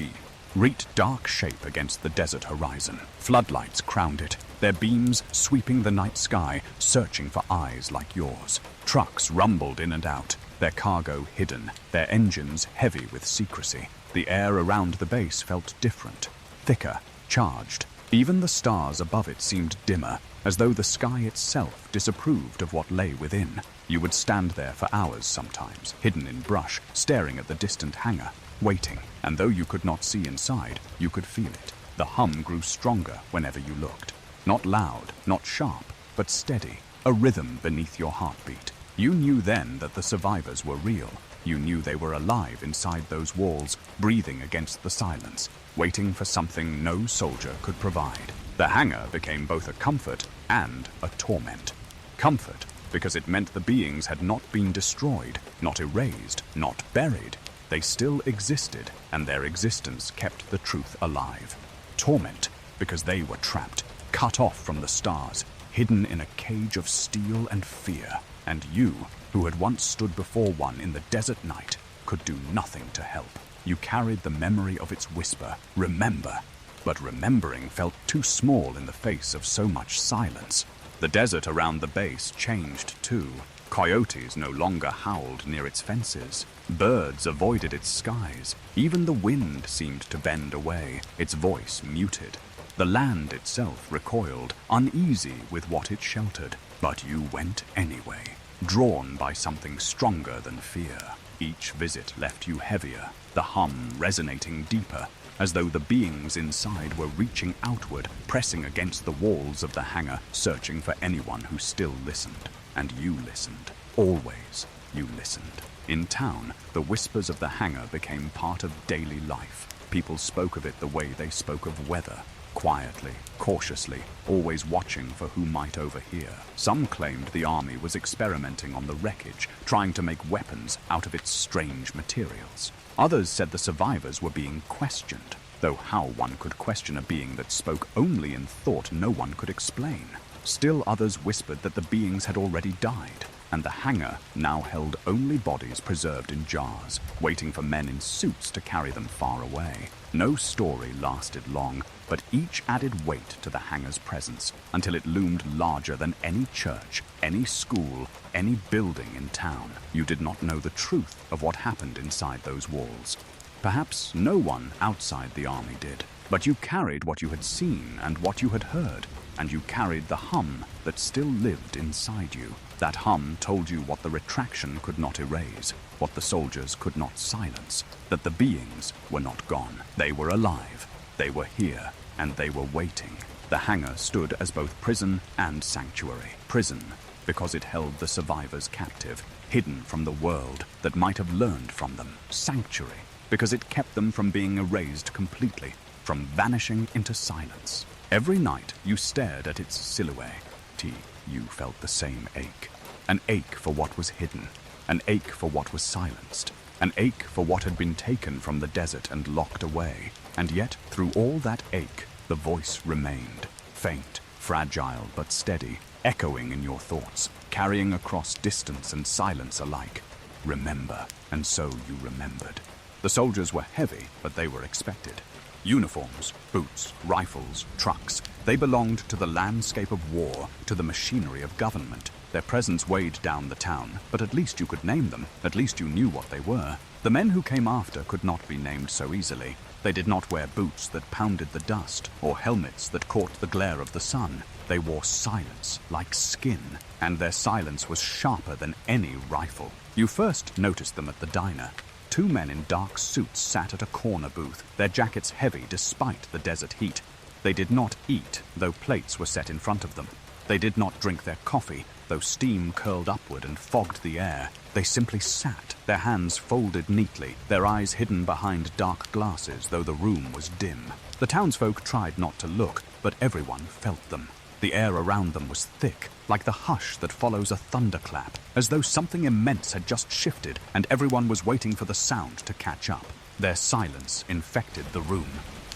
Reet dark shape against the desert horizon. Floodlights crowned it, their beams sweeping the night sky, searching for eyes like yours. Trucks rumbled in and out, their cargo hidden, their engines heavy with secrecy. The air around the base felt different, thicker, charged. Even the stars above it seemed dimmer, as though the sky itself disapproved of what lay within. You would stand there for hours sometimes, hidden in brush, staring at the distant hangar, waiting, and though you could not see inside, you could feel it. The hum grew stronger whenever you looked. Not loud, not sharp, but steady, a rhythm beneath your heartbeat. You knew then that the survivors were real. You knew they were alive inside those walls, breathing against the silence, waiting for something no soldier could provide. The hangar became both a comfort and a torment. Comfort, because it meant the beings had not been destroyed, not erased, not buried. They still existed, and their existence kept the truth alive. Torment, because they were trapped, cut off from the stars, hidden in a cage of steel and fear. And you, who had once stood before one in the desert night, could do nothing to help. You carried the memory of its whisper, remember. But remembering felt too small in the face of so much silence. The desert around the base changed too. Coyotes no longer howled near its fences. Birds avoided its skies. Even the wind seemed to bend away, its voice muted. The land itself recoiled, uneasy with what it sheltered. But you went anyway, drawn by something stronger than fear. Each visit left you heavier, the hum resonating deeper, as though the beings inside were reaching outward, pressing against the walls of the hangar, searching for anyone who still listened. And you listened. Always you listened. In town, the whispers of the hangar became part of daily life. People spoke of it the way they spoke of weather. Quietly, cautiously, always watching for who might overhear. Some claimed the army was experimenting on the wreckage, trying to make weapons out of its strange materials. Others said the survivors were being questioned, though how one could question a being that spoke only in thought no one could explain. Still others whispered that the beings had already died, and the hangar now held only bodies preserved in jars, waiting for men in suits to carry them far away. No story lasted long, but each added weight to the hangar's presence until it loomed larger than any church, any school, any building in town. You did not know the truth of what happened inside those walls. Perhaps no one outside the army did, but you carried what you had seen and what you had heard, and you carried the hum that still lived inside you. That hum told you what the retraction could not erase, what the soldiers could not silence, that the beings were not gone. They were alive, they were here, and they were waiting. The hangar stood as both prison and sanctuary. Prison, because it held the survivors captive, hidden from the world that might have learned from them. Sanctuary, because it kept them from being erased completely, from vanishing into silence. Every night you stared at its silhouette. You felt the same ache. An ache for what was hidden, an ache for what was silenced, an ache for what had been taken from the desert and locked away. And yet, through all that ache, the voice remained, faint, fragile but steady, echoing in your thoughts, carrying across distance and silence alike. Remember, and so you remembered. The soldiers were heavy, but they were expected. Uniforms, boots, rifles, trucks, they belonged to the landscape of war, to the machinery of government. Their presence weighed down the town, but at least you could name them, at least you knew what they were. The men who came after could not be named so easily. They did not wear boots that pounded the dust, or helmets that caught the glare of the sun. They wore silence like skin, and their silence was sharper than any rifle. You first noticed them at the diner. Two men in dark suits sat at a corner booth, their jackets heavy despite the desert heat. They did not eat, though plates were set in front of them. They did not drink their coffee, though steam curled upward and fogged the air. They simply sat, their hands folded neatly, their eyes hidden behind dark glasses, though the room was dim. The townsfolk tried not to look, but everyone felt them. The air around them was thick, like the hush that follows a thunderclap, as though something immense had just shifted and everyone was waiting for the sound to catch up. Their silence infected the room.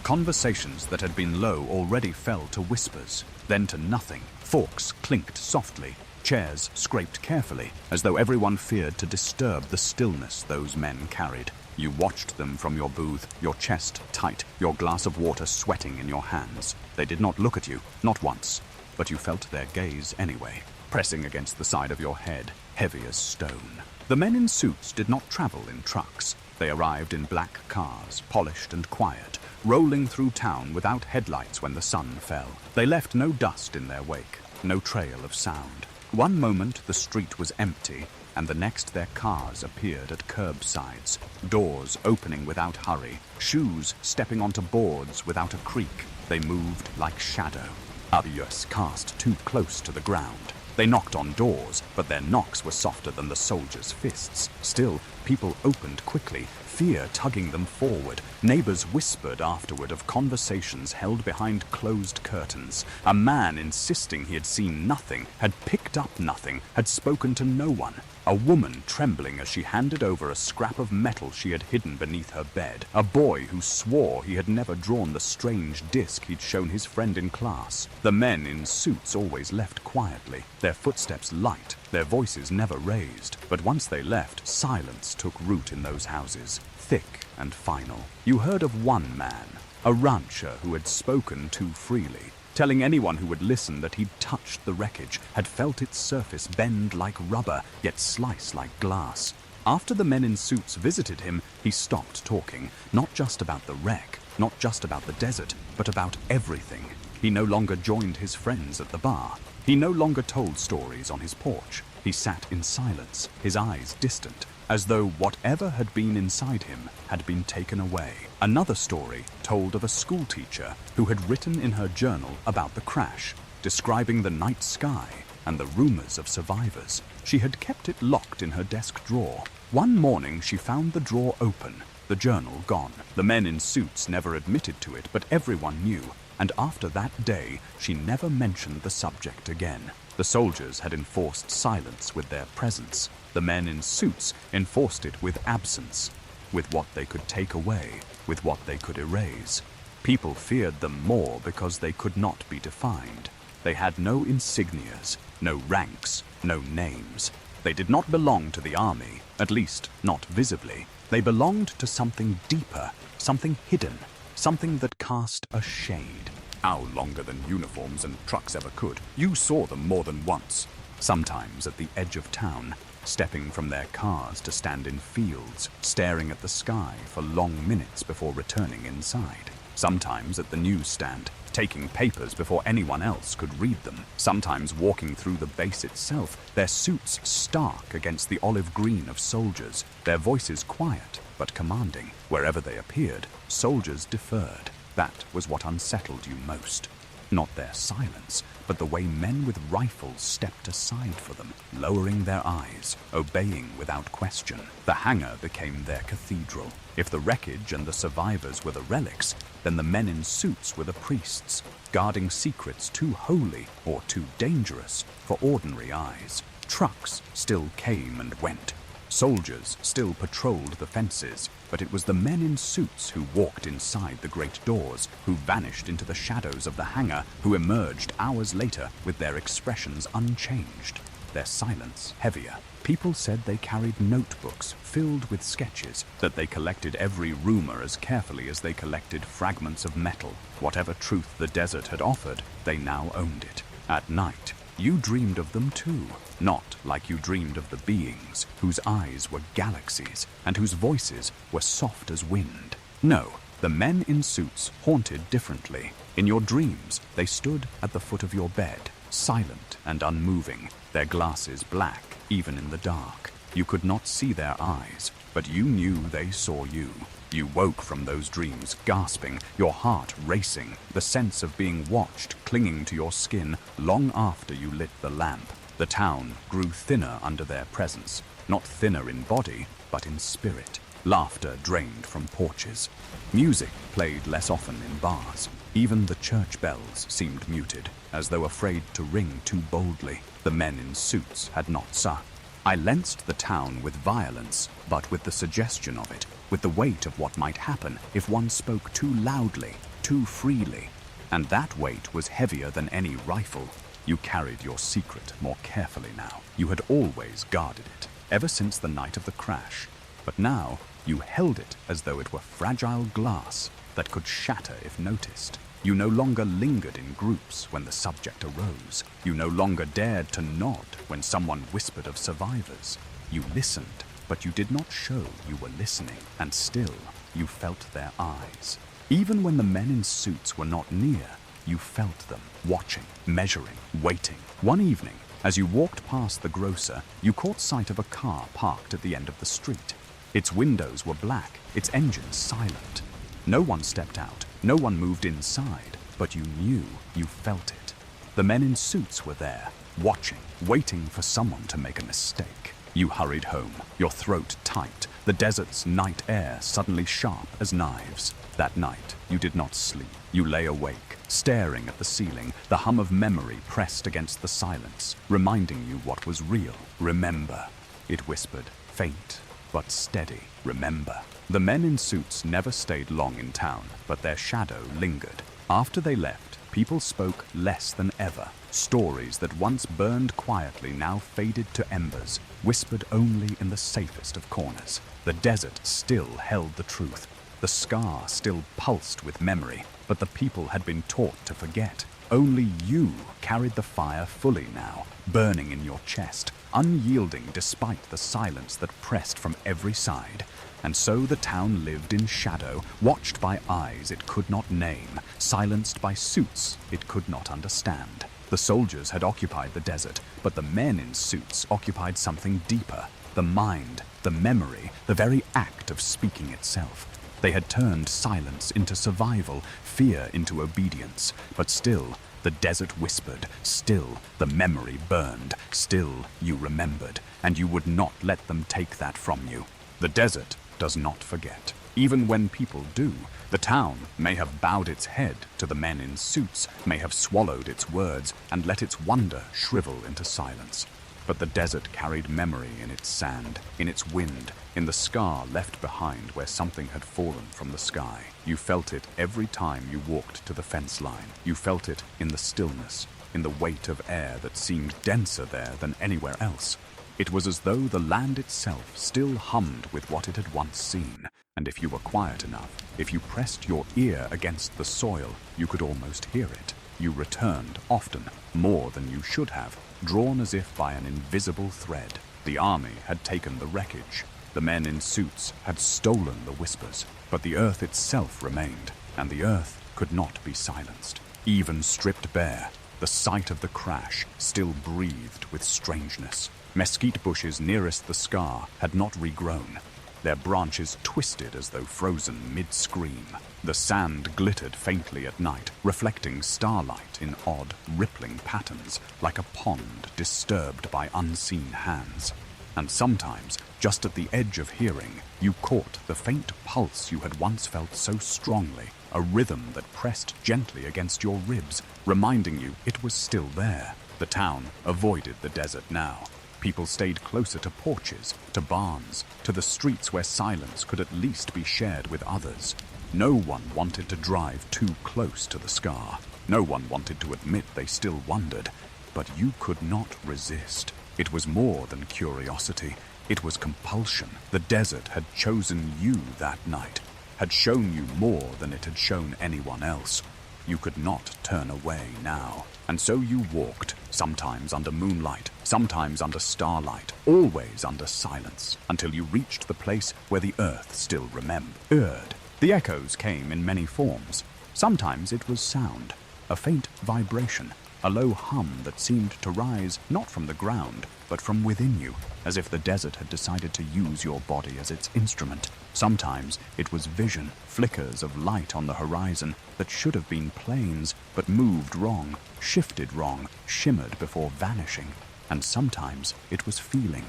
Conversations that had been low already fell to whispers, then to nothing. Forks clinked softly, chairs scraped carefully, as though everyone feared to disturb the stillness those men carried. You watched them from your booth, your chest tight, your glass of water sweating in your hands. They did not look at you, not once, but you felt their gaze anyway, pressing against the side of your head, heavy as stone. The men in suits did not travel in trucks. They arrived in black cars, polished and quiet, rolling through town without headlights when the sun fell. They left no dust in their wake, no trail of sound. One moment the street was empty, and the next their cars appeared at curbsides, doors opening without hurry, shoes stepping onto boards without a creak. They moved like shadow. Others cast too close to the ground. They knocked on doors, but their knocks were softer than the soldiers' fists. Still, people opened quickly, fear tugging them forward. Neighbors whispered afterward of conversations held behind closed curtains. A man insisting he had seen nothing, had picked up nothing, had spoken to no one. A woman trembling as she handed over a scrap of metal she had hidden beneath her bed. A boy who swore he had never drawn the strange disc he'd shown his friend in class. The men in suits always left quietly, their footsteps light, their voices never raised. But once they left, silence took root in those houses, thick and final. You heard of one man, a rancher who had spoken too freely, telling anyone who would listen that he'd touched the wreckage, had felt its surface bend like rubber, yet slice like glass. After the men in suits visited him, he stopped talking, not just about the wreck, not just about the desert, but about everything. He no longer joined his friends at the bar. He no longer told stories on his porch. He sat in silence, his eyes distant, as though whatever had been inside him had been taken away. Another story told of a schoolteacher who had written in her journal about the crash, describing the night sky and the rumors of survivors. She had kept it locked in her desk drawer. One morning she found the drawer open, the journal gone. The men in suits never admitted to it, but everyone knew, and after that day she never mentioned the subject again. The soldiers had enforced silence with their presence. The men in suits enforced it with absence, with what they could take away, with what they could erase. People feared them more because they could not be defined. They had no insignias, no ranks, no names. They did not belong to the army, at least not visibly. They belonged to something deeper, something hidden, something that cast a shade. How longer than uniforms and trucks ever could, you saw them more than once. Sometimes at the edge of town, stepping from their cars to stand in fields, staring at the sky for long minutes before returning inside. Sometimes at the newsstand, taking papers before anyone else could read them. Sometimes walking through the base itself, their suits stark against the olive green of soldiers, their voices quiet but commanding. Wherever they appeared, soldiers deferred. That was what unsettled you most. Not their silence, but the way men with rifles stepped aside for them, lowering their eyes, obeying without question. The hangar became their cathedral. If the wreckage and the survivors were the relics, then the men in suits were the priests, guarding secrets too holy or too dangerous for ordinary eyes. Trucks still came and went. Soldiers still patrolled the fences, but it was the men in suits who walked inside the great doors, who vanished into the shadows of the hangar, who emerged hours later with their expressions unchanged. their silence heavier. People said they carried notebooks filled with sketches, that they collected every rumor as carefully as they collected fragments of metal. Whatever truth the desert had offered, they now owned it. At night, you dreamed of them too, not like you dreamed of the beings whose eyes were galaxies and whose voices were soft as wind. No, the men in suits haunted differently. In your dreams, they stood at the foot of your bed, silent and unmoving, their glasses black even in the dark. You could not see their eyes, but you knew they saw you. You woke from those dreams gasping, your heart racing, the sense of being watched clinging to your skin long after you lit the lamp. The town grew thinner under their presence, not thinner in body, but in spirit. Laughter drained from porches. Music played less often in bars. Even the church bells seemed muted, as though afraid to ring too boldly. The men in suits had not sung. I lensed the town with violence, but with the suggestion of it, with the weight of what might happen if one spoke too loudly, too freely. And that weight was heavier than any rifle. You carried your secret more carefully now. You had always guarded it, ever since the night of the crash. But now, you held it as though it were fragile glass that could shatter if noticed. You no longer lingered in groups when the subject arose. You no longer dared to nod when someone whispered of survivors. You listened, but you did not show you were listening, and still you felt their eyes. Even when the men in suits were not near, you felt them, watching, measuring, waiting. One evening, as you walked past the grocer, you caught sight of a car parked at the end of the street. Its windows were black, its engine silent. No one stepped out, no one moved inside, but you knew, you felt it. The men in suits were there, watching, waiting for someone to make a mistake. You hurried home, your throat tight, the desert's night air suddenly sharp as knives. That night, you did not sleep. You lay awake, staring at the ceiling, the hum of memory pressed against the silence, reminding you what was real. Remember, it whispered, faint but steady. Remember. The men in suits never stayed long in town, but their shadow lingered. After they left, people spoke less than ever. Stories that once burned quietly now faded to embers, whispered only in the safest of corners. The desert still held the truth. The scar still pulsed with memory, but the people had been taught to forget. Only you carried the fire fully now, burning in your chest, unyielding despite the silence that pressed from every side. And so the town lived in shadow, watched by eyes it could not name, silenced by suits it could not understand. The soldiers had occupied the desert, but the men in suits occupied something deeper. The mind, the memory, the very act of speaking itself. They had turned silence into survival, fear into obedience. But still, the desert whispered, still the memory burned, still you remembered, and you would not let them take that from you. The desert does not forget. Even when people do, the town may have bowed its head to the men in suits, may have swallowed its words and let its wonder shrivel into silence. But the desert carried memory in its sand, in its wind, in the scar left behind where something had fallen from the sky. You felt it every time you walked to the fence line. You felt it in the stillness, in the weight of air that seemed denser there than anywhere else. It was as though the land itself still hummed with what it had once seen, and if you were quiet enough, if you pressed your ear against the soil, you could almost hear it. You returned often, more than you should have, drawn as if by an invisible thread. The army had taken the wreckage. The men in suits had stolen the whispers, but the earth itself remained, and the earth could not be silenced. Even stripped bare, the site of the crash still breathed with strangeness. Mesquite bushes nearest the scar had not regrown. Their branches twisted as though frozen mid-scream. The sand glittered faintly at night, reflecting starlight in odd, rippling patterns, like a pond disturbed by unseen hands. And sometimes, just at the edge of hearing, you caught the faint pulse you had once felt so strongly, a rhythm that pressed gently against your ribs, reminding you it was still there. The town avoided the desert now. People stayed closer to porches, to barns, to the streets where silence could at least be shared with others. No one wanted to drive too close to the scar. No one wanted to admit they still wondered, but you could not resist. It was more than curiosity. It was compulsion. The desert had chosen you that night, had shown you more than it had shown anyone else. You could not turn away now. And so you walked, sometimes under moonlight, sometimes under starlight, always under silence, until you reached the place where the earth still remembered. The echoes came in many forms. Sometimes it was sound, a faint vibration, a low hum that seemed to rise not from the ground, but from within you, as if the desert had decided to use your body as its instrument. Sometimes it was vision, flickers of light on the horizon that should have been planes, but moved wrong, shifted wrong, shimmered before vanishing. And sometimes it was feeling,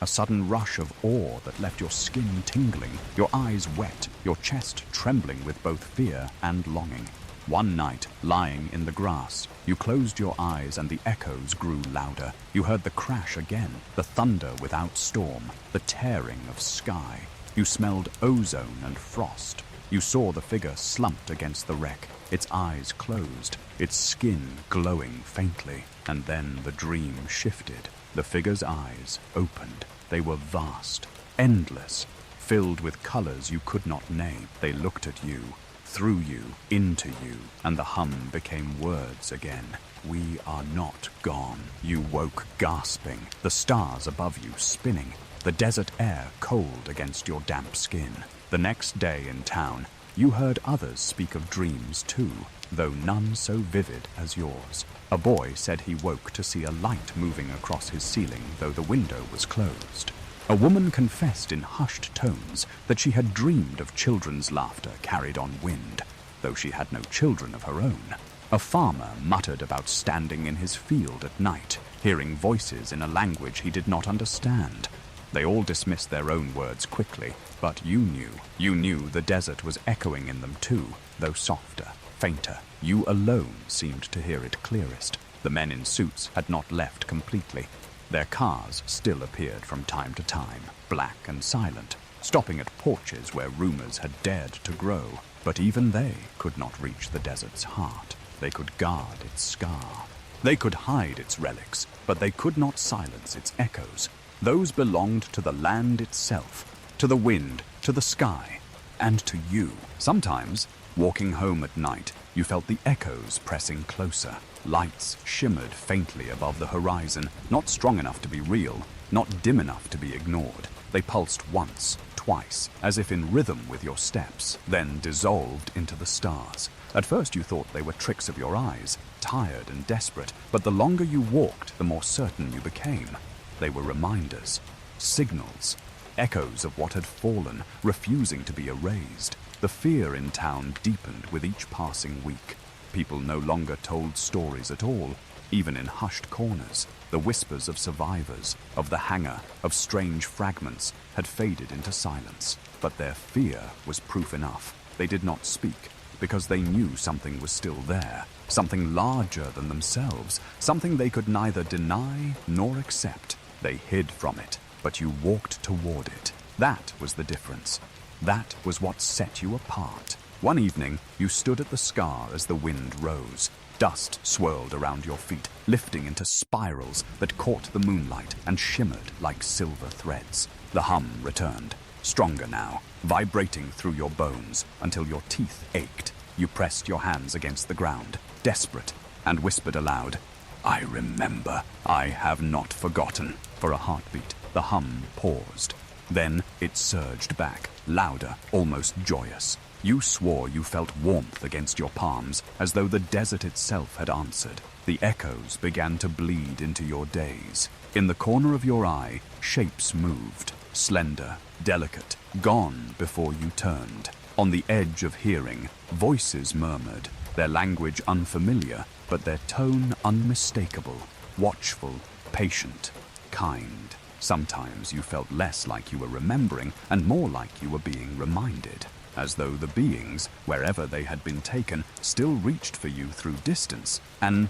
a sudden rush of awe that left your skin tingling, your eyes wet, your chest trembling with both fear and longing. One night, lying in the grass, you closed your eyes and the echoes grew louder. You heard the crash again, the thunder without storm, the tearing of sky. You smelled ozone and frost. You saw the figure slumped against the wreck, its eyes closed, its skin glowing faintly. And then the dream shifted. The figure's eyes opened. They were vast, endless, filled with colors you could not name. They looked at you, through you, into you, and the hum became words again. We are not gone. You woke gasping, the stars above you spinning, the desert air cold against your damp skin. The next day in town, you heard others speak of dreams too, though none so vivid as yours. A boy said he woke to see a light moving across his ceiling, though the window was closed. A woman confessed in hushed tones that she had dreamed of children's laughter carried on wind, though she had no children of her own. A farmer muttered about standing in his field at night, hearing voices in a language he did not understand. They all dismissed their own words quickly, but you knew the desert was echoing in them too, though softer, fainter. You alone seemed to hear it clearest. The men in suits had not left completely. Their cars still appeared from time to time, black and silent, stopping at porches where rumors had dared to grow. But even they could not reach the desert's heart. They could guard its scar. They could hide its relics, but they could not silence its echoes. Those belonged to the land itself, to the wind, to the sky, and to you. Sometimes, walking home at night, you felt the echoes pressing closer. Lights shimmered faintly above the horizon, not strong enough to be real, not dim enough to be ignored. They pulsed once, twice, as if in rhythm with your steps, then dissolved into the stars. At first you thought they were tricks of your eyes, tired and desperate, but the longer you walked, the more certain you became. They were reminders, signals, echoes of what had fallen, refusing to be erased. The fear in town deepened with each passing week. People no longer told stories at all, even in hushed corners. The whispers of survivors, of the hangar, of strange fragments had faded into silence. But their fear was proof enough. They did not speak, because they knew something was still there, something larger than themselves, something they could neither deny nor accept. They hid from it, but you walked toward it. That was the difference. That was what set you apart. One evening, you stood at the scar as the wind rose. Dust swirled around your feet, lifting into spirals that caught the moonlight and shimmered like silver threads. The hum returned, stronger now, vibrating through your bones until your teeth ached. You pressed your hands against the ground, desperate, and whispered aloud, "I remember. I have not forgotten." For a heartbeat, the hum paused. Then it surged back, louder, almost joyous. You swore you felt warmth against your palms, as though the desert itself had answered. The echoes began to bleed into your days. In the corner of your eye, shapes moved, slender, delicate, gone before you turned. On the edge of hearing, voices murmured, their language unfamiliar, but their tone unmistakable, watchful, patient, kind. Sometimes you felt less like you were remembering and more like you were being reminded, as though the beings, wherever they had been taken, still reached for you through distance and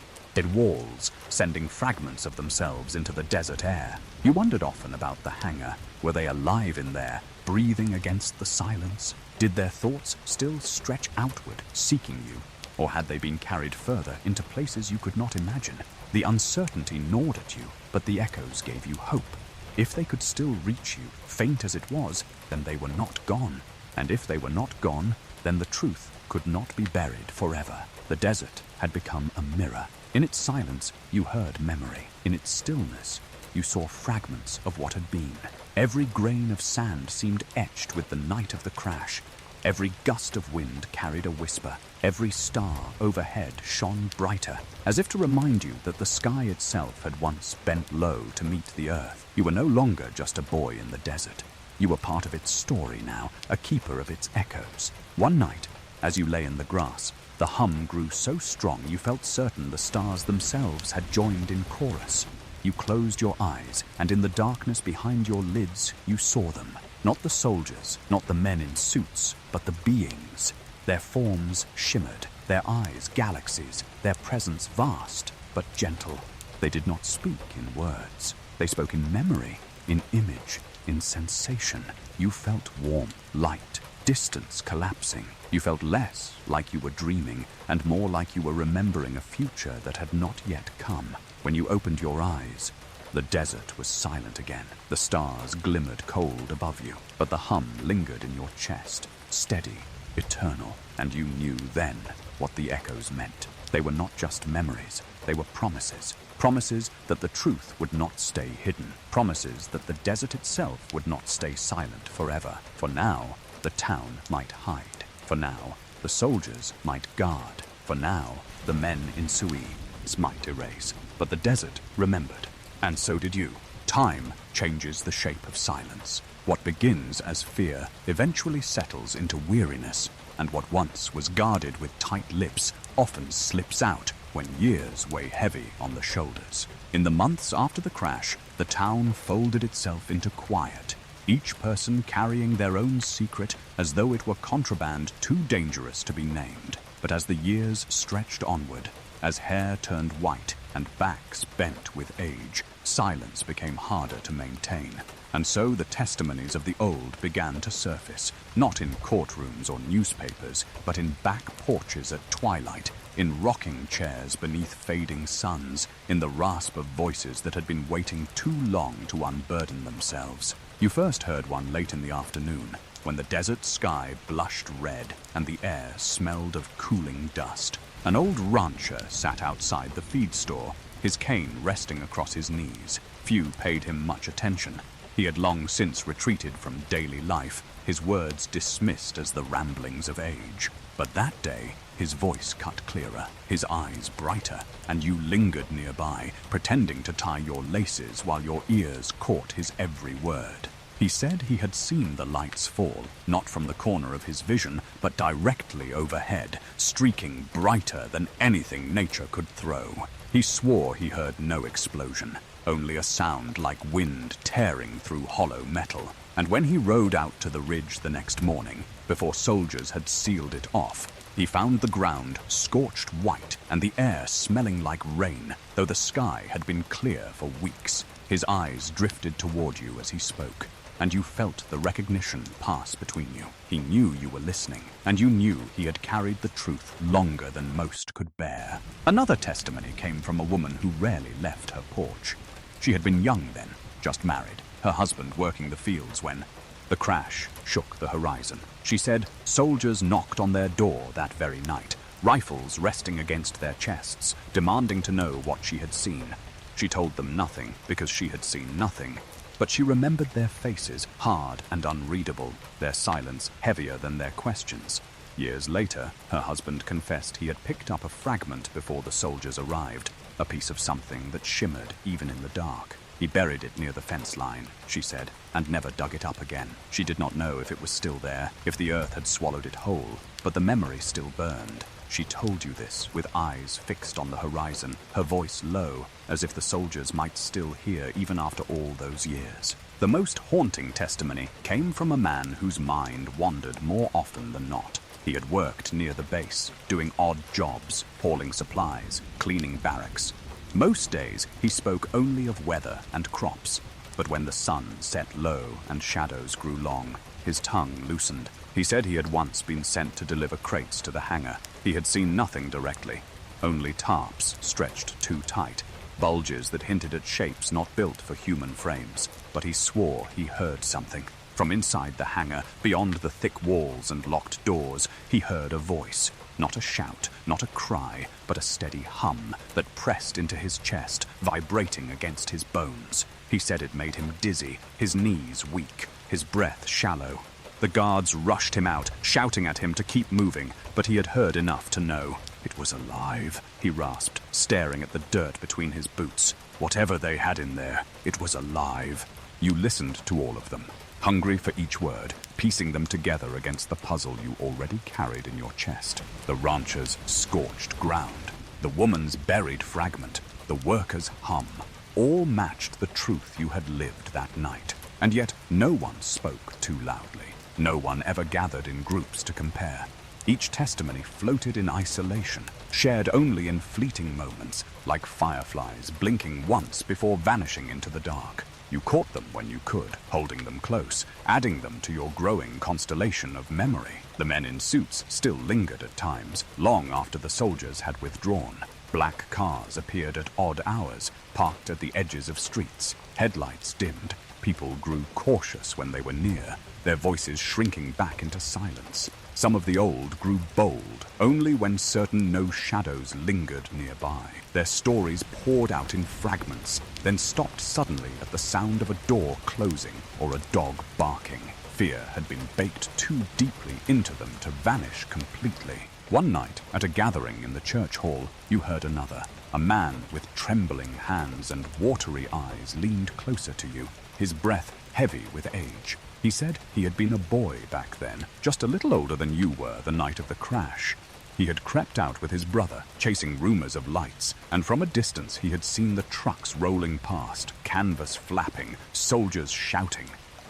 walls, sending fragments of themselves into the desert air. You wondered often about the hangar. Were they alive in there, breathing against the silence? Did their thoughts still stretch outward, seeking you? Or had they been carried further into places you could not imagine? The uncertainty gnawed at you, but the echoes gave you hope. If they could still reach you, faint as it was, then they were not gone. And if they were not gone, then the truth could not be buried forever. The desert had become a mirror. In its silence, you heard memory. In its stillness, you saw fragments of what had been. Every grain of sand seemed etched with the night of the crash. Every gust of wind carried a whisper. Every star overhead shone brighter, as if to remind you that the sky itself had once bent low to meet the earth. You were no longer just a boy in the desert. You were part of its story now, a keeper of its echoes. One night, as you lay in the grass, the hum grew so strong you felt certain the stars themselves had joined in chorus. You closed your eyes, and in the darkness behind your lids, you saw them. Not the soldiers, not the men in suits, but the beings. Their forms shimmered, their eyes galaxies, their presence vast, but gentle. They did not speak in words. They spoke in memory, in image, in sensation. You felt warmth, light, distance collapsing. You felt less like you were dreaming, and more like you were remembering a future that had not yet come. When you opened your eyes, the desert was silent again. The stars glimmered cold above you, but the hum lingered in your chest, steady, eternal, and you knew then what the echoes meant. They were not just memories, they were promises. Promises that the truth would not stay hidden. Promises that the desert itself would not stay silent forever. For now, the town might hide. For now, the soldiers might guard. For now, the men in Suez might erase. But the desert remembered. And so did you. Time changes the shape of silence. What begins as fear eventually settles into weariness, and what once was guarded with tight lips often slips out when years weigh heavy on the shoulders. In the months after the crash, the town folded itself into quiet, each person carrying their own secret as though it were contraband too dangerous to be named. But as the years stretched onward, as hair turned white and backs bent with age, silence became harder to maintain. And so the testimonies of the old began to surface, not in courtrooms or newspapers, but in back porches at twilight, in rocking chairs beneath fading suns, in the rasp of voices that had been waiting too long to unburden themselves. You first heard one late in the afternoon, when the desert sky blushed red and the air smelled of cooling dust. An old rancher sat outside the feed store, his cane resting across his knees. Few paid him much attention. He had long since retreated from daily life, his words dismissed as the ramblings of age. But that day, his voice cut clearer, his eyes brighter, and you lingered nearby, pretending to tie your laces while your ears caught his every word. He said he had seen the lights fall, not from the corner of his vision, but directly overhead, streaking brighter than anything nature could throw. He swore he heard no explosion, only a sound like wind tearing through hollow metal. And when he rode out to the ridge the next morning, before soldiers had sealed it off, he found the ground scorched white and the air smelling like rain, though the sky had been clear for weeks. His eyes drifted toward you as he spoke, and you felt the recognition pass between you. He knew you were listening, and you knew he had carried the truth longer than most could bear. Another testimony came from a woman who rarely left her porch. She had been young then, just married, her husband working the fields when the crash shook the horizon. She said soldiers knocked on their door that very night, rifles resting against their chests, demanding to know what she had seen. She told them nothing because she had seen nothing, but she remembered their faces, hard and unreadable, their silence heavier than their questions. Years later, her husband confessed he had picked up a fragment before the soldiers arrived, a piece of something that shimmered even in the dark. He buried it near the fence line, she said, and never dug it up again. She did not know if it was still there, if the earth had swallowed it whole, but the memory still burned. She told you this with eyes fixed on the horizon, her voice low, as if the soldiers might still hear even after all those years. The most haunting testimony came from a man whose mind wandered more often than not. He had worked near the base, doing odd jobs, hauling supplies, cleaning barracks. Most days he spoke only of weather and crops, but when the sun set low and shadows grew long, his tongue loosened. He said he had once been sent to deliver crates to the hangar. He had seen nothing directly, only tarps stretched too tight. bulges that hinted at shapes not built for human frames. But he swore he heard something. From inside the hangar, beyond the thick walls and locked doors, he heard a voice. Not a shout, not a cry, but a steady hum that pressed into his chest, vibrating against his bones. He said it made him dizzy, his knees weak, his breath shallow. The guards rushed him out, shouting at him to keep moving, but he had heard enough to know. It was alive, he rasped, staring at the dirt between his boots. Whatever they had in there, it was alive. You listened to all of them, hungry for each word, piecing them together against the puzzle you already carried in your chest. The rancher's scorched ground, the woman's buried fragment, the worker's hum, all matched the truth you had lived that night. And yet no one spoke too loudly. No one ever gathered in groups to compare. Each testimony floated in isolation, shared only in fleeting moments, like fireflies blinking once before vanishing into the dark. You caught them when you could, holding them close, adding them to your growing constellation of memory. The men in suits still lingered at times, long after the soldiers had withdrawn. Black cars appeared at odd hours, parked at the edges of streets. Headlights dimmed. People grew cautious when they were near, their voices shrinking back into silence. Some of the old grew bold, only when certain no shadows lingered nearby. Their stories poured out in fragments, then stopped suddenly at the sound of a door closing or a dog barking. Fear had been baked too deeply into them to vanish completely. One night, at a gathering in the church hall, you heard another. A man with trembling hands and watery eyes leaned closer to you, his breath heavy with age. He said he had been a boy back then, just a little older than you were the night of the crash. He had crept out with his brother, chasing rumors of lights, and from a distance he had seen the trucks rolling past, canvas flapping, soldiers shouting.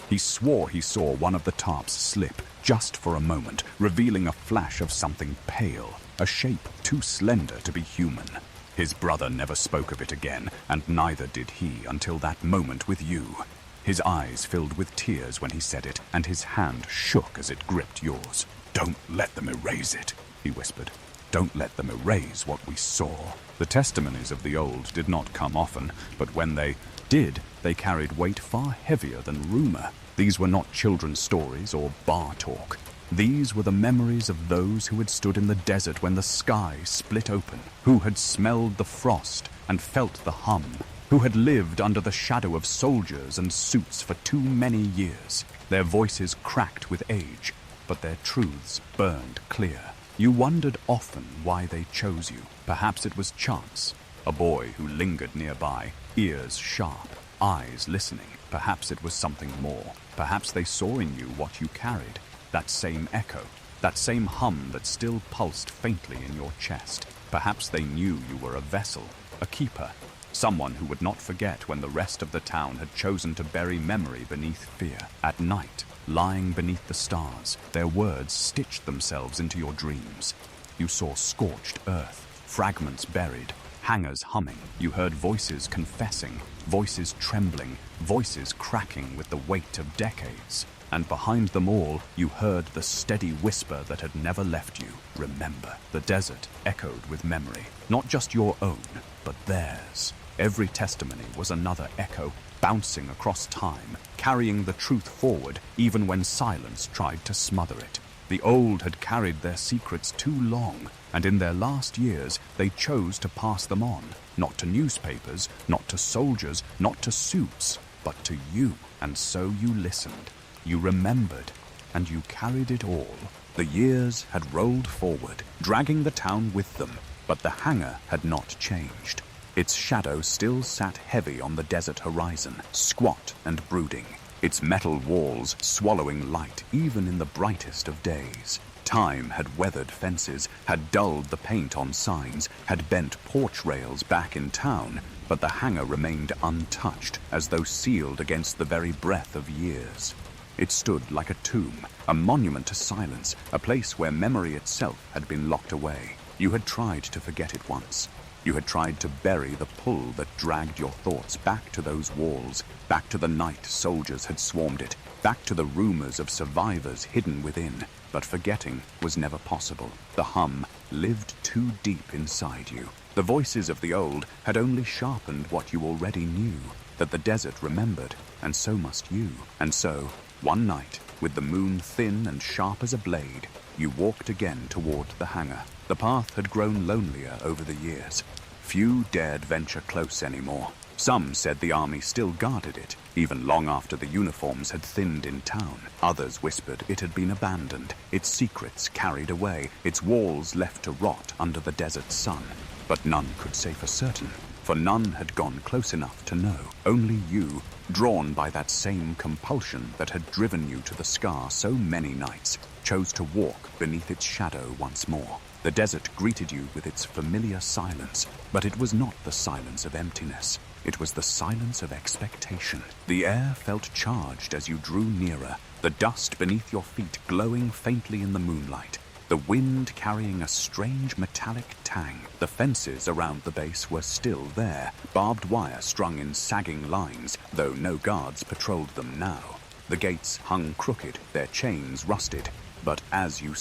He swore he saw one of the tarps slip, just for a moment, revealing a flash of something pale, a shape too slender to be human. His brother never spoke of it again, and neither did he until that moment with you. His eyes filled with tears when he said it, and his hand shook as it gripped yours. "Don't let them erase it," he whispered. "Don't let them erase what we saw." The testimonies of the old did not come often, but when they did, they carried weight far heavier than rumor. These were not children's stories or bar talk. These were the memories of those who had stood in the desert when the sky split open, who had smelled the frost and felt the hum, who had lived under the shadow of soldiers and suits for too many years. Their voices cracked with age, but their truths burned clear. You wondered often why they chose you. Perhaps it was chance, a boy who lingered nearby, ears sharp, eyes listening. Perhaps it was something more. Perhaps they saw in you what you carried, that same echo, that same hum that still pulsed faintly in your chest. Perhaps they knew you were a vessel, a keeper, someone who would not forget when the rest of the town had chosen to bury memory beneath fear. At night, lying beneath the stars, their words stitched themselves into your dreams. You saw scorched earth, fragments buried, hangars humming. You heard voices confessing, voices trembling, voices cracking with the weight of decades. And behind them all, you heard the steady whisper that had never left you. Remember. The desert echoed with memory, not just your own, but theirs. Every testimony was another echo, bouncing across time, carrying the truth forward even when silence tried to smother it. The old had carried their secrets too long, and in their last years they chose to pass them on, not to newspapers, not to soldiers, not to suits, but to you. And so you listened, you remembered, and you carried it all. The years had rolled forward, dragging the town with them, but the hangar had not changed. Its shadow still sat heavy on the desert horizon, squat and brooding, its metal walls swallowing light even in the brightest of days. Time had weathered fences, had dulled the paint on signs, had bent porch rails back in town, but the hangar remained untouched, as though sealed against the very breath of years. It stood like a tomb, a monument to silence, a place where memory itself had been locked away. You had tried to forget it once. You had tried to bury the pull that dragged your thoughts back to those walls, back to the night soldiers had swarmed it, back to the rumors of survivors hidden within. But forgetting was never possible. The hum lived too deep inside you. The voices of the old had only sharpened what you already knew, that the desert remembered, and so must you. And so, one night, with the moon thin and sharp as a blade, you walked again toward the hangar. The path had grown lonelier over the years. Few dared venture close anymore. Some said the army still guarded it, even long after the uniforms had thinned in town. Others whispered it had been abandoned, its secrets carried away, its walls left to rot under the desert sun. But none could say for certain, for none had gone close enough to know. Only you, drawn by that same compulsion that had driven you to the scar so many nights, chose to walk beneath its shadow once more. The desert greeted you with its familiar silence, but it was not the silence of emptiness. It was the silence of expectation. The air felt charged as you drew nearer, the dust beneath your feet glowing faintly in the moonlight, the wind carrying a strange metallic tang. The fences around the base were still there, barbed wire strung in sagging lines, though no guards patrolled them now. The gates hung crooked, their chains rusted, but as you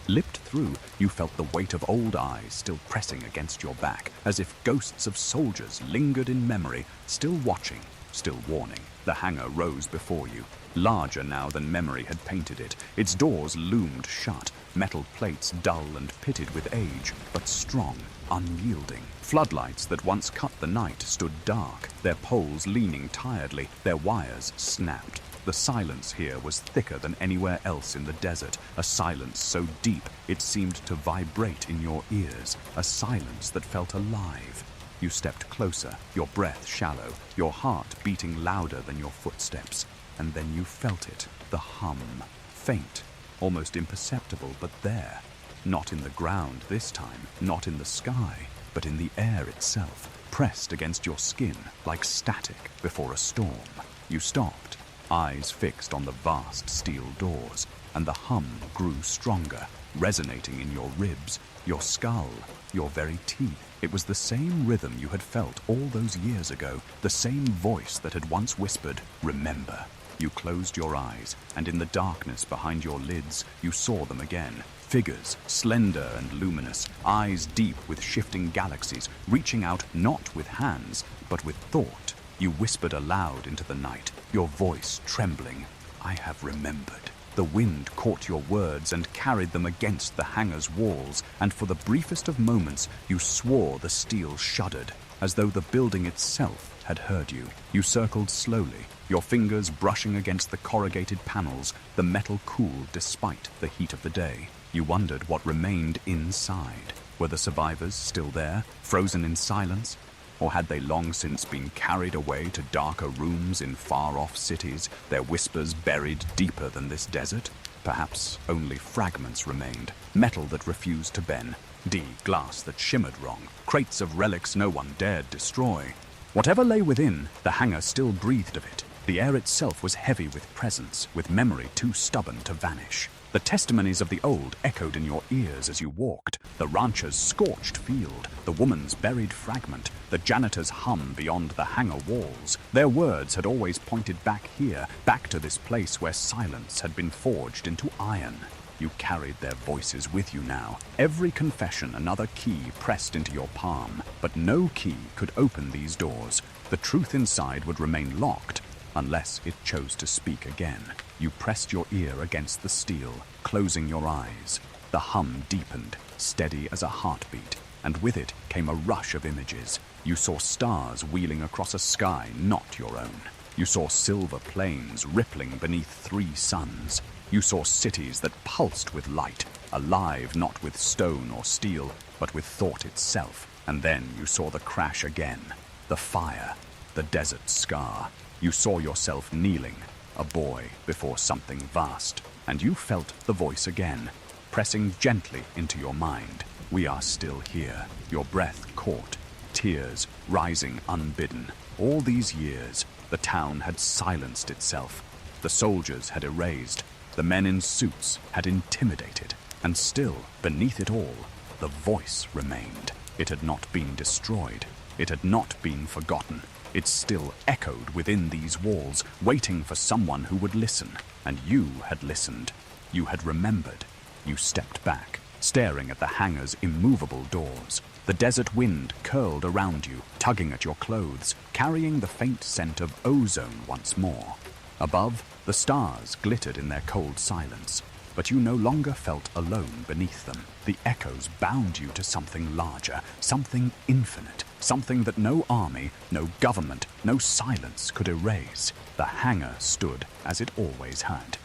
lipped through, you felt the weight of old eyes still pressing against your back, as if ghosts of soldiers lingered in memory, still watching, still warning. The hangar rose before you, larger now than memory had painted it. Its doors loomed shut, metal plates dull and pitted with age, but strong, unyielding. Floodlights that once cut the night stood dark, their poles leaning tiredly, their wires snapped. The silence here was thicker than anywhere else in the desert, a silence so deep it seemed to vibrate in your ears, a silence that felt alive. You stepped closer, your breath shallow, your heart beating louder than your footsteps, and then you felt it, the hum, faint, almost imperceptible, but there. Not in the ground this time, not in the sky, but in the air itself, pressed against your skin like static before a storm. You stopped, eyes fixed on the vast steel doors, and the hum grew stronger, resonating in your ribs, your skull, your very teeth. It was the same rhythm you had felt all those years ago, the same voice that had once whispered, "Remember." You closed your eyes, and in the darkness behind your lids, you saw them again. Figures, slender and luminous, eyes deep with shifting galaxies, reaching out not with hands, but with thought. You whispered aloud into the night, your voice trembling, "I have remembered." The wind caught your words and carried them against the hangar's walls, and for the briefest of moments you swore the steel shuddered, as though the building itself had heard you. You circled slowly, your fingers brushing against the corrugated panels, the metal cooled despite the heat of the day. You wondered what remained inside. Were the survivors still there, frozen in silence? Or had they long since been carried away to darker rooms in far-off cities, their whispers buried deeper than this desert? Perhaps only fragments remained, metal that refused to bend, glass that shimmered wrong, crates of relics no one dared destroy. Whatever lay within, the hangar still breathed of it. The air itself was heavy with presence, with memory too stubborn to vanish. The testimonies of the old echoed in your ears as you walked. The rancher's scorched field, the woman's buried fragment, the janitor's hum beyond the hangar walls. Their words had always pointed back here, back to this place where silence had been forged into iron. You carried their voices with you now, every confession another key pressed into your palm. But no key could open these doors. The truth inside would remain locked, unless it chose to speak again. You pressed your ear against the steel, closing your eyes. The hum deepened, steady as a heartbeat, and with it came a rush of images. You saw stars wheeling across a sky not your own. You saw silver plains rippling beneath 3 suns. You saw cities that pulsed with light, alive not with stone or steel, but with thought itself. And then you saw the crash again, the fire, the desert scar. You saw yourself kneeling, a boy before something vast, and you felt the voice again, pressing gently into your mind. We are still here. Your breath caught, tears rising unbidden. All these years, the town had silenced itself. The soldiers had erased. The men in suits had intimidated. And still, beneath it all, the voice remained. It had not been destroyed. It had not been forgotten. It still echoed within these walls, waiting for someone who would listen. And you had listened. You had remembered. You stepped back, staring at the hangar's immovable doors. The desert wind curled around you, tugging at your clothes, carrying the faint scent of ozone once more. Above, the stars glittered in their cold silence, but you no longer felt alone beneath them. The echoes bound you to something larger, something infinite, something that no army, no government, no silence could erase. The hangar stood as it always had.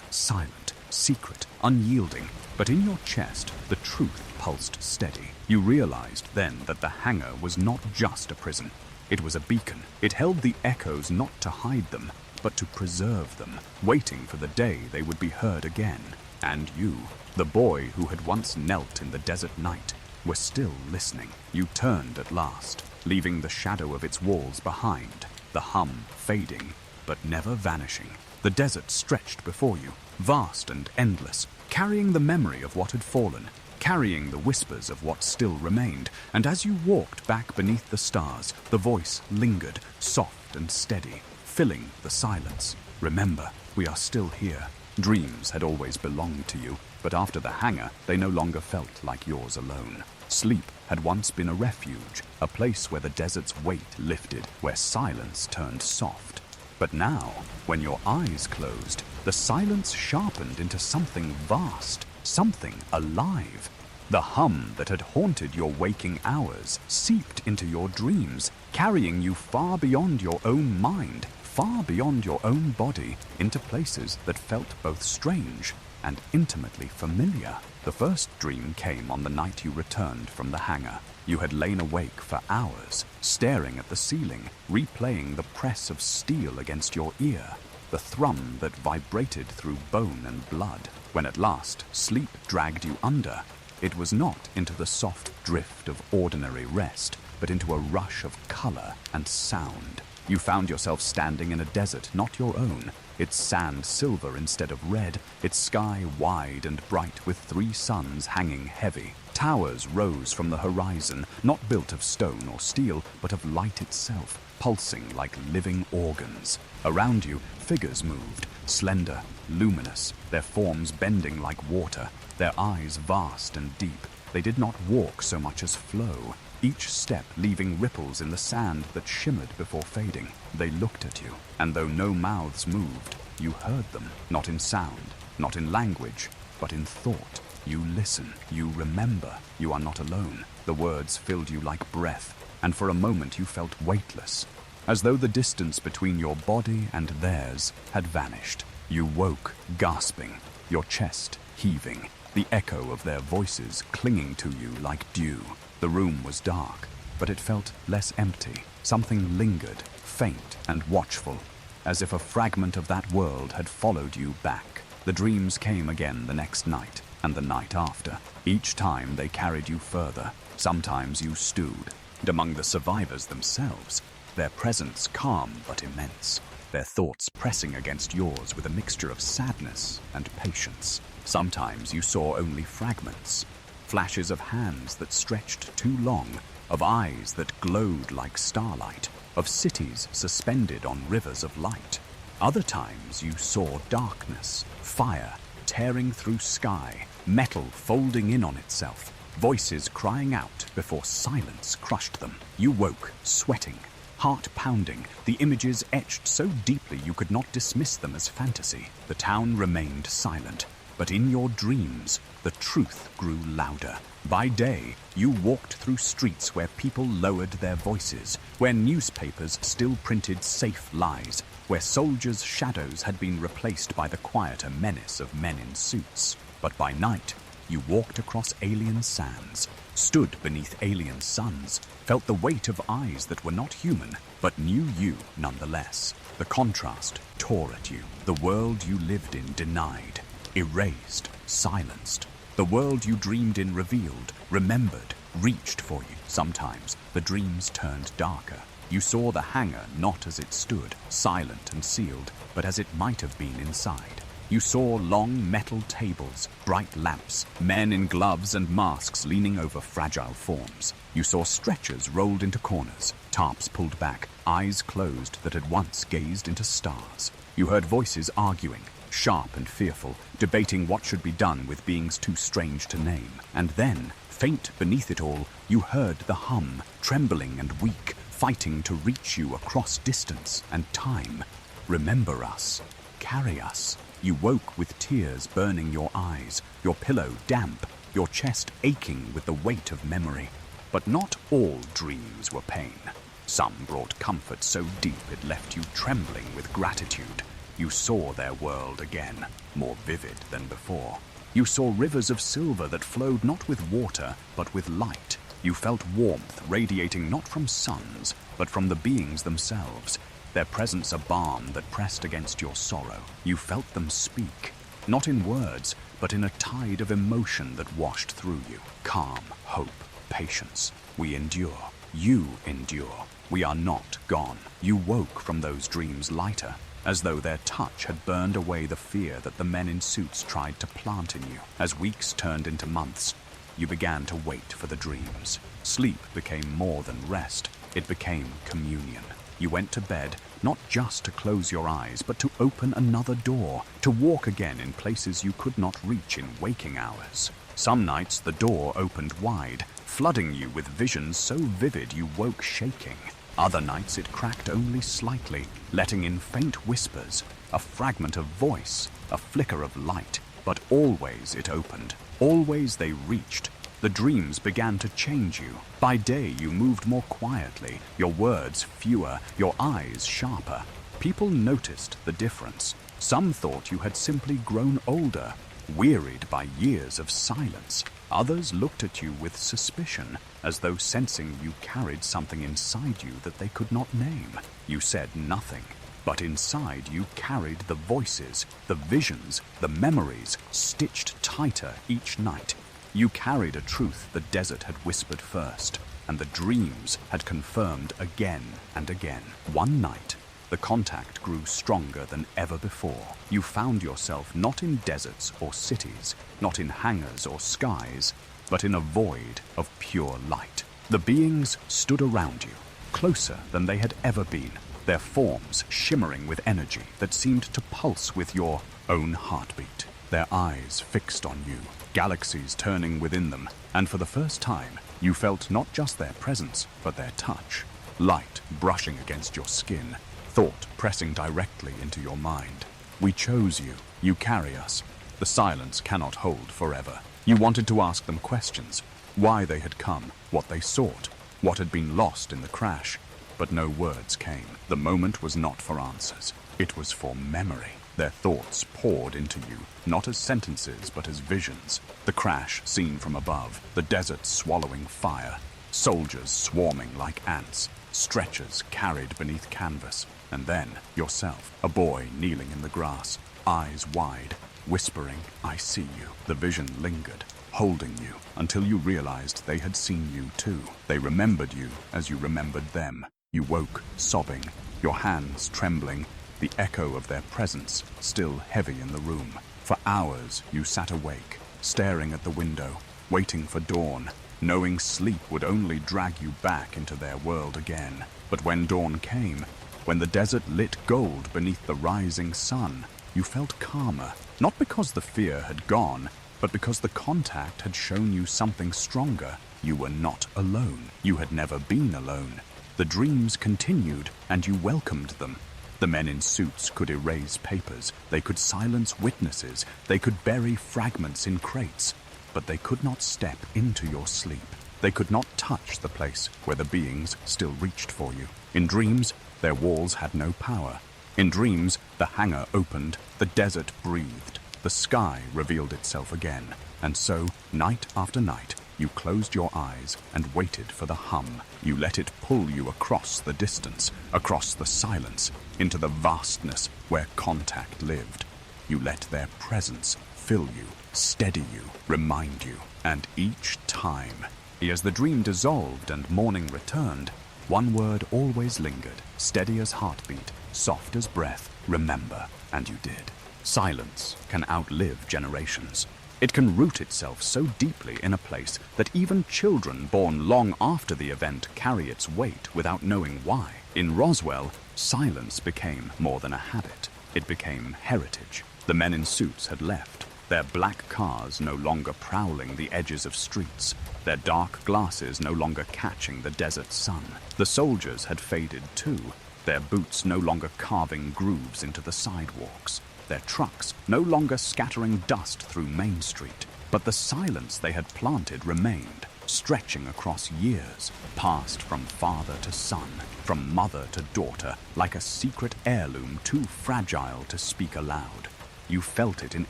Silent, secret, unyielding, but in your chest the truth pulsed steady. You realized then that the hangar was not just a prison. It was a beacon. It held the echoes not to hide them, but to preserve them, waiting for the day they would be heard again. And you, the boy who had once knelt in the desert night, were still listening. You turned at last, leaving the shadow of its walls behind, the hum fading, but never vanishing. The desert stretched before you, vast and endless, carrying the memory of what had fallen, carrying the whispers of what still remained, and as you walked back beneath the stars, the voice lingered, soft and steady, filling the silence. Remember, we are still here. Dreams had always belonged to you, but after the hangar, they no longer felt like yours alone. Sleep had once been a refuge, a place where the desert's weight lifted, where silence turned soft. But now, when your eyes closed, the silence sharpened into something vast, something alive. The hum that had haunted your waking hours seeped into your dreams, carrying you far beyond your own mind, far beyond your own body, into places that felt both strange and intimately familiar. The first dream came on the night you returned from the hangar. You had lain awake for hours, staring at the ceiling, replaying the press of steel against your ear, the thrum that vibrated through bone and blood. When at last sleep dragged you under, it was not into the soft drift of ordinary rest, but into a rush of color and sound. You found yourself standing in a desert not your own, its sand silver instead of red, its sky wide and bright with 3 suns hanging heavy. Towers rose from the horizon, not built of stone or steel, but of light itself, pulsing like living organs. Around you, figures moved, slender, luminous, their forms bending like water, their eyes vast and deep. They did not walk so much as flow, each step leaving ripples in the sand that shimmered before fading. They looked at you, and though no mouths moved, you heard them, not in sound, not in language, but in thought. You listen, you remember, you are not alone. The words filled you like breath, and for a moment you felt weightless, as though the distance between your body and theirs had vanished. You woke, gasping, your chest heaving, the echo of their voices clinging to you like dew. The room was dark, but it felt less empty. Something lingered, faint and watchful, as if a fragment of that world had followed you back. The dreams came again the next night, and the night after. Each time they carried you further. Sometimes you stewed, and among the survivors themselves, their presence calm but immense, their thoughts pressing against yours with a mixture of sadness and patience. Sometimes you saw only fragments, flashes of hands that stretched too long, of eyes that glowed like starlight, of cities suspended on rivers of light. Other times you saw darkness, fire tearing through sky, metal folding in on itself, voices crying out before silence crushed them. You woke, sweating, heart pounding, the images etched so deeply you could not dismiss them as fantasy. The town remained silent, but in your dreams, the truth grew louder. By day, you walked through streets where people lowered their voices, where newspapers still printed safe lies, where soldiers' shadows had been replaced by the quieter menace of men in suits. But by night, you walked across alien sands, stood beneath alien suns, felt the weight of eyes that were not human, but knew you nonetheless. The contrast tore at you. The world you lived in denied, erased, silenced. The world you dreamed in revealed, remembered, reached for you. Sometimes the dreams turned darker. You saw the hangar not as it stood, silent and sealed, but as it might have been inside. You saw long metal tables, bright lamps, men in gloves and masks leaning over fragile forms. You saw stretchers rolled into corners, tarps pulled back, eyes closed that had once gazed into stars. You heard voices arguing, sharp and fearful, debating what should be done with beings too strange to name. And then, Faint beneath it all, you heard the hum, trembling and weak, fighting to reach you across distance and time. Remember us. Carry us. You woke with tears burning your eyes, your pillow damp, your chest aching with the weight of memory. But not all dreams were pain. Some brought comfort so deep it left you trembling with gratitude. You saw their world again, more vivid than before. You saw rivers of silver that flowed not with water, but with light. You felt warmth radiating not from suns, but from the beings themselves, their presence a balm that pressed against your sorrow. You felt them speak, not in words, but in a tide of emotion that washed through you. Calm, hope, patience. We endure. You endure. We are not gone. You woke from those dreams lighter, as though their touch had burned away the fear that the men in suits tried to plant in you. As weeks turned into months, you began to wait for the dreams. Sleep became more than rest. It became communion. You went to bed, not just to close your eyes, but to open another door, to walk again in places you could not reach in waking hours. Some nights the door opened wide, flooding you with visions so vivid you woke shaking. Other nights it cracked only slightly, letting in faint whispers, a fragment of voice, a flicker of light. But always it opened, always they reached. The dreams began to change you. By day you moved more quietly, your words fewer, your eyes sharper. People noticed the difference. Some thought you had simply grown older, wearied by years of silence. Others looked at you with suspicion, as though sensing you carried something inside you that they could not name. You said nothing, but inside you carried the voices, the visions, the memories, stitched tighter each night. You carried a truth the desert had whispered first, and the dreams had confirmed again and again. One night, the contact grew stronger than ever before. You found yourself not in deserts or cities, not in hangars or skies, but in a void of pure light. The beings stood around you, closer than they had ever been, their forms shimmering with energy that seemed to pulse with your own heartbeat. Their eyes fixed on you, galaxies turning within them, and for the first time, you felt not just their presence, but their touch. Light brushing against your skin, thought pressing directly into your mind. We chose you. You carry us. The silence cannot hold forever. You wanted to ask them questions, why they had come, what they sought, what had been lost in the crash. But no words came. The moment was not for answers. It was for memory. Their thoughts poured into you, not as sentences, but as visions. The crash seen from above, the desert swallowing fire, soldiers swarming like ants, stretchers carried beneath canvas, and then yourself, a boy kneeling in the grass, eyes wide, whispering, "I see you." The vision lingered, holding you, until you realized they had seen you too. They remembered you as you remembered them. You woke, sobbing, your hands trembling, the echo of their presence still heavy in the room. For hours you sat awake, staring at the window, waiting for dawn, knowing sleep would only drag you back into their world again. But when dawn came, when the desert lit gold beneath the rising sun, you felt calmer, not because the fear had gone, but because the contact had shown you something stronger. You were not alone. You had never been alone. The dreams continued, and you welcomed them. The men in suits could erase papers, they could silence witnesses, they could bury fragments in crates, but they could not step into your sleep. They could not touch the place where the beings still reached for you. In dreams, their walls had no power. In dreams, the hangar opened, the desert breathed, the sky revealed itself again, and so, night after night, you closed your eyes and waited for the hum. You let it pull you across the distance, across the silence, into the vastness where contact lived. You let their presence fill you, steady you, remind you. And each time, as the dream dissolved and morning returned, one word always lingered, steady as heartbeat, soft as breath, remember, and you did. Silence can outlive generations. It can root itself so deeply in a place that even children born long after the event carry its weight without knowing why. In Roswell, silence became more than a habit. It became heritage. The men in suits had left. their black cars no longer prowling the edges of streets, their dark glasses no longer catching the desert sun. The soldiers had faded too, their boots no longer carving grooves into the sidewalks, their trucks no longer scattering dust through Main Street. But the silence they had planted remained, stretching across years, passed from father to son, from mother to daughter, like a secret heirloom too fragile to speak aloud. You felt it in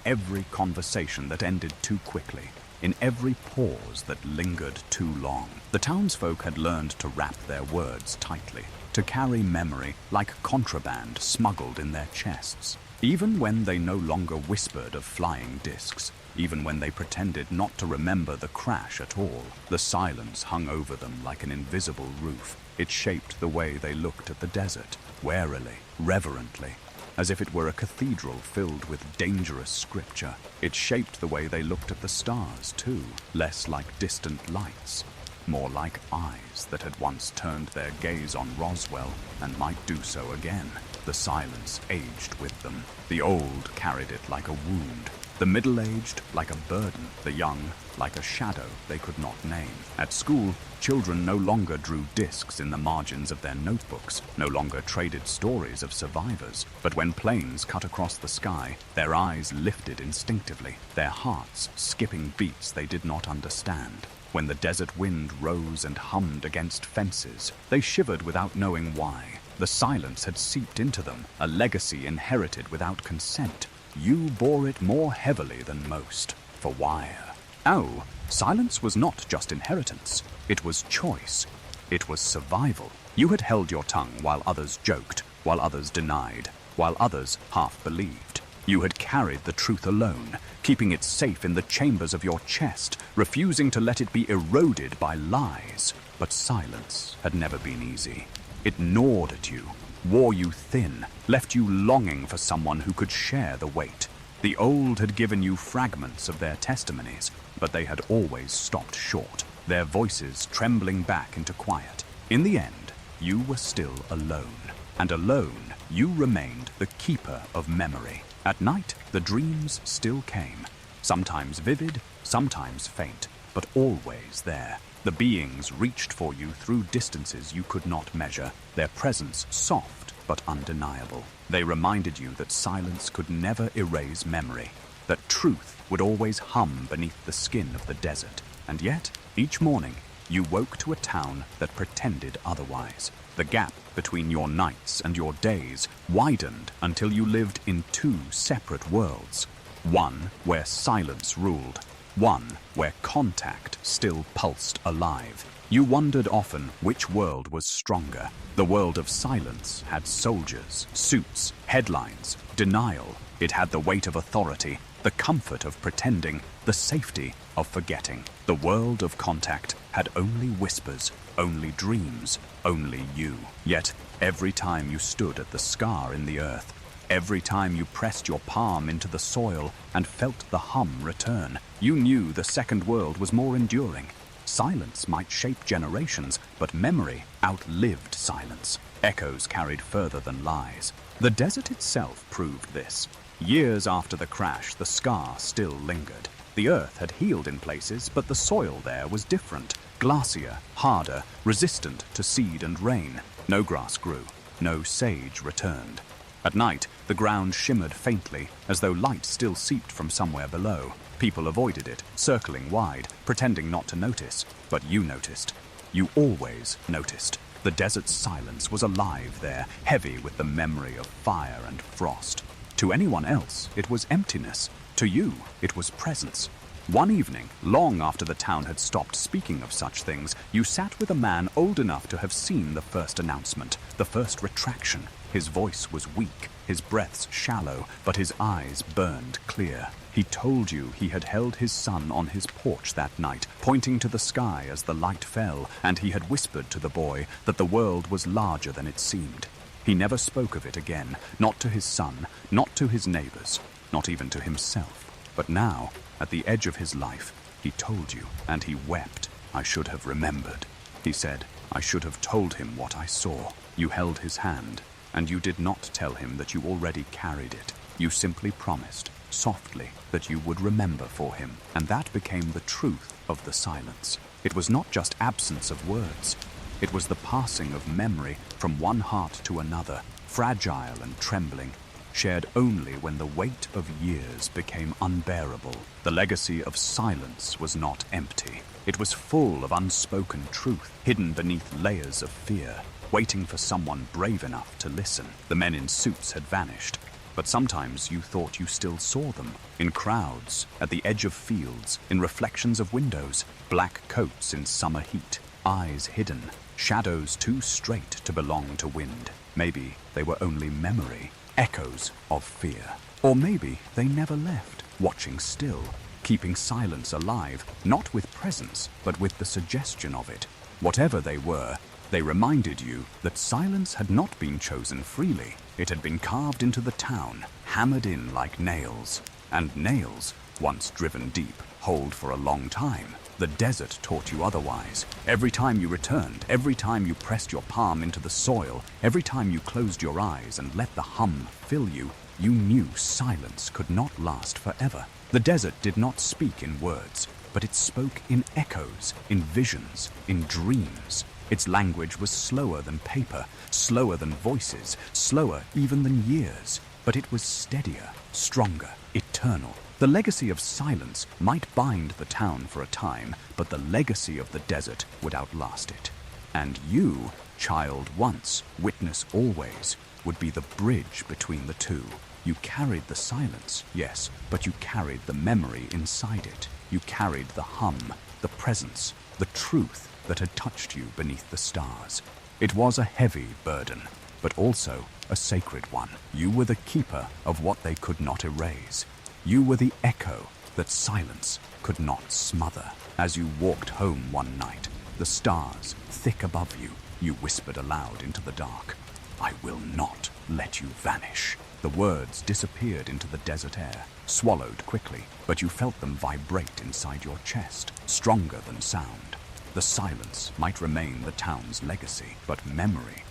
every conversation that ended too quickly, in every pause that lingered too long. The townsfolk had learned to wrap their words tightly, to carry memory like contraband smuggled in their chests. Even when they no longer whispered of flying discs, even when they pretended not to remember the crash at all, the silence hung over them like an invisible roof. It shaped the way they looked at the desert, warily, reverently, as if it were a cathedral filled with dangerous scripture. It shaped the way they looked at the stars, too, less like distant lights, more like eyes that had once turned their gaze on Roswell and might do so again. The silence aged with them. The old carried it like a wound, the middle-aged like a burden, the young like a shadow they could not name. At school, children no longer drew discs in the margins of their notebooks, no longer traded stories of survivors. But when planes cut across the sky, their eyes lifted instinctively, their hearts skipping beats they did not understand. When the desert wind rose and hummed against fences, they shivered without knowing why. The silence had seeped into them, a legacy inherited without consent. You bore it more heavily than most. For why? Oh, silence was not just inheritance. It was choice. It was survival. You had held your tongue while others joked, while others denied, while others half believed. You had carried the truth alone, keeping it safe in the chambers of your chest, refusing to let it be eroded by lies. But silence had never been easy. It gnawed at you, wore you thin, left you longing for someone who could share the weight. The old had given you fragments of their testimonies, but they had always stopped short, their voices trembling back into quiet. In the end, you were still alone, and alone you remained the keeper of memory. At night, the dreams still came, sometimes vivid, sometimes faint, but always there. The beings reached for you through distances you could not measure, their presence soft but undeniable. They reminded you that silence could never erase memory, that truth would always hum beneath the skin of the desert. And yet, each morning, you woke to a town that pretended otherwise. The gap between your nights and your days widened until you lived in two separate worlds. One where silence ruled, one where contact still pulsed alive. You wondered often which world was stronger. The world of silence had soldiers, suits, headlines, denial. It had the weight of authority, the comfort of pretending, the safety of forgetting. The world of contact had only whispers, only dreams, only you. Yet, every time you stood at the scar in the earth, every time you pressed your palm into the soil and felt the hum return, you knew the second world was more enduring. Silence might shape generations, but memory outlived silence. Echoes carried further than lies. The desert itself proved this. Years after the crash, the scar still lingered. The earth had healed in places, but the soil there was different. Glacier, harder, resistant to seed and rain. No grass grew. No sage returned. At night, the ground shimmered faintly, as though light still seeped from somewhere below. People avoided it, circling wide, pretending not to notice. But you noticed. You always noticed. The desert's silence was alive there, heavy with the memory of fire and frost. To anyone else, it was emptiness. To you, it was presence. One evening, long after the town had stopped speaking of such things, you sat with a man old enough to have seen the first announcement, the first retraction. His voice was weak, his breaths shallow, but his eyes burned clear. He told you he had held his son on his porch that night, pointing to the sky as the light fell, and he had whispered to the boy that the world was larger than it seemed. He never spoke of it again, not to his son, not to his neighbors, not even to himself. But now, at the edge of his life, he told you, and he wept. I should have remembered. He said, I should have told him what I saw. You held his hand, and you did not tell him that you already carried it. You simply promised, softly, that you would remember for him, and that became the truth of the silence. It was not just absence of words. It was the passing of memory from one heart to another, fragile and trembling, shared only when the weight of years became unbearable. The legacy of silence was not empty. It was full of unspoken truth, hidden beneath layers of fear, waiting for someone brave enough to listen. The men in suits had vanished, but sometimes you thought you still saw them, in crowds, at the edge of fields, in reflections of windows, black coats in summer heat, eyes hidden, shadows too straight to belong to wind. Maybe they were only memory, echoes of fear. Or maybe they never left, watching still, keeping silence alive, not with presence, but with the suggestion of it. Whatever they were, they reminded you that silence had not been chosen freely. It had been carved into the town, hammered in like nails. And nails, once driven deep, hold for a long time. The desert taught you otherwise. Every time you returned, every time you pressed your palm into the soil, every time you closed your eyes and let the hum fill you, you knew silence could not last forever. The desert did not speak in words, but it spoke in echoes, in visions, in dreams. Its language was slower than paper, slower than voices, slower even than years, but it was steadier, stronger, eternal. The legacy of silence might bind the town for a time, but the legacy of the desert would outlast it. And you, child once, witness always, would be the bridge between the two. You carried the silence, yes, but you carried the memory inside it. You carried the hum, the presence, the truth that had touched you beneath the stars. It was a heavy burden, but also a sacred one. You were the keeper of what they could not erase. You were the echo that silence could not smother. As you walked home one night, the stars thick above you, you whispered aloud into the dark, "I will not let you vanish." The words disappeared into the desert air, swallowed quickly, but you felt them vibrate inside your chest, stronger than sound. The silence might remain the town's legacy, but memory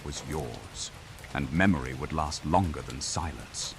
was yours. And memory would last longer than silence.